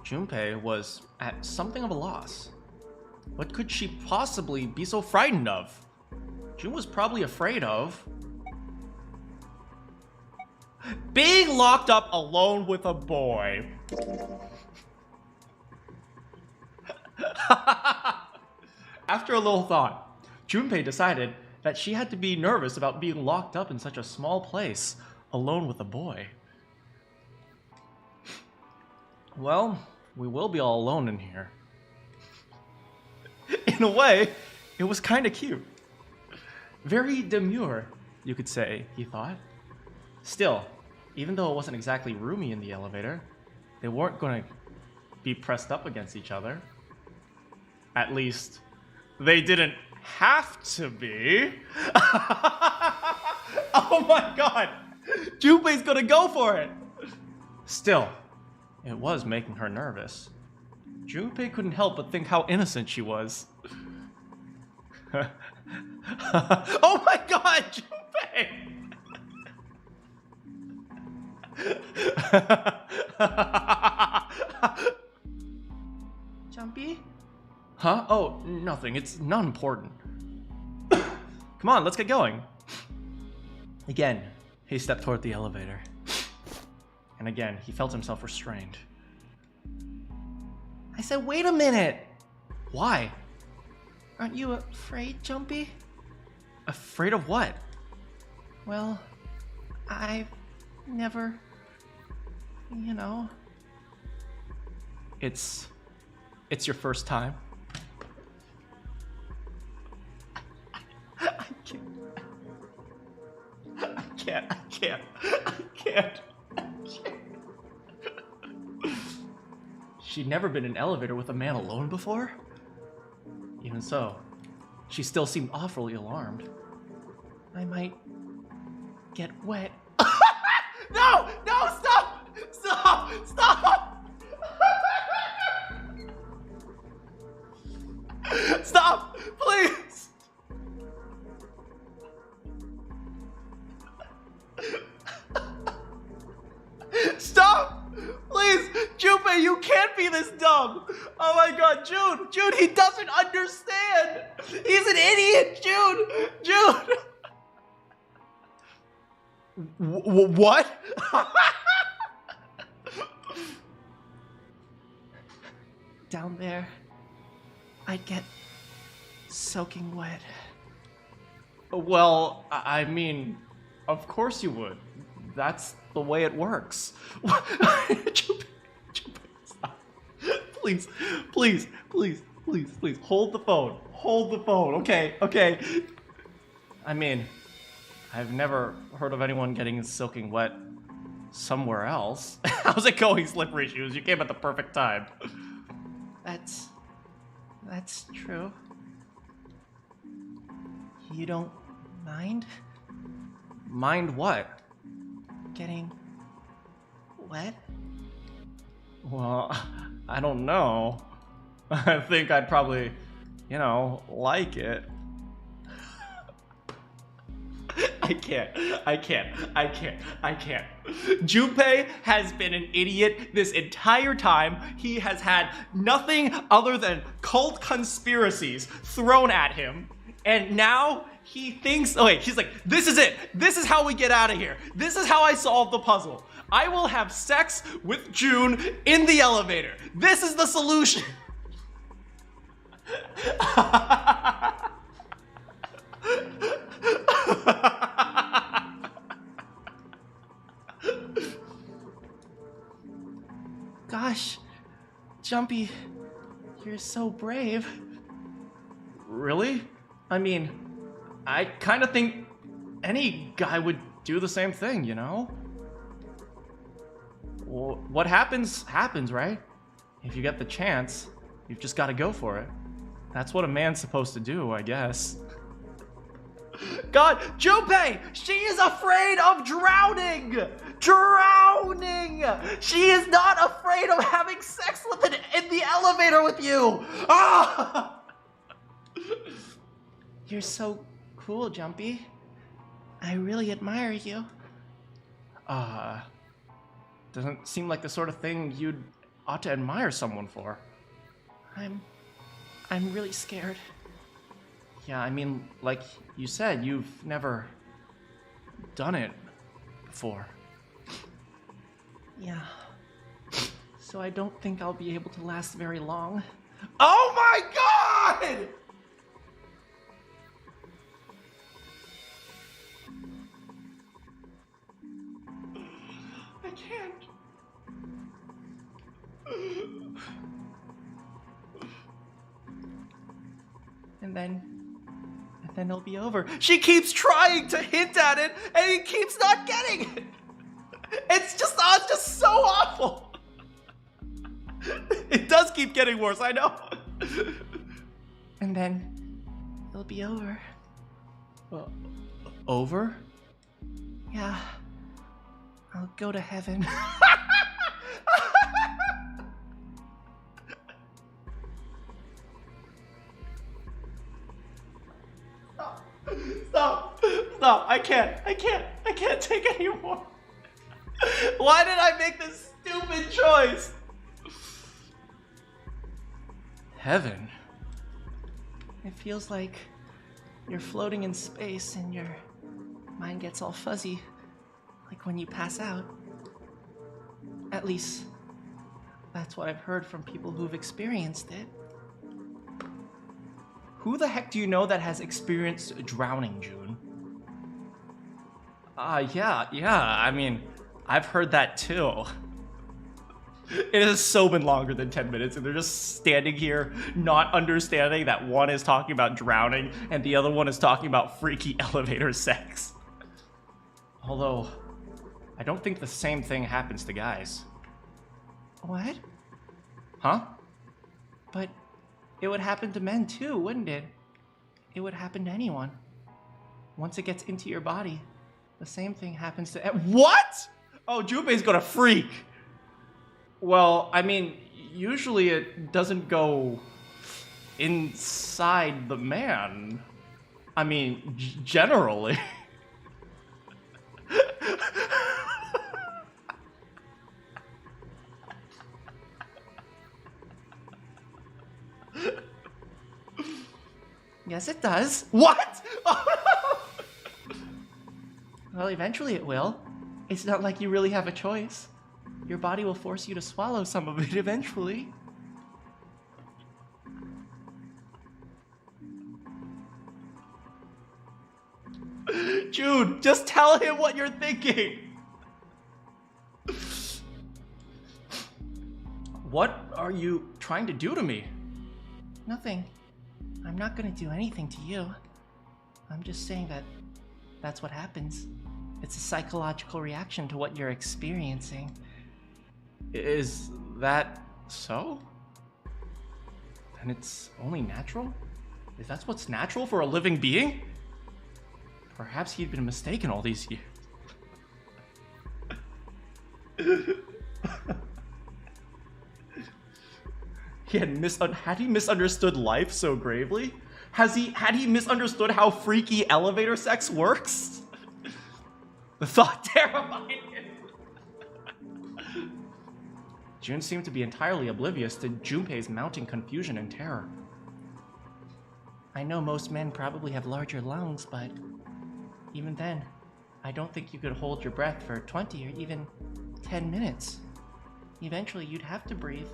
Junpei was at something of a loss. What could she possibly be so frightened of? June was probably afraid of... being locked up alone with a boy. After a little thought, Junpei decided that she had to be nervous about being locked up in such a small place, alone with a boy. Well, we will be all alone in here. In a way, it was kind of cute. Very demure, you could say, he thought. Still, even though it wasn't exactly roomy in the elevator, they weren't going to be pressed up against each other. At least, they didn't have to be. Oh my god! Junpei's gonna go for it! Still, it was making her nervous. Junpei couldn't help but think how innocent she was. Oh my god, Junpei! Jumpy? Huh? Oh, nothing. It's not important. Come on, let's get going. Again, he stepped toward the elevator. And again, he felt himself restrained. I said, wait a minute! Why? Aren't you afraid, Jumpy? Afraid of what? Well, I've never... you know... It's your first time? I can't. She'd never been in an elevator with a man alone before? Even so, she still seemed awfully alarmed. I might get wet. No! No, stop! Stop! Stop! Please! Stop! Please! Junpei, you can't be this dumb! Oh my god, June! June, he doesn't understand! He's an idiot! June! What? Down there, I'd get soaking wet. Well, I mean, of course you would. That's the way it works. Junpei, stop. Please. Hold the phone, okay? I mean, I've never heard of anyone getting soaking wet somewhere else. How's it going, Slippery Shoes? You came at the perfect time. That's true. You don't mind? Mind what? Getting wet? Well, I don't know. I think I'd probably, you know, like it. I can't. Junpei has been an idiot this entire time. He has had nothing other than cult conspiracies thrown at him. And now he thinks, oh wait, he's like, this is it. This is how we get out of here. This is how I solve the puzzle. I will have sex with June in the elevator. This is the solution. Gosh, Jumpy, you're so brave. Really? I mean, I kind of think any guy would do the same thing, you know? Well, what happens, happens, right? If you get the chance, you've just got to go for it. That's what a man's supposed to do, I guess. God, Junpei! She is afraid of drowning! Drowning! She is not afraid of having sex with it in the elevator with you! Ah! You're so cool, Jumpy. I really admire you. Doesn't seem like the sort of thing you'd ought to admire someone for. I'm really scared. Yeah, I mean, like you said, you've never done it before. Yeah. So I don't think I'll be able to last very long. Oh my God! I can't. And then it'll be over. She keeps trying to hint at it, and he keeps not getting it. It's just so awful. It does keep getting worse, I know. And then it'll be over. Over? Yeah. I'll go to heaven. Stop. I can't take anymore. Why did I make this stupid choice? Heaven? It feels like you're floating in space and your mind gets all fuzzy, like when you pass out. At least, that's what I've heard from people who've experienced it. Who the heck do you know that has experienced drowning, June? Yeah, I mean, I've heard that too. It has so been longer than 10 minutes, and they're just standing here not understanding that one is talking about drowning and the other one is talking about freaky elevator sex. Although, I don't think the same thing happens to guys. What? Huh? But it would happen to men too, wouldn't it? It would happen to anyone. Once it gets into your body, the same thing happens to... What? Oh, Junpei's gonna freak. Well, I mean, usually it doesn't go inside the man. I mean, generally. Yes, it does. What? Well, eventually it will. It's not like you really have a choice. Your body will force you to swallow some of it eventually. Jude, just tell him what you're thinking. What are you trying to do to me? Nothing. I'm not gonna do anything to you. I'm just saying that That's what happens. It's a psychological reaction to what you're experiencing. Is that so? And it's only natural? If that's what's natural for a living being? Perhaps he'd been mistaken all these years. Had he misunderstood life so gravely? Had he misunderstood how freaky elevator sex works? The thought terrified him. Jun seemed to be entirely oblivious to Junpei's mounting confusion and terror. I know most men probably have larger lungs, but even then, I don't think you could hold your breath for 20 or even 10 minutes. Eventually, you'd have to breathe,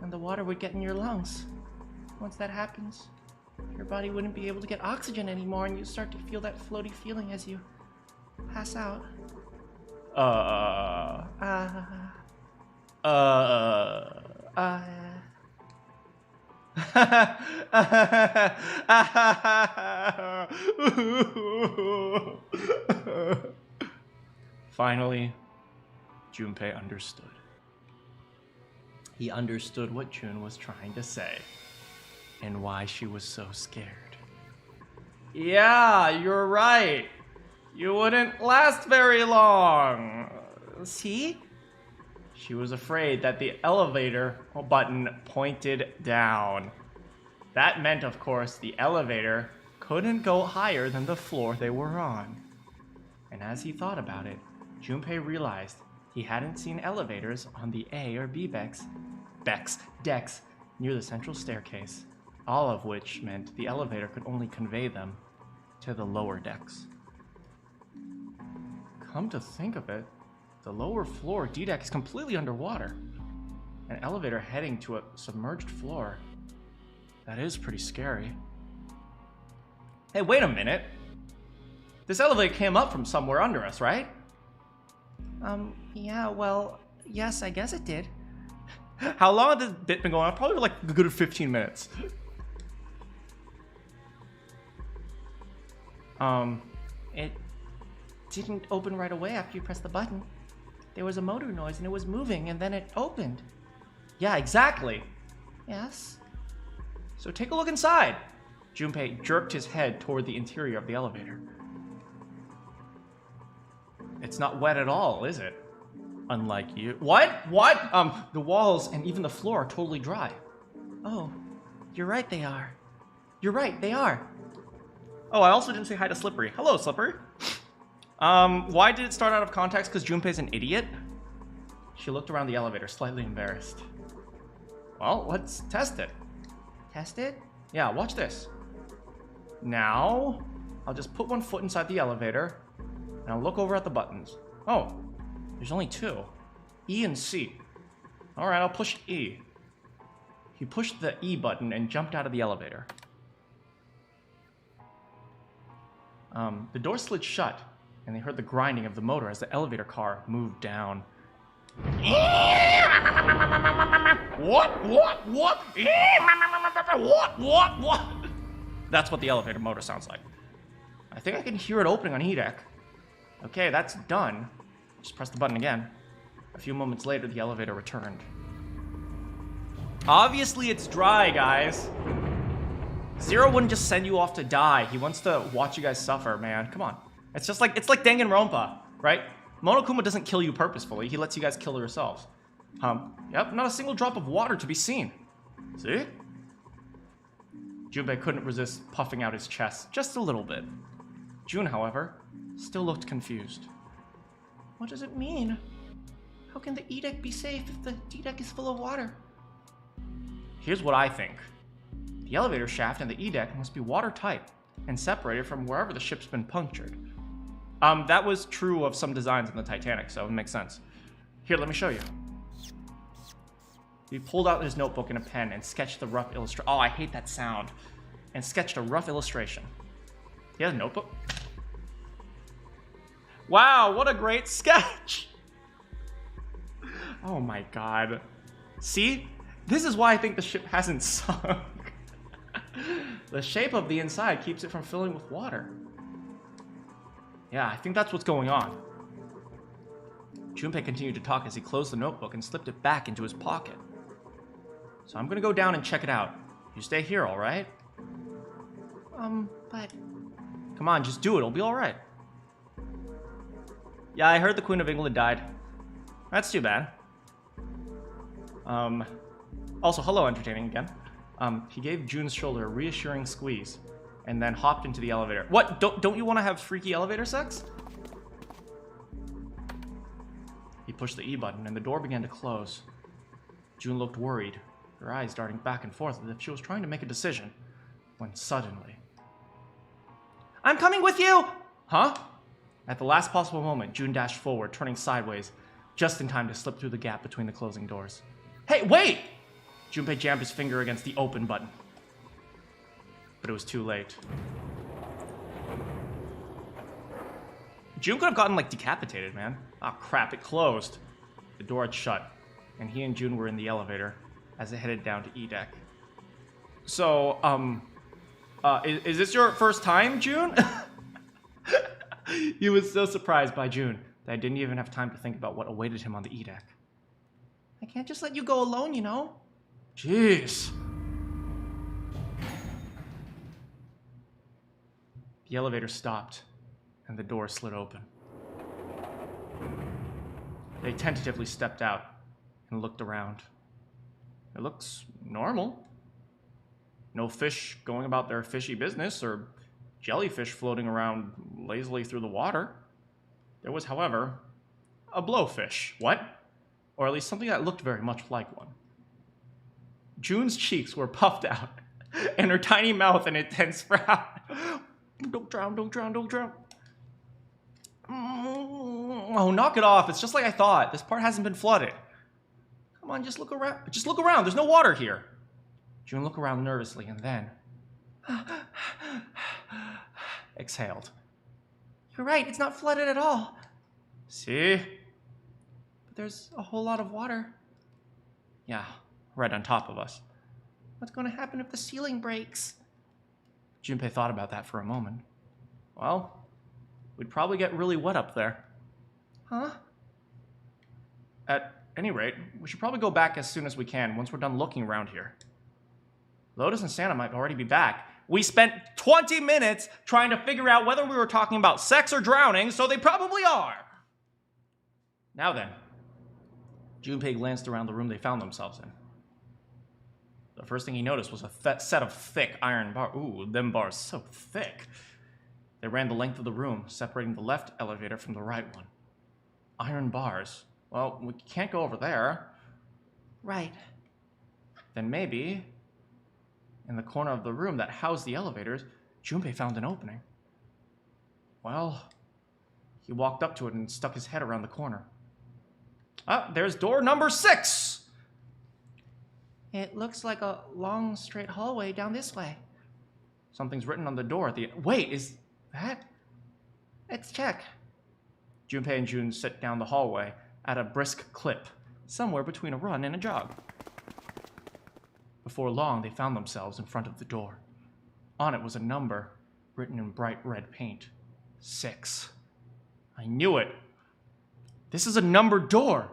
and the water would get in your lungs. Once that happens, your body wouldn't be able to get oxygen anymore, and you'd start to feel that floaty feeling as you pass out. Finally, Junpei understood. He understood what Jun was trying to say and why she was so scared. Yeah, you're right. You wouldn't last very long. See? She was afraid that the elevator button pointed down. That meant, of course, the elevator couldn't go higher than the floor they were on. And as he thought about it, Junpei realized he hadn't seen elevators on the A or B decks near the central staircase, all of which meant the elevator could only convey them to the lower decks. Come to think of it, the lower floor D deck is completely underwater. An elevator heading to a submerged floor. That is pretty scary. Hey, wait a minute. This elevator came up from somewhere under us, right? Yeah, well, yes, I guess it did. How long has this bit been going on? Probably like a good 15 minutes. It didn't open right away after you pressed the button. There was a motor noise and it was moving and then it opened. Yeah, exactly. Yes. So take a look inside. Junpei jerked his head toward the interior of the elevator. It's not wet at all, is it? Unlike you. What? The walls and even the floor are totally dry. Oh, you're right, they are. You're right, they are. Oh, I also didn't say hi to Slippery. Hello, Slippery. Why did it start out of context? Because Junpei's an idiot? She looked around the elevator, slightly embarrassed. Well, let's test it. Test it? Yeah, watch this. Now, I'll just put one foot inside the elevator, and I'll look over at the buttons. Oh, there's only two. E and C. Alright, I'll push E. He pushed the E button and jumped out of the elevator. The door slid shut, and they heard the grinding of the motor as the elevator car moved down. What? That's what the elevator motor sounds like. I think I can hear it opening on E deck. Okay, that's done. Just press the button again. A few moments later, the elevator returned. Obviously, it's dry, guys. Zero wouldn't just send you off to die. He wants to watch you guys suffer, man. Come on. It's like Danganronpa, right? Monokuma doesn't kill you purposefully. He lets you guys kill yourselves. Yep, not a single drop of water to be seen. See? Junpei couldn't resist puffing out his chest just a little bit. Jun, however, still looked confused. What does it mean? How can the E deck be safe if the D deck is full of water? Here's what I think. The elevator shaft and the E deck must be watertight and separated from wherever the ship's been punctured. That was true of some designs in the Titanic, so it makes sense. Here, let me show you. He pulled out his notebook and a pen and sketched the rough illustration. Oh, I hate that sound. And sketched a rough illustration. He has a notebook. Wow, what a great sketch! Oh my god. See? This is why I think the ship hasn't sunk. The shape of the inside keeps it from filling with water. Yeah, I think that's what's going on. Junpei continued to talk as he closed the notebook and slipped it back into his pocket. So I'm gonna go down and check it out. You stay here, alright? But... Come on, just do it. It'll be alright. Yeah, I heard the Queen of England died. That's too bad. Also, hello, entertaining again. He gave June's shoulder a reassuring squeeze, and then hopped into the elevator. What? Don't you want to have freaky elevator sex? He pushed the E button, and the door began to close. June looked worried, her eyes darting back and forth as if she was trying to make a decision, when suddenly... I'm coming with you! Huh? At the last possible moment, June dashed forward, turning sideways, just in time to slip through the gap between the closing doors. Hey, wait! Junpei jammed his finger against the open button. But it was too late. June could have gotten, like, decapitated, man. Ah, crap, it closed. The door had shut, and he and June were in the elevator as it headed down to E deck. So, is this your first time, June? He was so surprised by June that I didn't even have time to think about what awaited him on the E deck. I can't just let you go alone, you know? Jeez. The elevator stopped, and the door slid open. They tentatively stepped out and looked around. It looks normal. No fish going about their fishy business, or jellyfish floating around lazily through the water. There was, however, a blowfish. What? Or at least something that looked very much like one. June's cheeks were puffed out, and her tiny mouth an intense frown. Don't drown, don't drown, don't drown. Oh, knock it off. It's just like I thought. This part hasn't been flooded. Come on, just look around. Just look around. There's no water here. June looked around nervously and then exhaled. You're right, it's not flooded at all. See? But there's a whole lot of water. Yeah, right on top of us. What's going to happen if the ceiling breaks? Junpei thought about that for a moment. Well, we'd probably get really wet up there. Huh? At any rate, we should probably go back as soon as we can, once we're done looking around here. Lotus and Santa might already be back. We spent 20 minutes trying to figure out whether we were talking about sex or drowning, so they probably are. Now then, Junpei glanced around the room they found themselves in. The first thing he noticed was a set of thick iron bars. Ooh, them bars so thick. They ran the length of the room, separating the left elevator from the right one. Iron bars. Well, we can't go over there. Right. Then maybe, in the corner of the room that housed the elevators, Junpei found an opening. Well, he walked up to it and stuck his head around the corner. Ah, there's door number 6! It looks like a long, straight hallway down this way. Something's written on the door at the end. Wait, is that? Let's check. Junpei and June set down the hallway at a brisk clip, somewhere between a run and a jog. Before long, they found themselves in front of the door. On it was a number, written in bright red paint. 6. I knew it. This is a numbered door.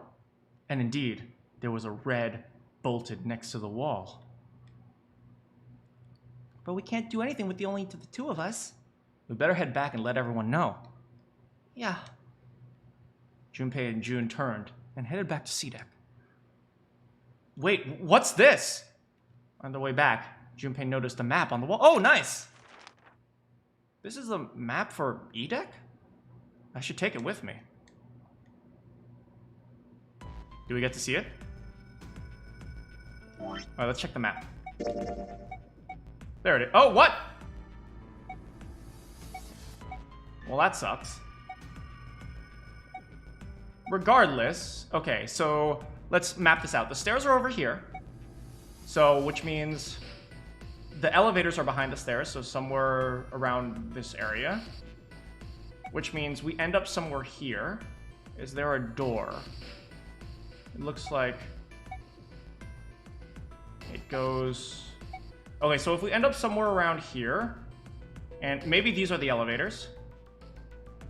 And indeed, there was a red bolted next to the wall. But we can't do anything with only the two of us. We better head back and let everyone know. Yeah. Junpei and June turned and headed back to C-Deck. Wait, what's this? On the way back, Junpei noticed a map on the wall. Oh, nice! This is a map for E-Deck? I should take it with me. Do we get to see it? Alright, let's check the map. There it is. Oh, what? Well, that sucks. Regardless, okay, so let's map this out. The stairs are over here. So, which means the elevators are behind the stairs, so somewhere around this area. Which means we end up somewhere here. Is there a door? It looks like it goes... Okay, so if we end up somewhere around here, and maybe these are the elevators.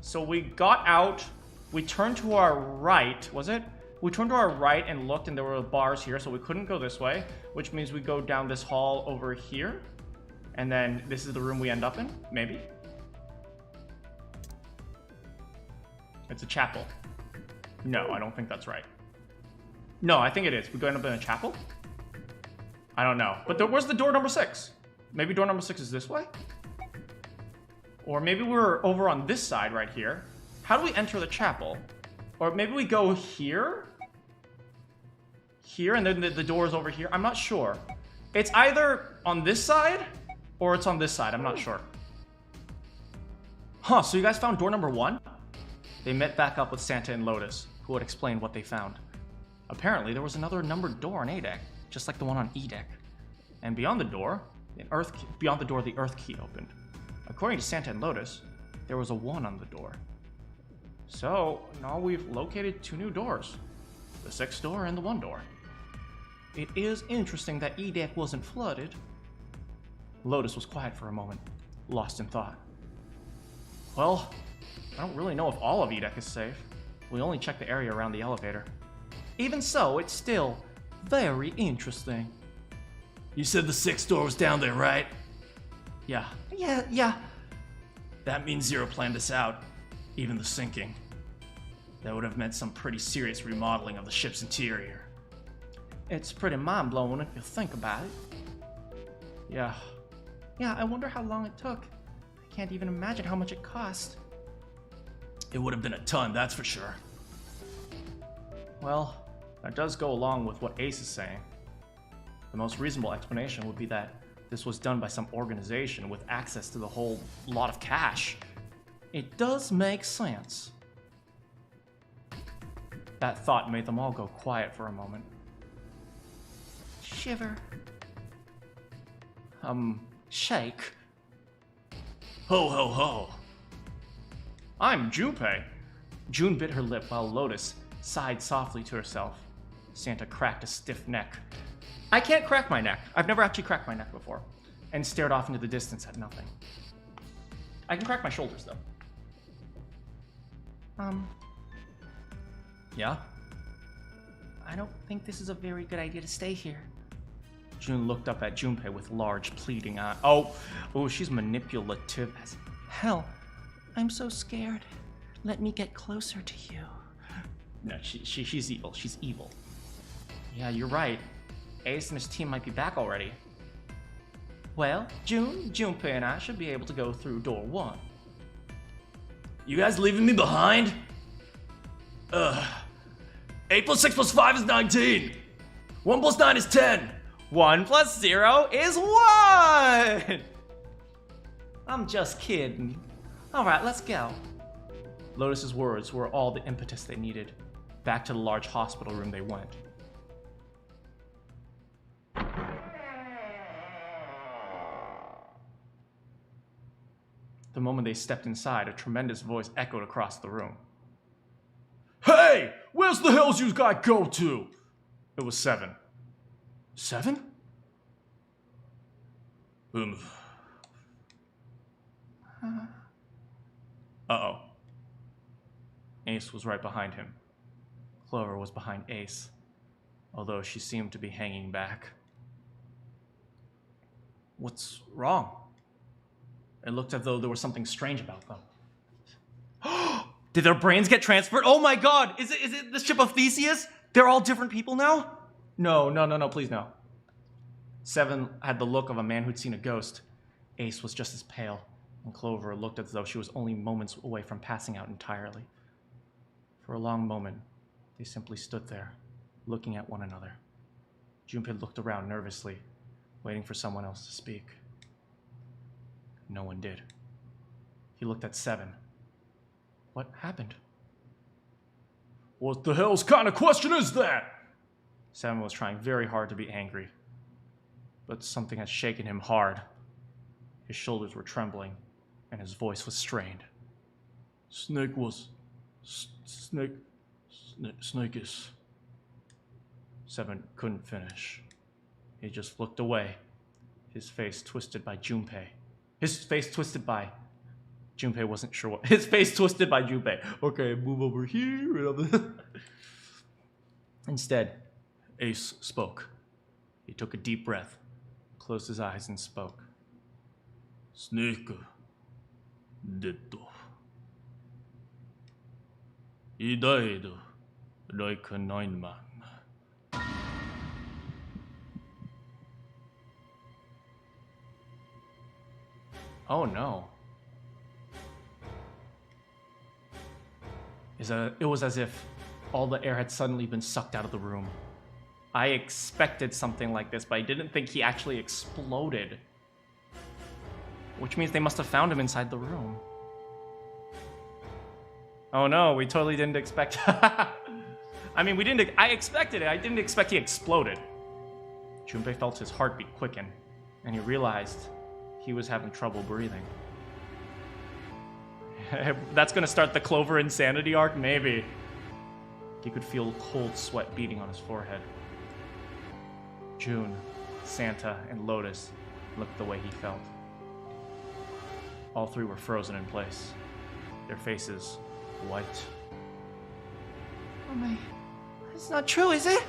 So we got out, we turned to our right, was it? We turned to our right and looked, and there were bars here, so we couldn't go this way, which means we go down this hall over here. And then this is the room we end up in, maybe? It's a chapel. No, I don't think that's right. No, I think it is. We go end up in a chapel? I don't know. But where's the door number 6? Maybe door number 6 is this way? Or maybe we're over on this side right here. How do we enter the chapel? Or maybe we go here? Here, and then the door is over here? I'm not sure. It's either on this side, or it's on this side. I'm not sure. Huh, so you guys found door number 1? They met back up with Santa and Lotus, who would explain what they found. Apparently, there was another numbered door on A deck, just like the one on E deck. And beyond the door, the earth key opened. According to Santa and Lotus, there was a 1 on the door. So, now we've located 2 new doors. The 6th door and the 1 door. It is interesting that E deck wasn't flooded. Lotus was quiet for a moment, lost in thought. Well, I don't really know if all of E deck is safe. We only checked the area around the elevator. Even so, it's still very interesting. You said the 6th door was down there, right? Yeah. Yeah. That means Zero planned this out, even the sinking. That would have meant some pretty serious remodeling of the ship's interior. It's pretty mind-blowing if you think about it. Yeah. Yeah, I wonder how long it took. I can't even imagine how much it cost. It would have been a ton, that's for sure. Well, that does go along with what Ace is saying. The most reasonable explanation would be that this was done by some organization with access to the whole lot of cash. It does make sense. That thought made them all go quiet for a moment. Shiver. Shake. Ho ho ho. I'm Junpei. June bit her lip while Lotus sighed softly to herself. Santa cracked a stiff neck. I can't crack my neck. I've never actually cracked my neck before. And stared off into the distance at nothing. I can crack my shoulders, though. Yeah? I don't think this is a very good idea to stay here. June looked up at Junpei with large, pleading eyes. Oh, she's manipulative as hell. I'm so scared. Let me get closer to you. No, she's evil. She's evil. Yeah, you're right. Ace and his team might be back already. Well, Junpei and I should be able to go through door 1. You guys leaving me behind? 8 plus 6 plus 5 is 19. 1 plus 9 is 10. 1 plus 0 is 1! I'm just kidding. Alright, let's go. Lotus's words were all the impetus they needed. Back to the large hospital room they went. The moment they stepped inside, a tremendous voice echoed across the room. Hey! Where's the hells you guys go to? It was 7. 7? Uh-oh. Ace was right behind him. Clover was behind Ace, although she seemed to be hanging back. What's wrong? It looked as though there was something strange about them. Did their brains get transferred? Oh my god! Is it the ship of Theseus? They're all different people now? No, please no. 7 had the look of a man who'd seen a ghost. Ace was just as pale, and Clover looked as though she was only moments away from passing out entirely. For a long moment, they simply stood there, looking at one another. Junpei looked around nervously, waiting for someone else to speak. No one did. He looked at 7. What happened? What the hell's kind of question is that? 7 was trying very hard to be angry, but something had shaken him hard. His shoulders were trembling, and his voice was strained. Snake is. 7 couldn't finish. He just looked away, his face twisted by Junpei. Junpei wasn't sure what... His face twisted by Junpei. Okay, move over here. Instead, Ace spoke. He took a deep breath, closed his eyes, and spoke. Snake, detto. He died like a 9-man. Oh no. It was as if all the air had suddenly been sucked out of the room. I expected something like this, but I didn't think he actually exploded. Which means they must have found him inside the room. Oh no, we totally didn't expect... I mean, I expected it. I didn't expect he exploded. Junpei felt his heartbeat quicken, and he realized he was having trouble breathing. That's gonna start the Clover insanity arc? Maybe. He could feel cold sweat beating on his forehead. June, Santa, and Lotus looked the way he felt. All three were frozen in place, their faces white. Oh my... That's not true, is it?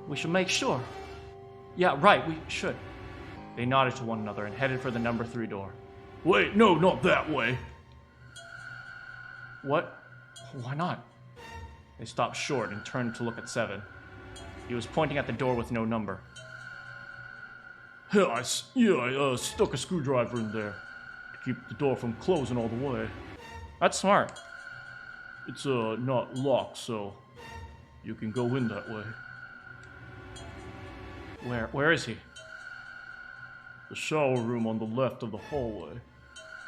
We should make sure. Yeah, right, we should. They nodded to one another and headed for the number 3 door. Wait, no, not that way. What? Why not? They stopped short and turned to look at 7. He was pointing at the door with no number. Yeah, I stuck a screwdriver in there to keep the door from closing all the way. That's smart. It's not locked, so you can go in that way. Where is he? The shower room on the left of the hallway.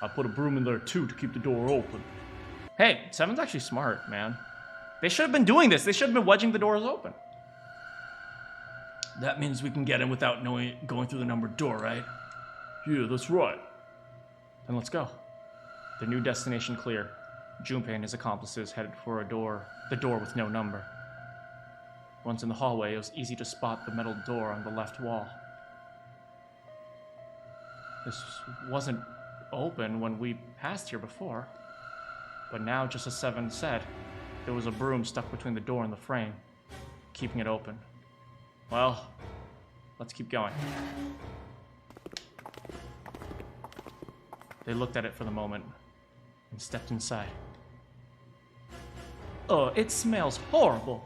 I put a broom in there too to keep the door open. Hey, 7's actually smart, man. They should have been doing this. They should have been wedging the doors open. That means we can get in without going through the numbered door, right? Yeah, that's right. Then let's go. Their new destination clear. Junpei and his accomplices headed for the door with no number. Once in the hallway, it was easy to spot the metal door on the left wall. This wasn't open when we passed here before. But now, just as 7 said, there was a broom stuck between the door and the frame, keeping it open. Well, let's keep going. They looked at it for the moment and stepped inside. Oh, it smells horrible.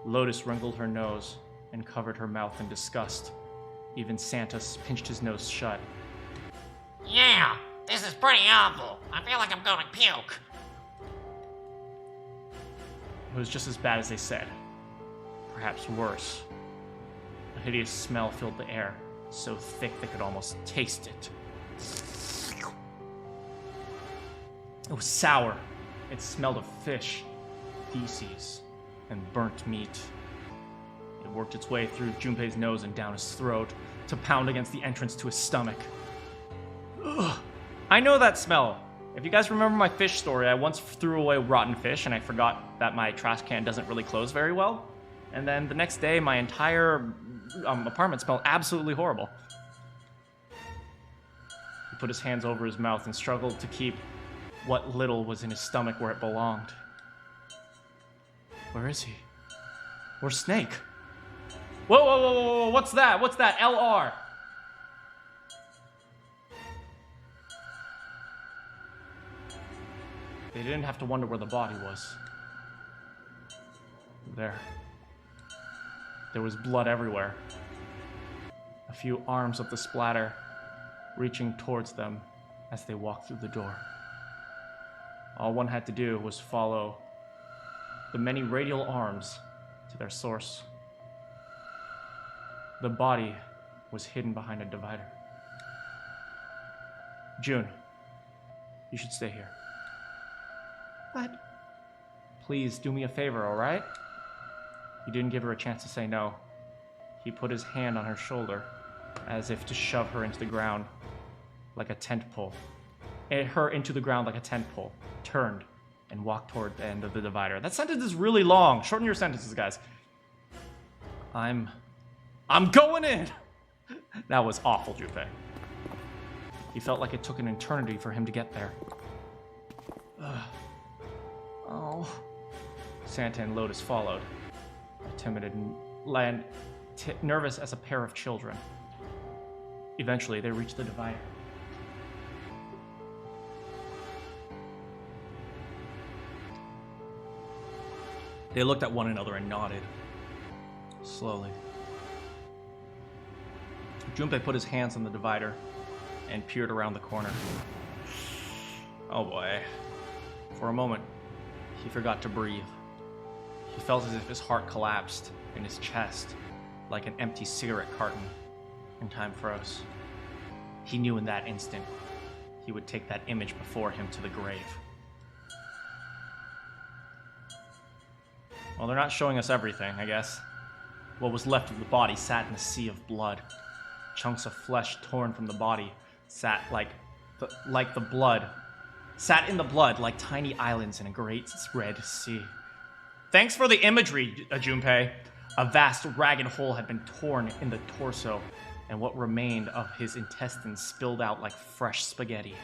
Lotus wrinkled her nose and covered her mouth in disgust. Even Santa pinched his nose shut. Yeah, this is pretty awful. I feel like I'm going to puke. It was just as bad as they said. Perhaps worse. A hideous smell filled the air, so thick they could almost taste it. It was sour. It smelled of fish, feces, and burnt meat. It worked its way through Junpei's nose and down his throat to pound against the entrance to his stomach. Ugh. I know that smell. If you guys remember my fish story, I once threw away rotten fish and I forgot that my trash can doesn't really close very well. And then the next day, my entire apartment smelled absolutely horrible. He put his hands over his mouth and struggled to keep what little was in his stomach where it belonged. Where is he? Where's Snake? Whoa, whoa, whoa, whoa, whoa, what's that? What's that? LR. They didn't have to wonder where the body was. There. There was blood everywhere. A few arms of the splatter reaching towards them as they walked through the door. All one had to do was follow the many radial arms to their source. The body was hidden behind a divider. June, you should stay here. But... Please do me a favor, all right? He didn't give her a chance to say no. He put his hand on her shoulder, as if to shove her into the ground like a tent pole. Her into the ground like a tent pole, turned, and walked toward the end of the divider. That sentence is really long. Shorten your sentences, guys. I'm going in! That was awful, Junpei. He felt like it took an eternity for him to get there. Oh. Santa and Lotus followed, timid and nervous as a pair of children. Eventually, they reached the divider. They looked at one another and nodded. Slowly. Junpei put his hands on the divider and peered around the corner. Oh boy. For a moment, he forgot to breathe. He felt as if his heart collapsed in his chest, like an empty cigarette carton, and time froze. He knew in that instant he would take that image before him to the grave. Well, they're not showing us everything, I guess. What was left of the body sat in a sea of blood. Chunks of flesh torn from the body sat sat in the blood like tiny islands in a great red sea. Thanks for the imagery, Junpei. A vast, ragged hole had been torn in the torso, and what remained of his intestines spilled out like fresh spaghetti.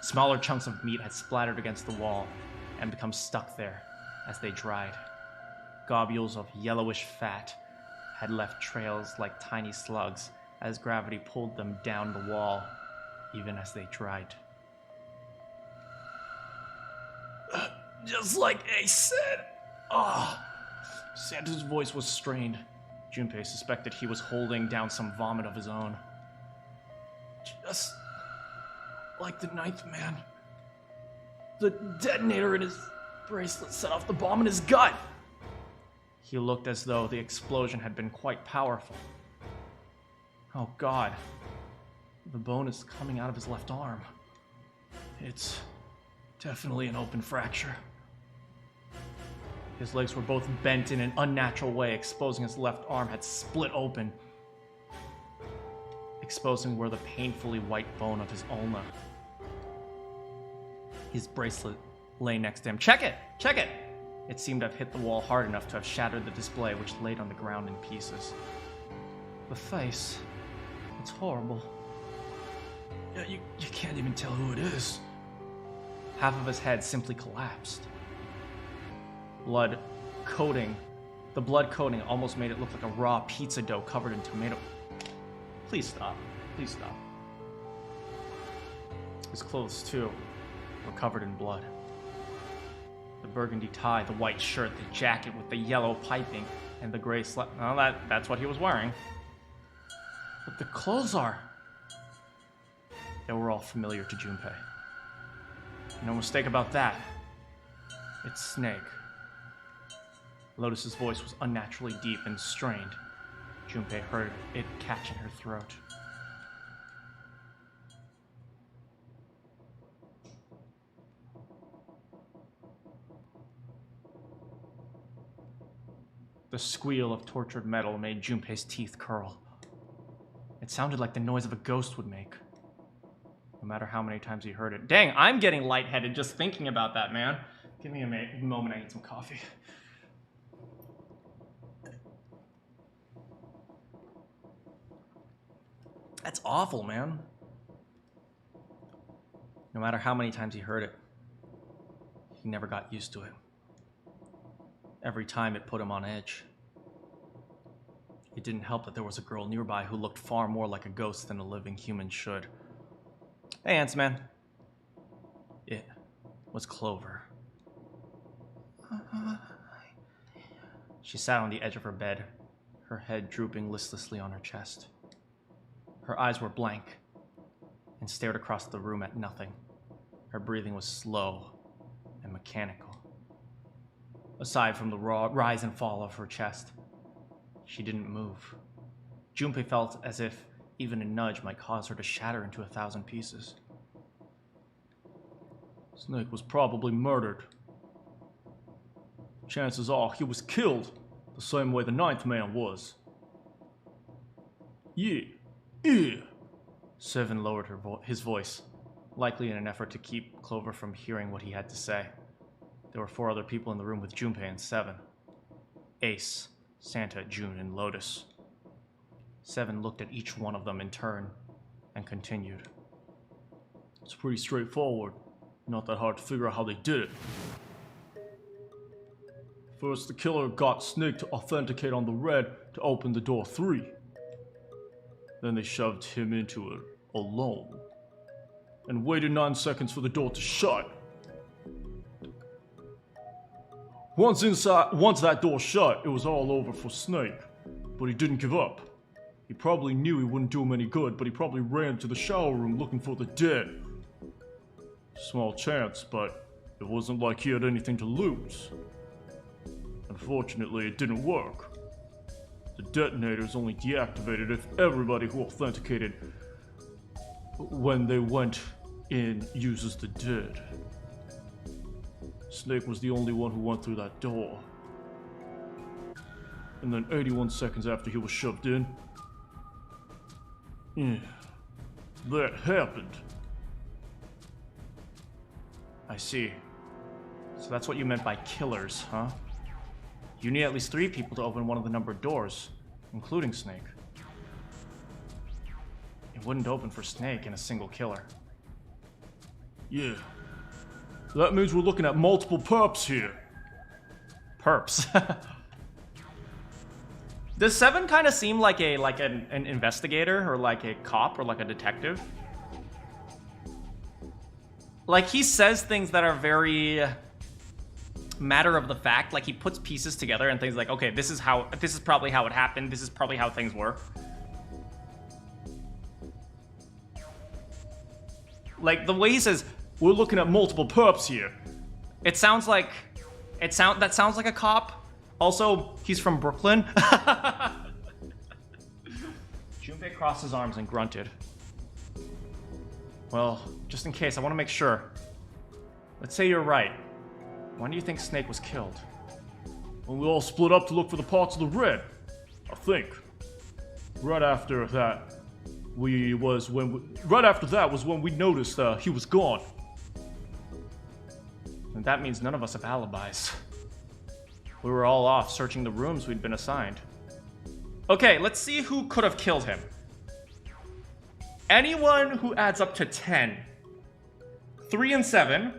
Smaller chunks of meat had splattered against the wall and become stuck there as they dried. Globules of yellowish fat had left trails like tiny slugs as gravity pulled them down the wall, even as they dried. Just like Ace said. Santa's voice was strained. Junpei suspected he was holding down some vomit of his own. Just like the ninth man. The detonator in his bracelet set off the bomb in his gut. He looked as though the explosion had been quite powerful. Oh God. The bone is coming out of his left arm. It's definitely an open fracture. His legs were both bent in an unnatural way, exposing his left arm had split open, exposing where the painfully white bone of his ulna. His bracelet lay next to him. Check it! Check it! It seemed to have hit the wall hard enough to have shattered the display, which laid on the ground in pieces. The face. It's horrible. Yeah, you can't even tell who it is. Half of his head simply collapsed. The blood coating almost made it look like a raw pizza dough covered in tomato. Please stop. Please stop. His clothes, too, were covered in blood. The burgundy tie, the white shirt, the jacket with the yellow piping, and the gray well, that's what he was wearing. But the clothes are... They were all familiar to Junpei. No mistake about that. It's Snake. Lotus's voice was unnaturally deep and strained. Junpei heard it catch in her throat. The squeal of tortured metal made Junpei's teeth curl. It sounded like the noise of a ghost would make, no matter how many times he heard it. Dang, I'm getting lightheaded just thinking about that, man. Give me a moment, I need some coffee. That's awful, man. No matter how many times he heard it, he never got used to it. Every time it put him on edge. It didn't help that there was a girl nearby who looked far more like a ghost than a living human should. Hey, Ants Man. It was Clover. She sat on the edge of her bed, her head drooping listlessly on her chest. Her eyes were blank and stared across the room at nothing. Her breathing was slow and mechanical. Aside from the rise and fall of her chest, she didn't move. Junpei felt as if even a nudge might cause her to shatter into 1,000 pieces. Snake was probably murdered. Chances are he was killed the same way the ninth man was. Yeah. Seven lowered his voice, likely in an effort to keep Clover from hearing what he had to say. There were 4 other people in the room with Junpei and Seven. Ace, Santa, June, and Lotus. Seven looked at each one of them in turn and continued. It's pretty straightforward. Not that hard to figure out how they did it. First, the killer got Snake to authenticate on the red to open the door 3. Then they shoved him into it alone and waited 9 seconds for the door to shut. Once that door shut, it was all over for Snake, but he didn't give up. He probably knew he wouldn't do him any good, but he probably ran to the shower room looking for the dead. Small chance, but it wasn't like he had anything to lose. Unfortunately, it didn't work. The detonator is only deactivated if everybody who authenticated when they went in uses the dead. Snake was the only one who went through that door. And then 81 seconds after he was shoved in, that happened. I see. So that's what you meant by killers, huh? You need at least 3 people to open one of the numbered doors, including Snake. It wouldn't open for Snake and a single killer. Yeah. That means we're looking at multiple perps here. Perps. Does 7 kind of seem like an investigator or like a cop or like a detective? Like he says things that are very matter of the fact. Like he puts pieces together and things like, okay, this is probably how it happened. This is probably how things work. Like the way he says, we're looking at multiple perps here. It sounds like that sounds like a cop. Also, he's from Brooklyn. Junpei crossed his arms and grunted. Well, just in case, I want to make sure. Let's say you're right. When do you think Snake was killed? When we all split up to look for the parts of the red, I think. Right after that was when we noticed he was gone. And that means none of us have alibis. We were all off searching the rooms we'd been assigned. Okay, let's see who could have killed him. Anyone who adds up to 10. 3 and 7.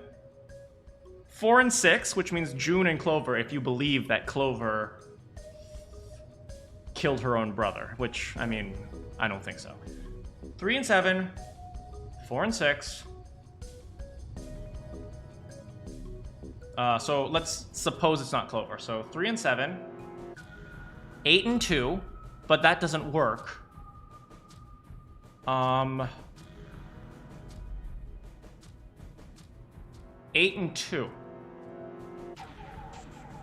4 and 6, which means June and Clover, if you believe that Clover killed her own brother, which, I mean, I don't think so. 3 and 7. 4 and 6. So let's suppose it's not Clover. So 3 and 7, 8 and 2, but that doesn't work. 8 and 2.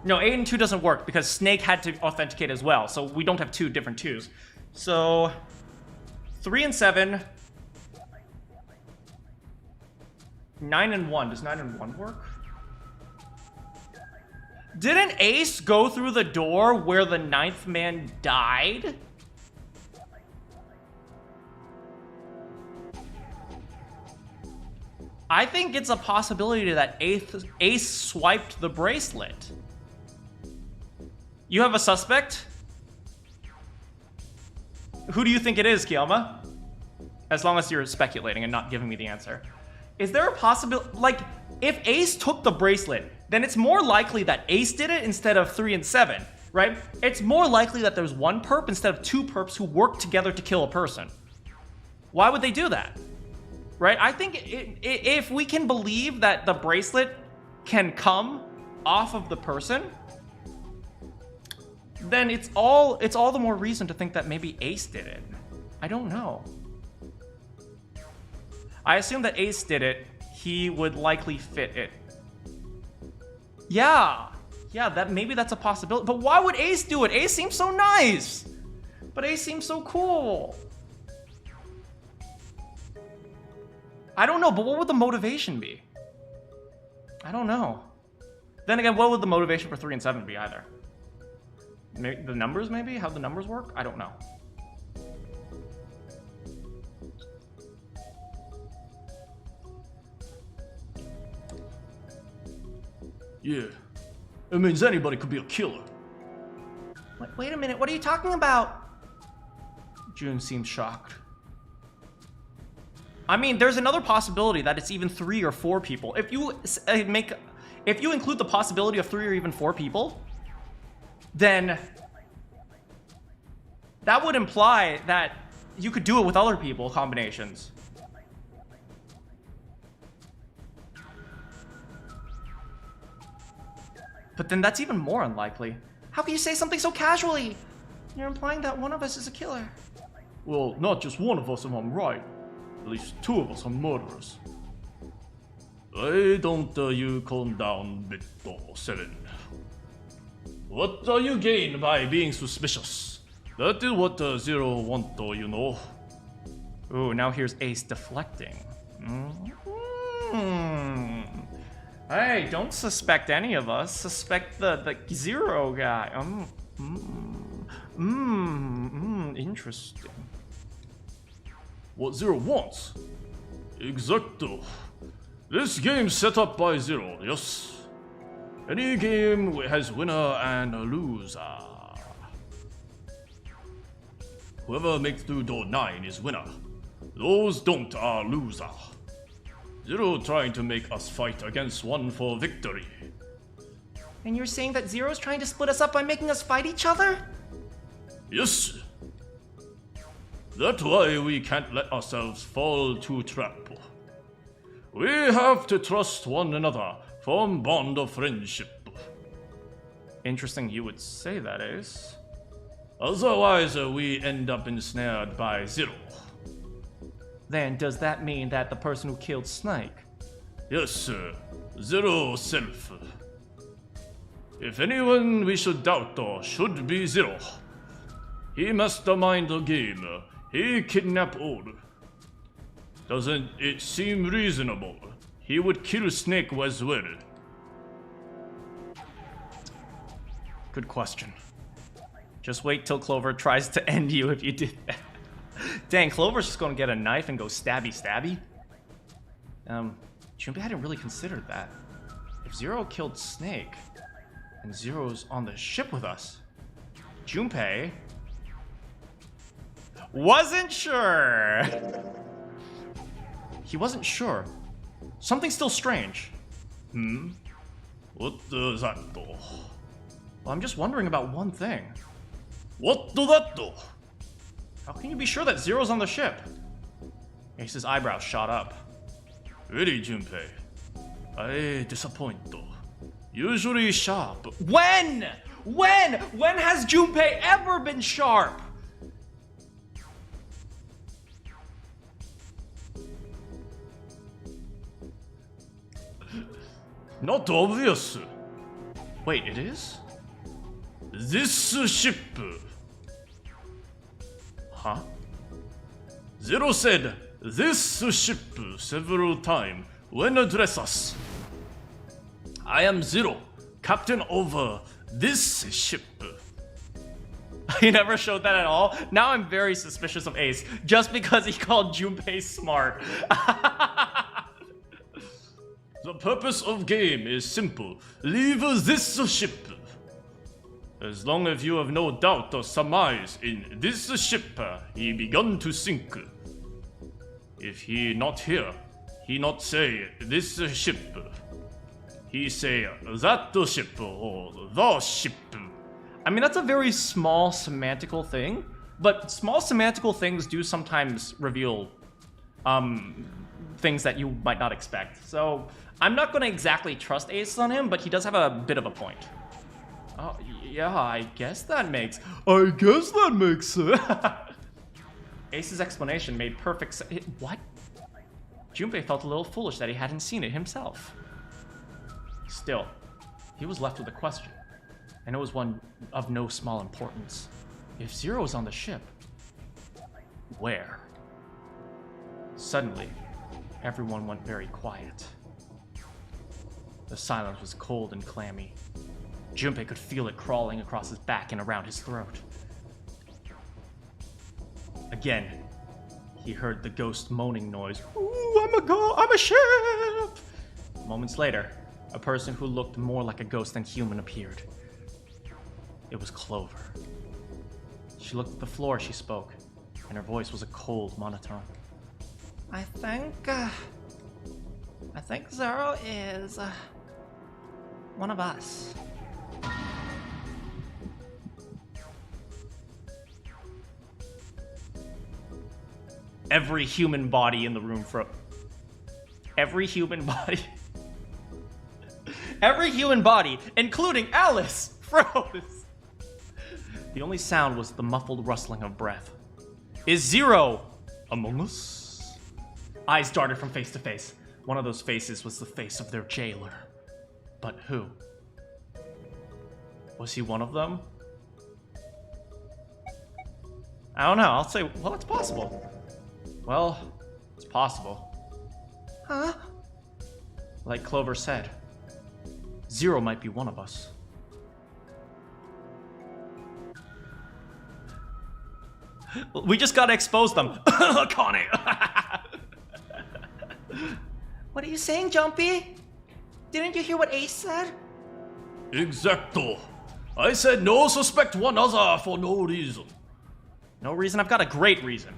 No, 8 and 2 doesn't work because Snake had to authenticate as well, so we don't have 2 different 2s. So 3 and 7, 9 and 1. Does 9 and 1 work? Didn't Ace go through the door where the 9th man died? I think it's a possibility that Ace swiped the bracelet. You have a suspect? Who do you think it is, Kielma? As long as you're speculating and not giving me the answer. Is there a possibility, like, if Ace took the bracelet, then it's more likely that Ace did it instead of 3 and 7, right? It's more likely that there's one perp instead of 2 perps who work together to kill a person. Why would they do that? Right? I think if we can believe that the bracelet can come off of the person, then it's all the more reason to think that maybe Ace did it. I don't know. I assume that Ace did it. He would likely fit it. Yeah, maybe that's a possibility. But why would Ace do it? Ace seems so nice. But Ace seems so cool. I don't know, but what would the motivation be? I don't know. Then again, what would the motivation for 3 and 7 be either? Maybe the numbers, maybe? How the numbers work? I don't know. Yeah. It means anybody could be a killer. Wait a minute, what are you talking about? June seemed shocked. I mean, there's another possibility that it's even 3 or 4 people. If you include the possibility of 3 or even 4 people, then that would imply that you could do it with other people combinations. But then that's even more unlikely. How can you say something so casually? You're implying that one of us is a killer. Well, not just one of us, if I'm right. At least 2 of us are murderers. Why don't you calm down, bit 7? What do you gain by being suspicious? That is what Zero want, you know. Ooh, now here's Ace deflecting. Hey, don't suspect any of us. Suspect the Zero guy. Interesting. What Zero wants? Exacto. This game's set up by Zero, yes. Any game has winner and a loser. Whoever makes through door 9 is winner. Those don't are loser. Zero trying to make us fight against one for victory. And you're saying that Zero's trying to split us up by making us fight each other? Yes. That's why we can't let ourselves fall to trap. We have to trust one another, form bond of friendship. Interesting you would say that, Ace. Otherwise, we end up ensnared by Zero. Then does that mean that the person who killed Snake? Yes, sir. Zero self. If anyone we should doubt or should be Zero. He mastermind the game. He kidnap all. Doesn't it seem reasonable? He would kill Snake as well. Good question. Just wait till Clover tries to end you if you did that. Dang, Clover's just gonna get a knife and go stabby stabby. Junpei hadn't really considered that. If Zero killed Snake, and Zero's on the ship with us, Junpei wasn't sure. He wasn't sure. Something's still strange. What does that do? Well, I'm just wondering about one thing. What do that do? How can you be sure that Zero's on the ship? Ace's eyebrows shot up. Really, Junpei? I disappoint though. Usually sharp. When? When has Junpei ever been sharp? Not obvious. Wait, it is? This ship. Huh? Zero said this ship several times when address us. I am Zero, captain of this ship. He never showed that at all. Now I'm very suspicious of Ace, just because he called Junpei smart. The purpose of game is simple. Leave this ship. As long as you have no doubt or surmise in this ship, he begun to sink. If he not here, he not say this ship. He say that ship or the ship. I mean, that's a very small semantical thing, but small semantical things do sometimes reveal things that you might not expect. So I'm not going to exactly trust Ace on him, but he does have a bit of a point. Oh, yeah, I guess that makes sense. Ace's explanation made perfect sense. What? Junpei felt a little foolish that he hadn't seen it himself. Still, he was left with a question, and it was one of no small importance. If Zero is on the ship, where? Suddenly, everyone went very quiet. The silence was cold and clammy. Junpei could feel it crawling across his back and around his throat. Again, he heard the ghost moaning noise. Ooh, I'm a ship! Moments later, a person who looked more like a ghost than human appeared. It was Clover. She looked at the floor as she spoke, and her voice was a cold monotone. I think Zero is one of us. Every human body in the room every human body. Every human body, including Alice, froze. The only sound was the muffled rustling of breath. Is Zero among us? Eyes darted from face to face. One of those faces was the face of their jailer. But who? Was he one of them? I don't know. I'll say, well, it's possible. Well, it's possible. Huh? Like Clover said, Zero might be one of us. We just gotta expose them. Connie! What are you saying, Jumpy? Didn't you hear what Ace said? Exacto. I said no suspect one other for no reason. No reason? I've got a great reason.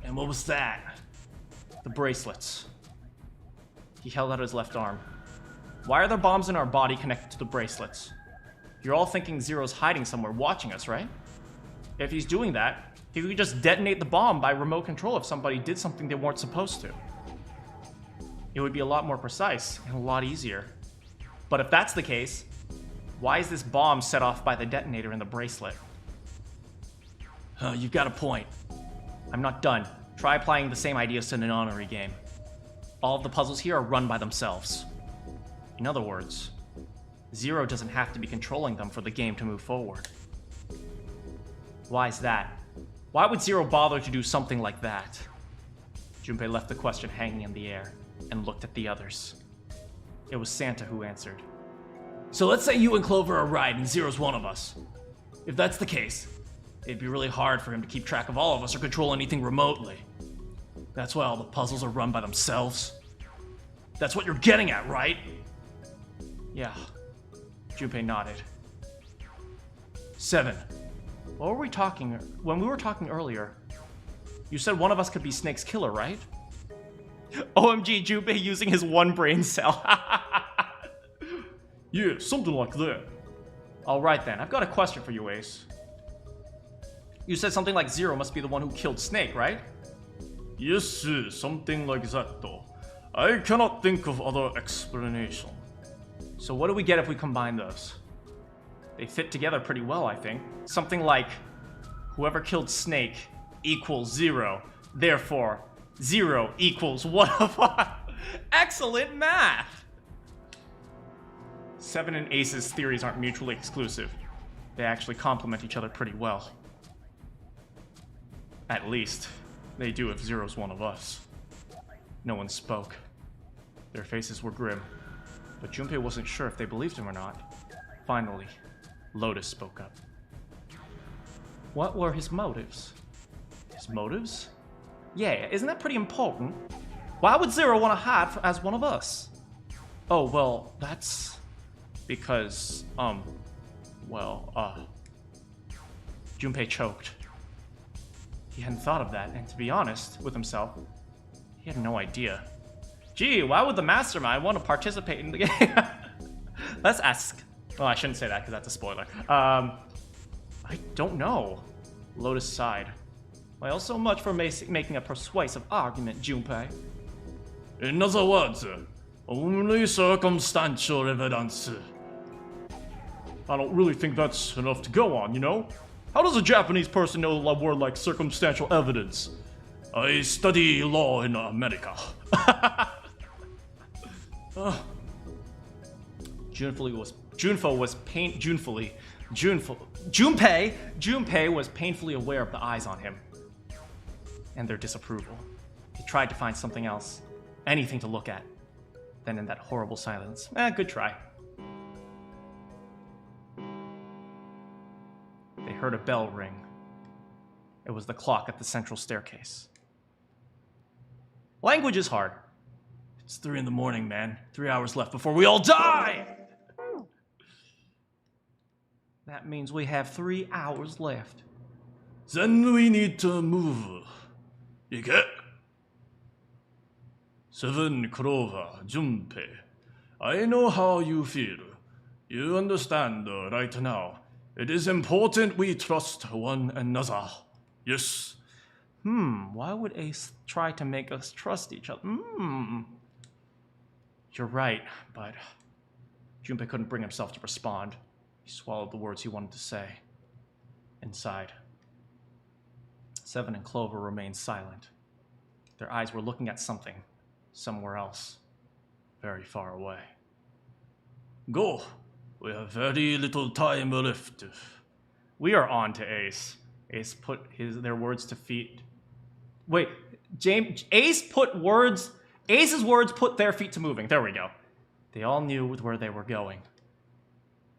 And what was that? The bracelets. He held out his left arm. Why are there bombs in our body connected to the bracelets? You're all thinking Zero's hiding somewhere watching us, right? If he's doing that, he could just detonate the bomb by remote control if somebody did something they weren't supposed to. It would be a lot more precise and a lot easier. But if that's the case, why is this bomb set off by the detonator in the bracelet? You've got a point. I'm not done. Try applying the same ideas to the Nonary Game. All of the puzzles here are run by themselves. In other words, Zero doesn't have to be controlling them for the game to move forward. Why is that? Why would Zero bother to do something like that? Junpei left the question hanging in the air and looked at the others. It was Santa who answered. So let's say you and Clover are right and Zero's one of us. If that's the case, it'd be really hard for him to keep track of all of us or control anything remotely. That's why all the puzzles are run by themselves. That's what you're getting at, right? Yeah. Junpei nodded. 7. What were we talking... When we were talking earlier, you said one of us could be Snake's killer, right? OMG, Junpei using his one brain cell. Yeah, something like that. Alright then, I've got a question for you, Ace. You said something like Zero must be the one who killed Snake, right? Yes, sir, something like that though. I cannot think of other explanation. So what do we get if we combine those? They fit together pretty well, I think. Something like, whoever killed Snake equals Zero. Therefore, Zero equals one of us. Excellent math! 7 and Ace's theories aren't mutually exclusive. They actually complement each other pretty well. At least, they do if Zero's one of us. No one spoke. Their faces were grim, but Junpei wasn't sure if they believed him or not. Finally, Lotus spoke up. What were his motives? His motives? Yeah, isn't that pretty important? Why would Zero want to hide as one of us? Oh, well, that's... because, Junpei choked. He hadn't thought of that, and to be honest with himself, he had no idea. Gee, why would the mastermind want to participate in the game? Let's ask. Well, I shouldn't say that because that's a spoiler. I don't know. Lotus sighed. Well, so much for making a persuasive argument, Junpei. In other words, only circumstantial evidence. I don't really think that's enough to go on, you know? How does a Japanese person know a word like circumstantial evidence? I study law in America. Junpei was painfully aware of the eyes on him and their disapproval. He tried to find something else, anything to look at. Then in that horrible silence, good try. They heard a bell ring. It was the clock at the central staircase. Language is hard. It's 3 in the morning, man. 3 hours left before we all die! That means we have 3 hours left. Then we need to move. You get? Seven Clover, Junpei. I know how you feel. You understand right now. It is important we trust one another. Yes. Why would Ace try to make us trust each other? You're right, but Junpei couldn't bring himself to respond. He swallowed the words he wanted to say. Inside, Seven and Clover remained silent. Their eyes were looking at something, somewhere else, very far away. Go. We have very little time left. We are on to Ace. Ace put their words to feet. Wait, Ace's words put their feet to moving. There we go. They all knew where they were going.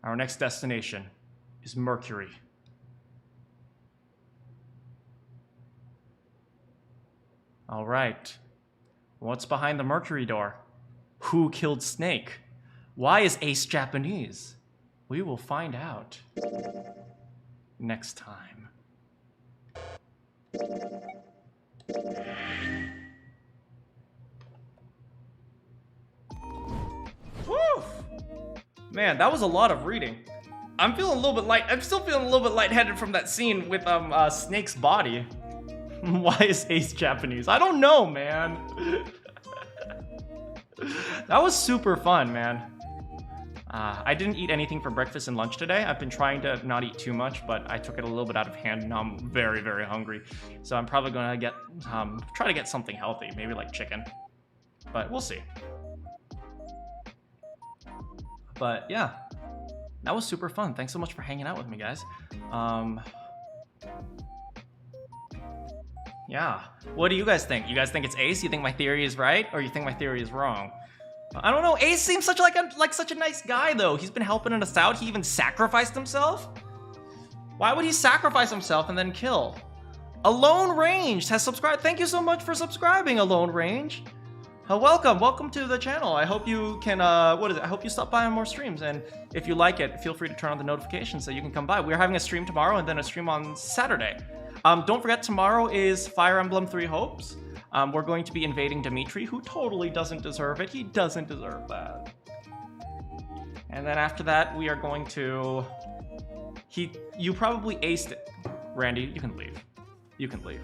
Our next destination is Mercury. All right. What's behind the Mercury door? Who killed Snake? Why is Ace Japanese? We will find out next time. Woo! Man, that was a lot of reading. I'm feeling a little bit light. I'm still feeling a little bit lightheaded from that scene with Snake's body. Why is Ace Japanese? I don't know, man. That was super fun, man. I didn't eat anything for breakfast and lunch today. I've been trying to not eat too much, but I took it a little bit out of hand, and now I'm very, very hungry. So I'm probably gonna try to get something healthy, maybe like chicken. But we'll see. But yeah, that was super fun. Thanks so much for hanging out with me, guys. Yeah. What do you guys think? You guys think it's Ace? You think my theory is right, or you think my theory is wrong? I don't know. Ace seems such a nice guy, though. He's been helping us out. He even sacrificed himself. Why would he sacrifice himself and then kill? Alone Range has subscribed. Thank you so much for subscribing, Alone Range. Welcome to the channel. I hope you can, I hope you stop by on more streams, and if you like it, feel free to turn on the notifications so you can come by. We're having a stream tomorrow and then a stream on Saturday. Don't forget, tomorrow is Fire Emblem Three Hopes. We're going to be invading Dimitri, who totally doesn't deserve it. He doesn't deserve that. And then after that, we are going to... You probably aced it. Randy, you can leave. You can leave.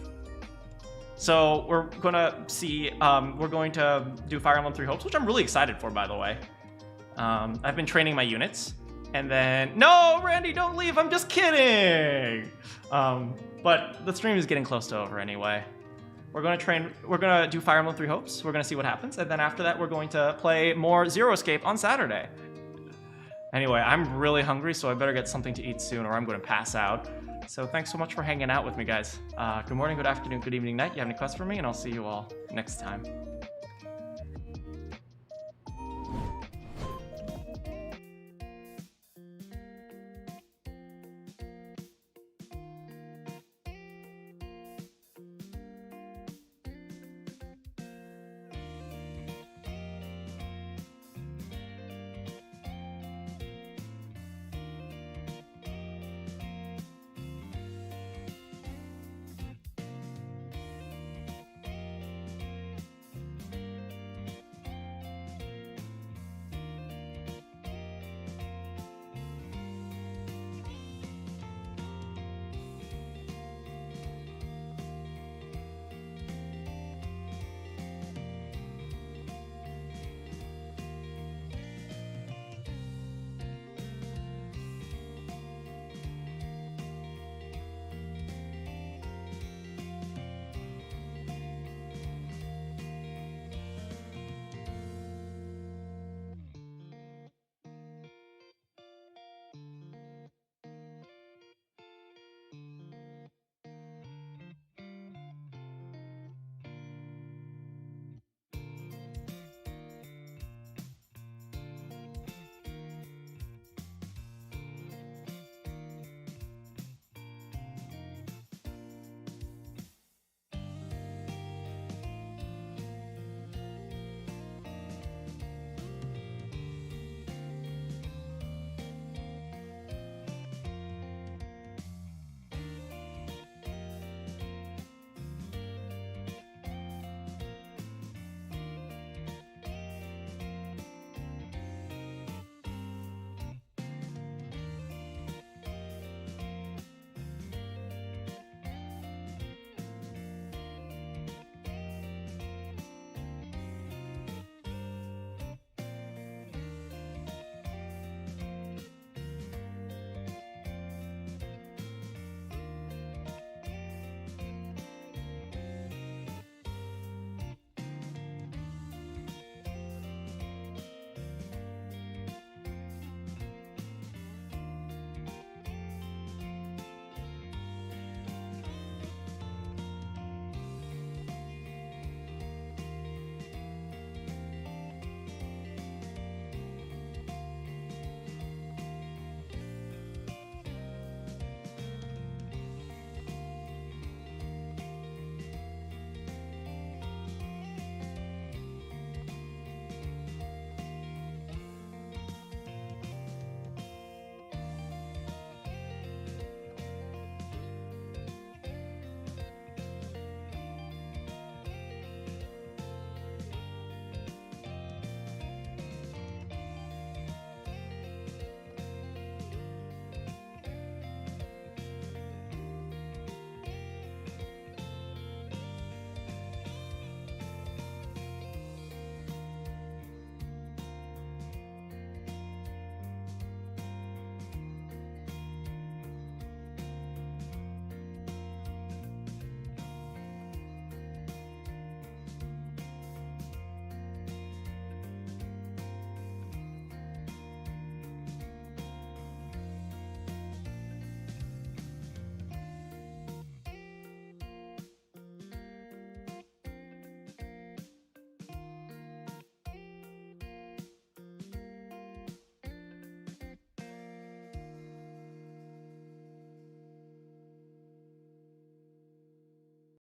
So we're gonna see, we're going to do Fire Emblem Three Hopes, which I'm really excited for, by the way. I've been training my units. And then... No, Randy, don't leave. I'm just kidding. But the stream is getting close to over anyway. We're gonna do Fire Emblem Three Hopes. We're gonna see what happens, and then after that, we're going to play more Zero Escape on Saturday. Anyway, I'm really hungry, so I better get something to eat soon, or I'm gonna pass out. So thanks so much for hanging out with me, guys. Good morning, good afternoon, good evening, night. You have any questions for me, and I'll see you all next time.